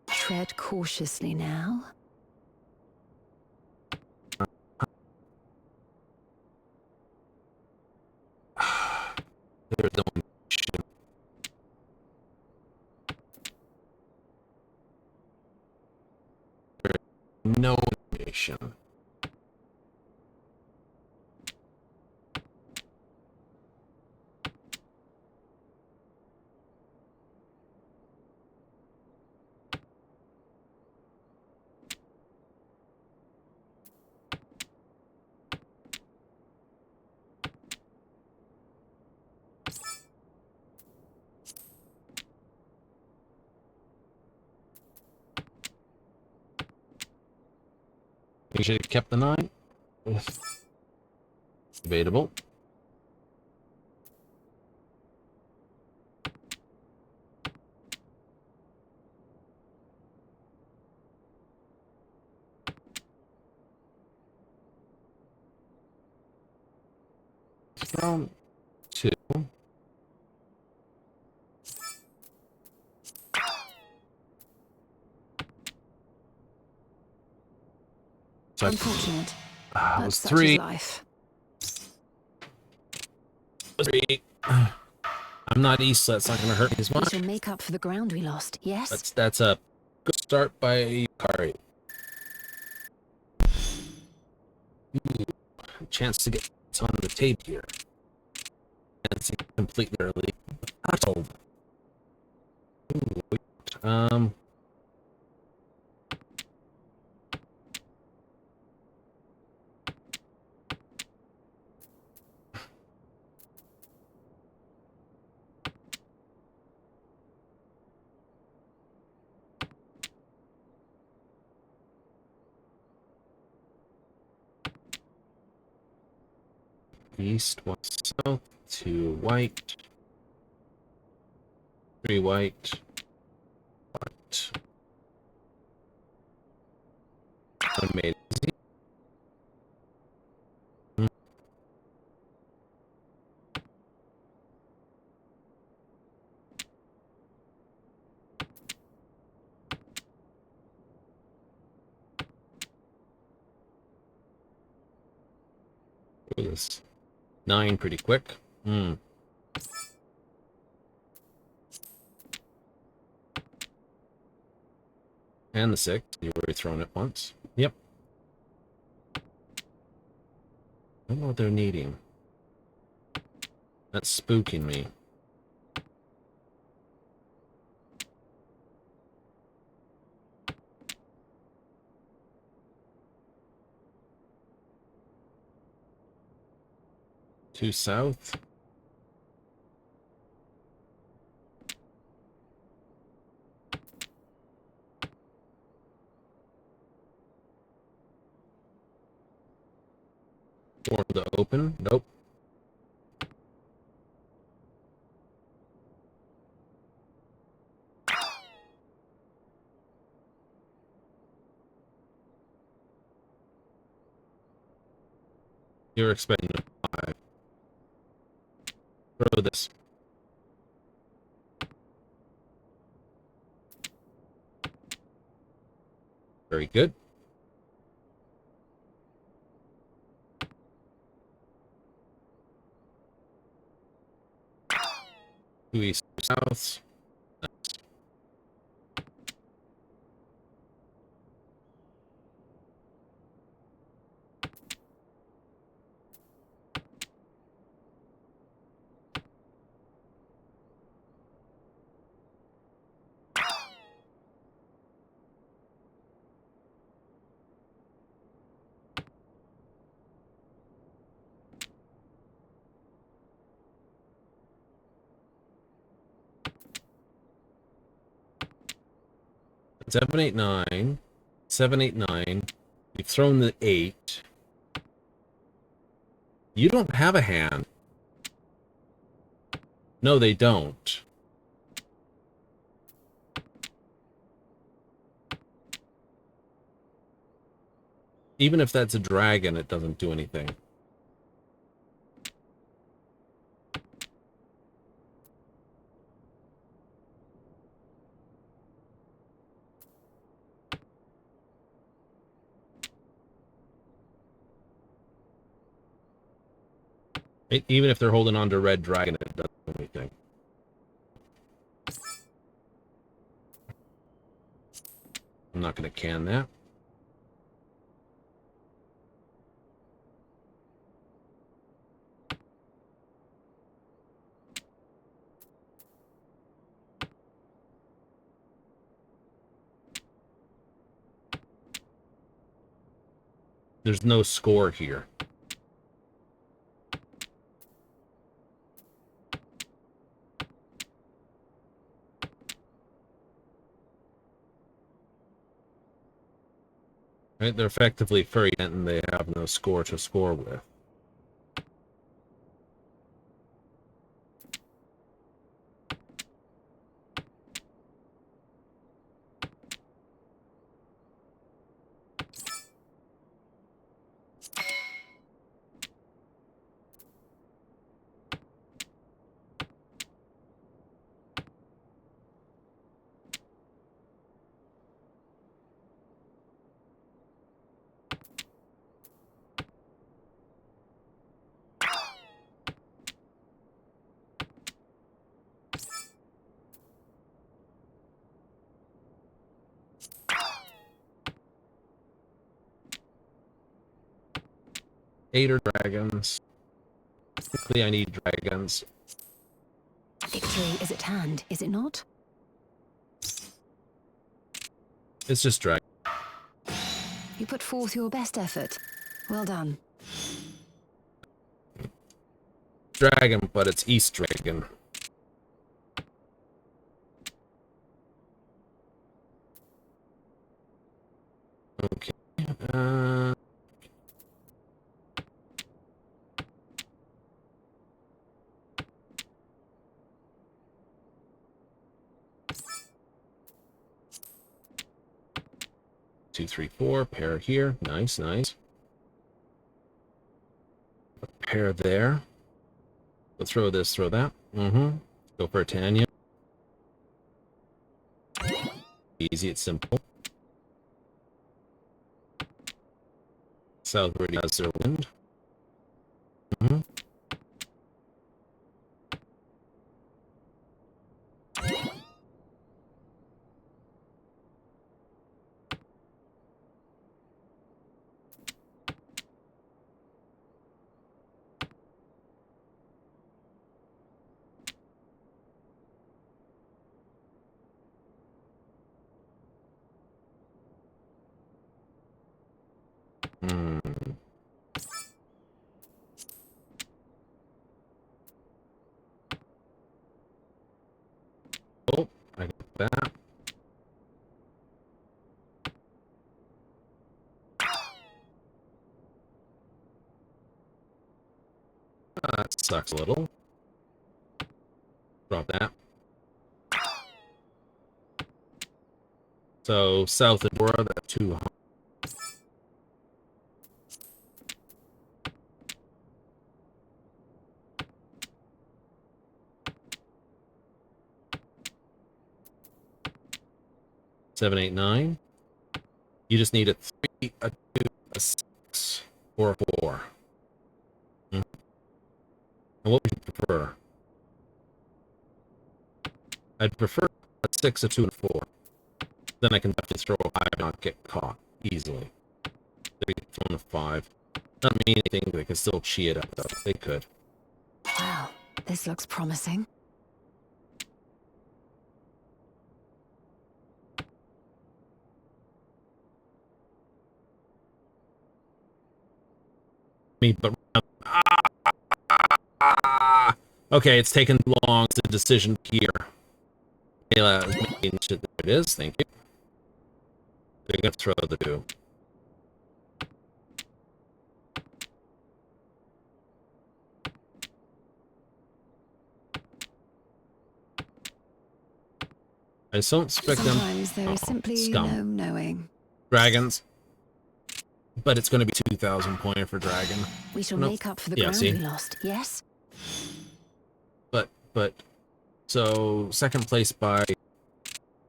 S6: Tread cautiously now.
S1: There's no information. You should have kept the 9. Debatable. From 2.
S6: Unfortunate.
S1: It was
S6: That's such
S1: 3.
S6: is life.
S1: 3. I'm not east, so that's not going to hurt me as
S6: We
S1: much.
S6: shall make up for the ground we lost. Yes.
S1: That's a good start by Yukari. Chance to get on the tape here. And it's completely early. That's old. East, 1 south, 2 white. 3 white. White. Amazing. This 9 pretty quick. And the 6. You've already thrown it once. Yep. I don't know what they're needing. That's spooking me. Two south. Or the open. Nope. You're expecting a 5. Throw this. Very good. Two east, two souths. Nice. Seven, 8, 9. 7, 8, 9. You've thrown the 8. You don't have a hand. No, they don't. Even if that's a dragon, it doesn't do anything. Even if they're holding on to red dragon, it doesn't do anything. I'm not going to can that. There's no score here. Right, they're effectively furry and they have no score to score with. Eight or dragons. Typically, I need dragons.
S6: Victory is at hand, is it not?
S1: It's just dragon.
S6: You put forth your best effort. Well done.
S1: Dragon, but it's East Dragon. Okay. 2, 3, 4. Pair here. Nice, nice. A pair there. We'll throw this, throw that. Go for a Tanya. Easy, it's simple. South already has their wind. Oh, I got that. That sucks a little. Drop that. So south of Dora, that 2. 7, 8, 9. You just need a 3, a 2, a 6, or a 4. And what would you prefer? I'd prefer a 6, a 2, and a 4. Then I can definitely throw a 5 and not get caught easily. They could throw a 5. Not mean anything, they can still chee it up though. They could.
S6: Wow, this looks promising.
S1: But okay, it's taken long. It's a decision here. There it is. Thank you. They're gonna throw the 2. I just don't expect them.
S6: Sometimes there is simply
S1: scum.
S6: no knowing.
S1: Dragons. But it's going to be 2,000 pointer for dragon.
S6: We shall
S1: No.
S6: make up for the
S1: Yeah,
S6: ground
S1: see?
S6: we lost, yes?
S1: But, so, second place by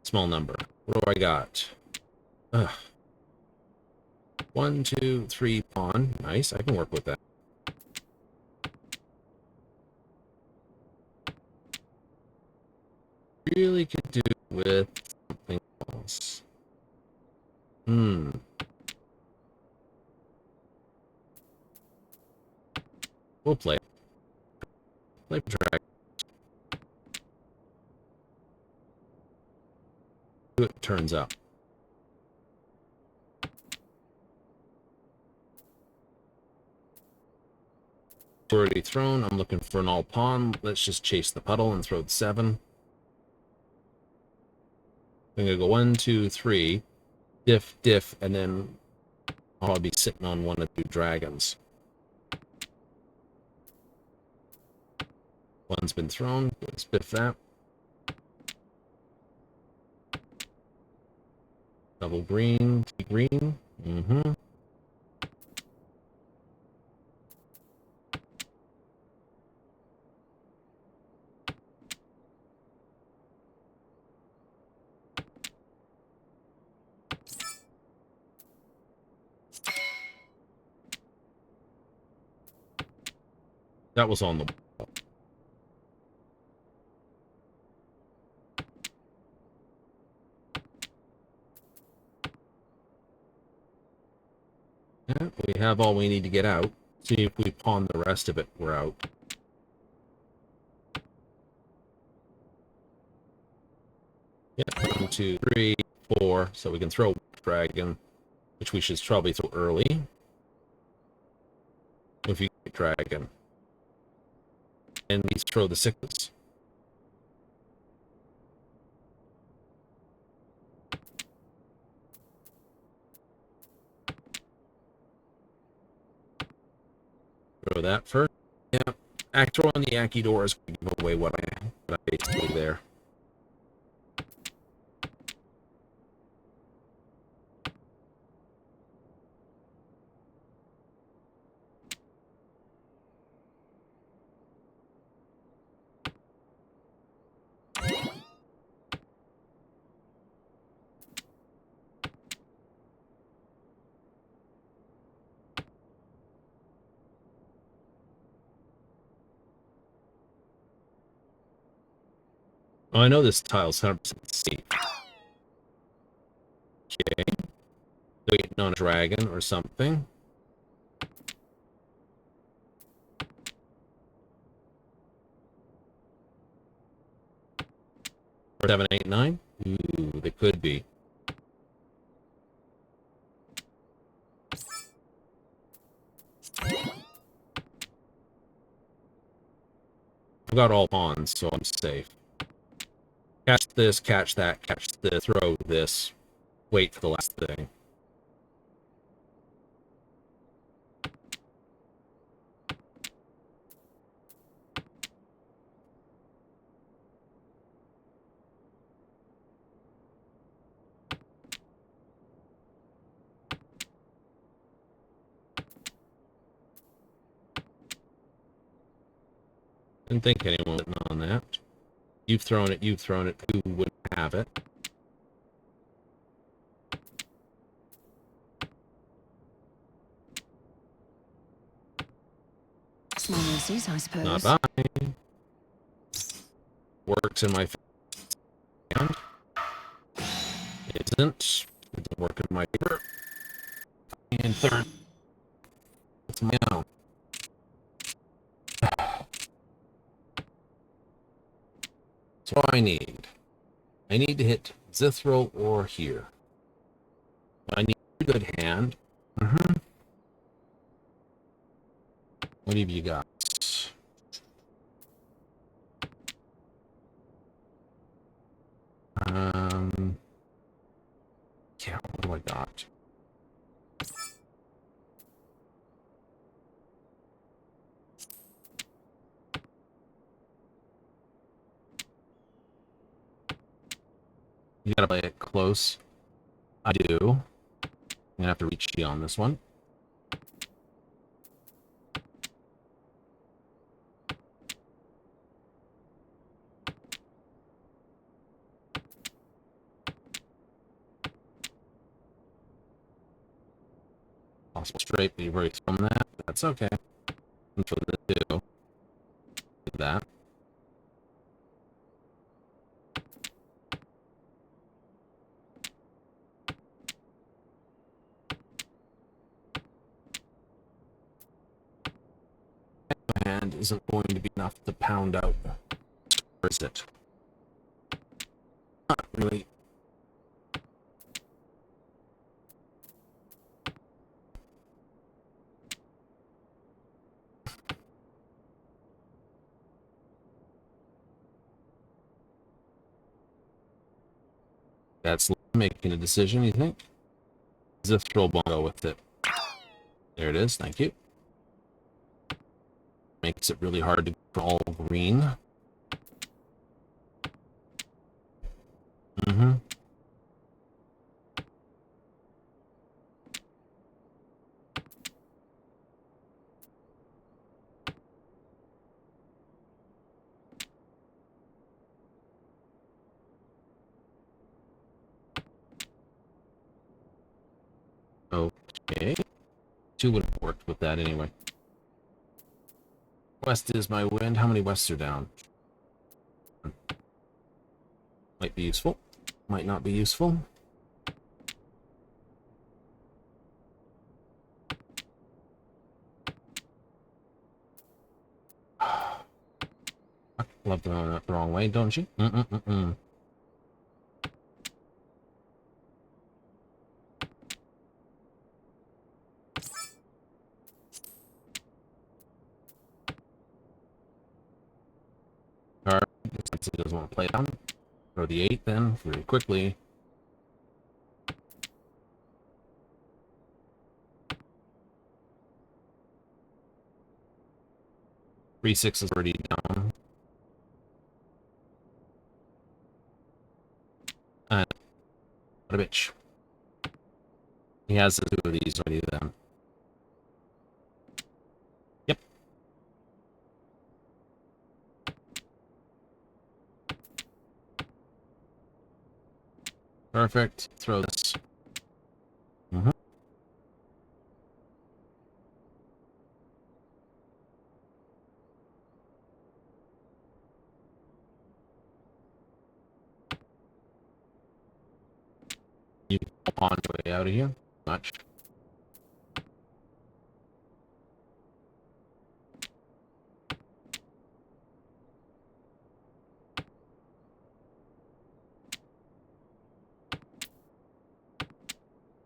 S1: small number. What do I got? 1, 2, 3 pawn. Nice, I can work with that. Really could do with something else. We'll play. Play drag. See what turns up. Already thrown. I'm looking for an all pawn. Let's just chase the puddle and throw the 7. I'm gonna go 1, 2, 3, diff, diff, and then I'll be sitting on 1 of 2 dragons. 1's been thrown. Let's biff that. Double green, T green. That was on the wall. Yeah, we have all we need to get out. See if we pawn the rest of it, we're out. Yeah, 1, 2, 3, 4. So we can throw dragon, which we should probably throw early. If you get dragon. And we throw the 6s. Throw that first. Yeah. Throw on the Yankee doors. Give away what I basically there. Oh, I know this tile's 100% safe. Okay. Waiting on a dragon or something. Or 7, 8, 9? Ooh, they could be. I've got all pawns, so I'm safe. Catch this, catch that, catch this, throw this. Wait for the last thing. Didn't think anyone would on that. You've thrown it, who wouldn't have it?
S6: Small mercies, I suppose.
S1: Not bye. Works in my hand. Isn't. It doesn't work in my favor. And third. It's my own. So I need to hit Zithril or here. I need a good hand. What have you got? Yeah, what do I got? You gotta play it close. I do. I'm gonna have to reach you on this one. Possible straight, but you've already thrown that. That's okay. I'm for the two. Do that. And isn't going to be enough to pound out. Or is it? Not really. That's making a decision, you think? Zithril Bongo with it. There it is, thank you. Makes it really hard to go for all green. Okay. 2 would have worked with that anyway. West is my wind. How many wests are down? Might be useful. Might not be useful. Love throwing it the wrong way, don't you? Alright, since he doesn't want to play down. Throw the 8 then, very quickly. Three 6 is already down. And what a bitch. He has the 2 of these already then. Yep. Perfect. Throw this. You can pawn your way out of here. Much.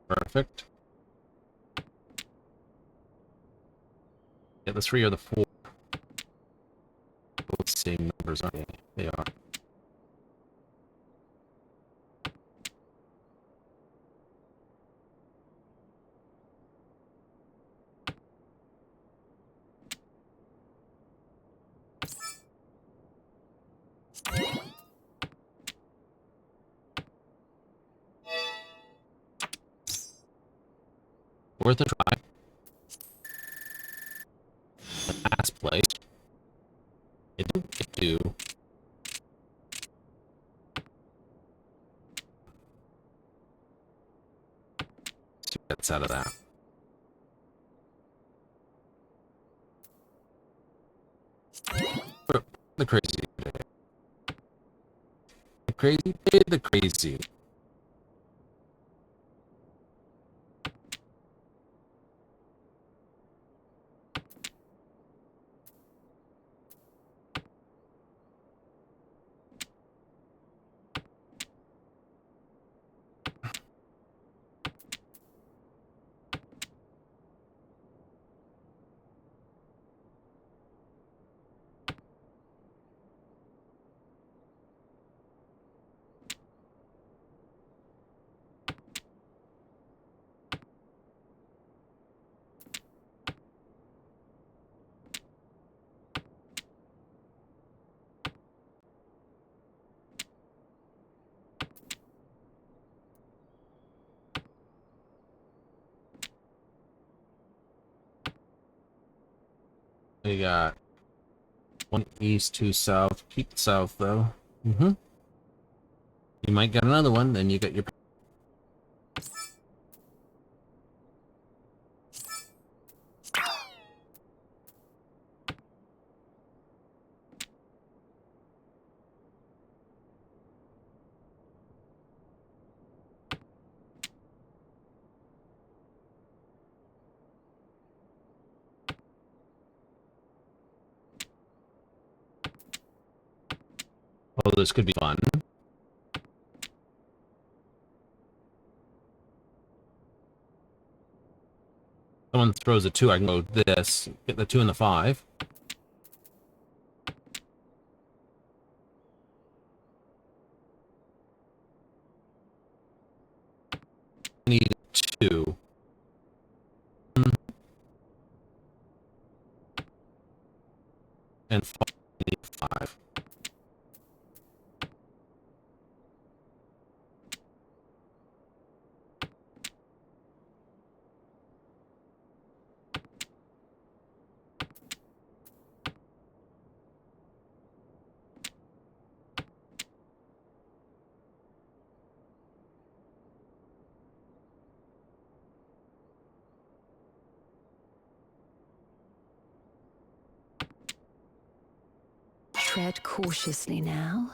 S1: Perfect. Yeah, the 3 or the 4. Both same numbers, aren't they? They are. Worth a try. Last place. It didn't get to. See what gets out of that. The crazy day. The crazy day, the crazy. We got 1 east, 2 south. Keep it south, though. You might get another one, then you get your... Oh, this could be fun. Someone throws a 2, I can go this. Get the 2 and the 5. I need 2. And 5. I need 5.
S6: Tread cautiously now.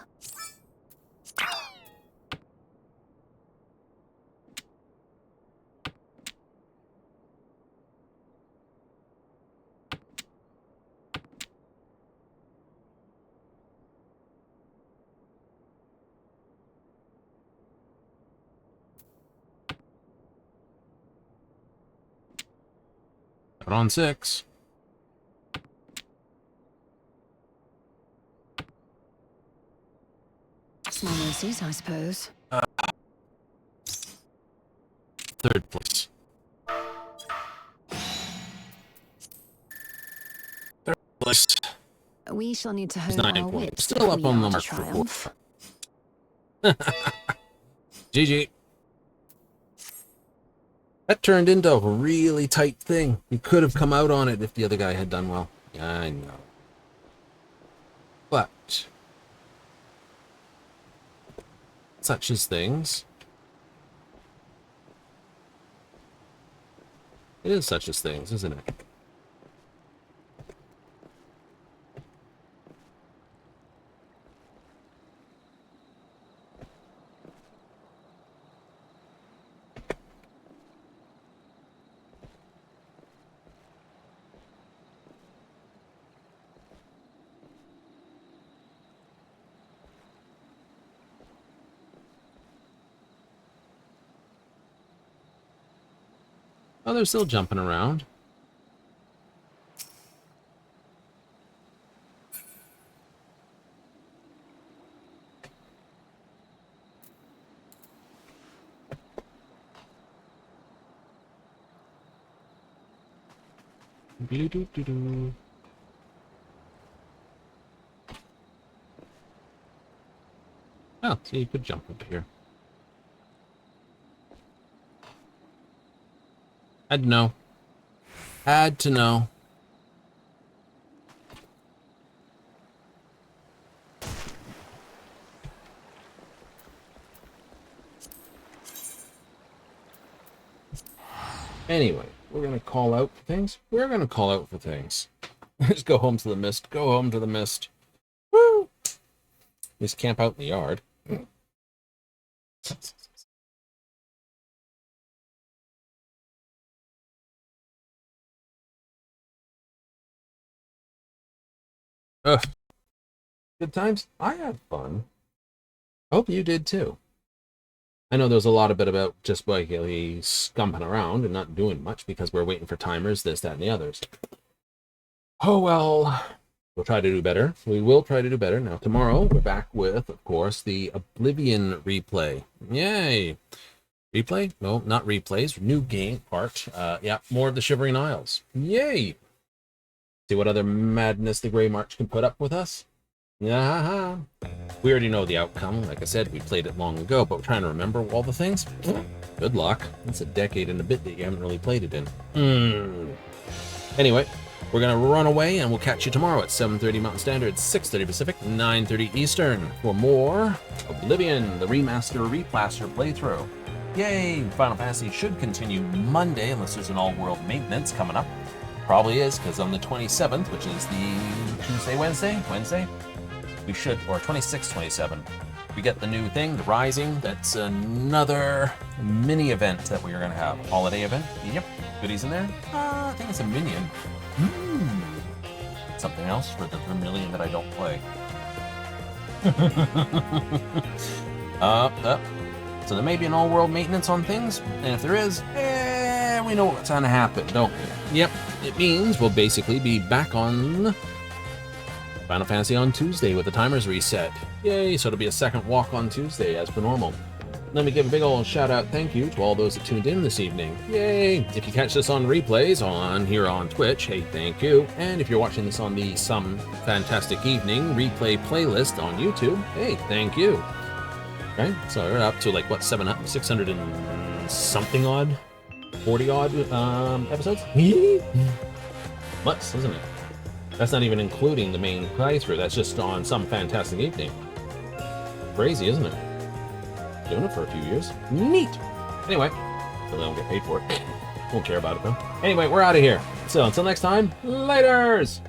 S1: Got on 6.
S6: Small mercies, I suppose.
S1: 3rd place. 3rd place.
S6: We shall need to hone
S1: 9
S6: our
S1: points.
S6: wits
S1: Still
S6: if
S1: up
S6: we
S1: on the
S6: are to
S1: mark for 4.
S6: triumph.
S1: GG. That turned into a really tight thing. You could have come out on it if the other guy had done well. I know. But such as things. It is such as things, isn't it? Oh, they're still jumping around. Doo-doo-doo-doo. Oh, so you could jump up here. Had to know. Had to know. Anyway, we're going to call out for things. We're going to call out for things. Just go home to the mist. Go home to the mist. Woo! Just camp out in the yard. Ugh. Good times. I had fun. Hope you did too. I know there's a lot of bit about just basically scumping around and not doing much because we're waiting for timers, this, that, and the others. Oh well. We'll try to do better. We will try to do better. Now, tomorrow, we're back with, of course, the Oblivion replay. Yay! Replay? No, not replays. New game part. Yeah, more of the Shivering Isles. Yay! See what other madness the Grey March can put up with us? Yeah. We already know the outcome. Like I said, we played it long ago, but we're trying to remember all the things. Good luck. It's a decade and a bit that you haven't really played it in. Anyway, we're going to run away, and we'll catch you tomorrow at 7:30 Mountain Standard, 6:30 Pacific, 9:30 Eastern for more Oblivion, the remaster, replaster playthrough. Yay! Final Fantasy should continue Monday, unless there's an all-world maintenance coming up. Probably is, because on the 27th, which is the Tuesday, Wednesday, we should, or 26th, 27th, we get the new thing, the Rising. That's another mini event that we are going to have. Holiday event. Yep. Goodies in there. I think it's a minion. Something else for the Vermilion that I don't play. So there may be an all-world maintenance on things, and if there is, we know what's going to happen, don't we? Yep. It means we'll basically be back on Final Fantasy on Tuesday with the timers reset. Yay, so it'll be a second walk on Tuesday as per normal. Let me give a big old shout out thank you to all those that tuned in this evening. Yay! If you catch this on replays on here on Twitch, hey, thank you. And if you're watching this on the Some Fantastic Evening replay playlist on YouTube, hey, thank you. Okay, so we're up to like what, 600 and something odd? 40 odd episodes? Much, isn't it? That's not even including the main playthrough. That's just on Some Fantastic Evening. Crazy, isn't it? Doing it for a few years. Neat! Anyway, so they don't get paid for it. Won't care about it though. Anyway, we're out of here. So until next time, laters!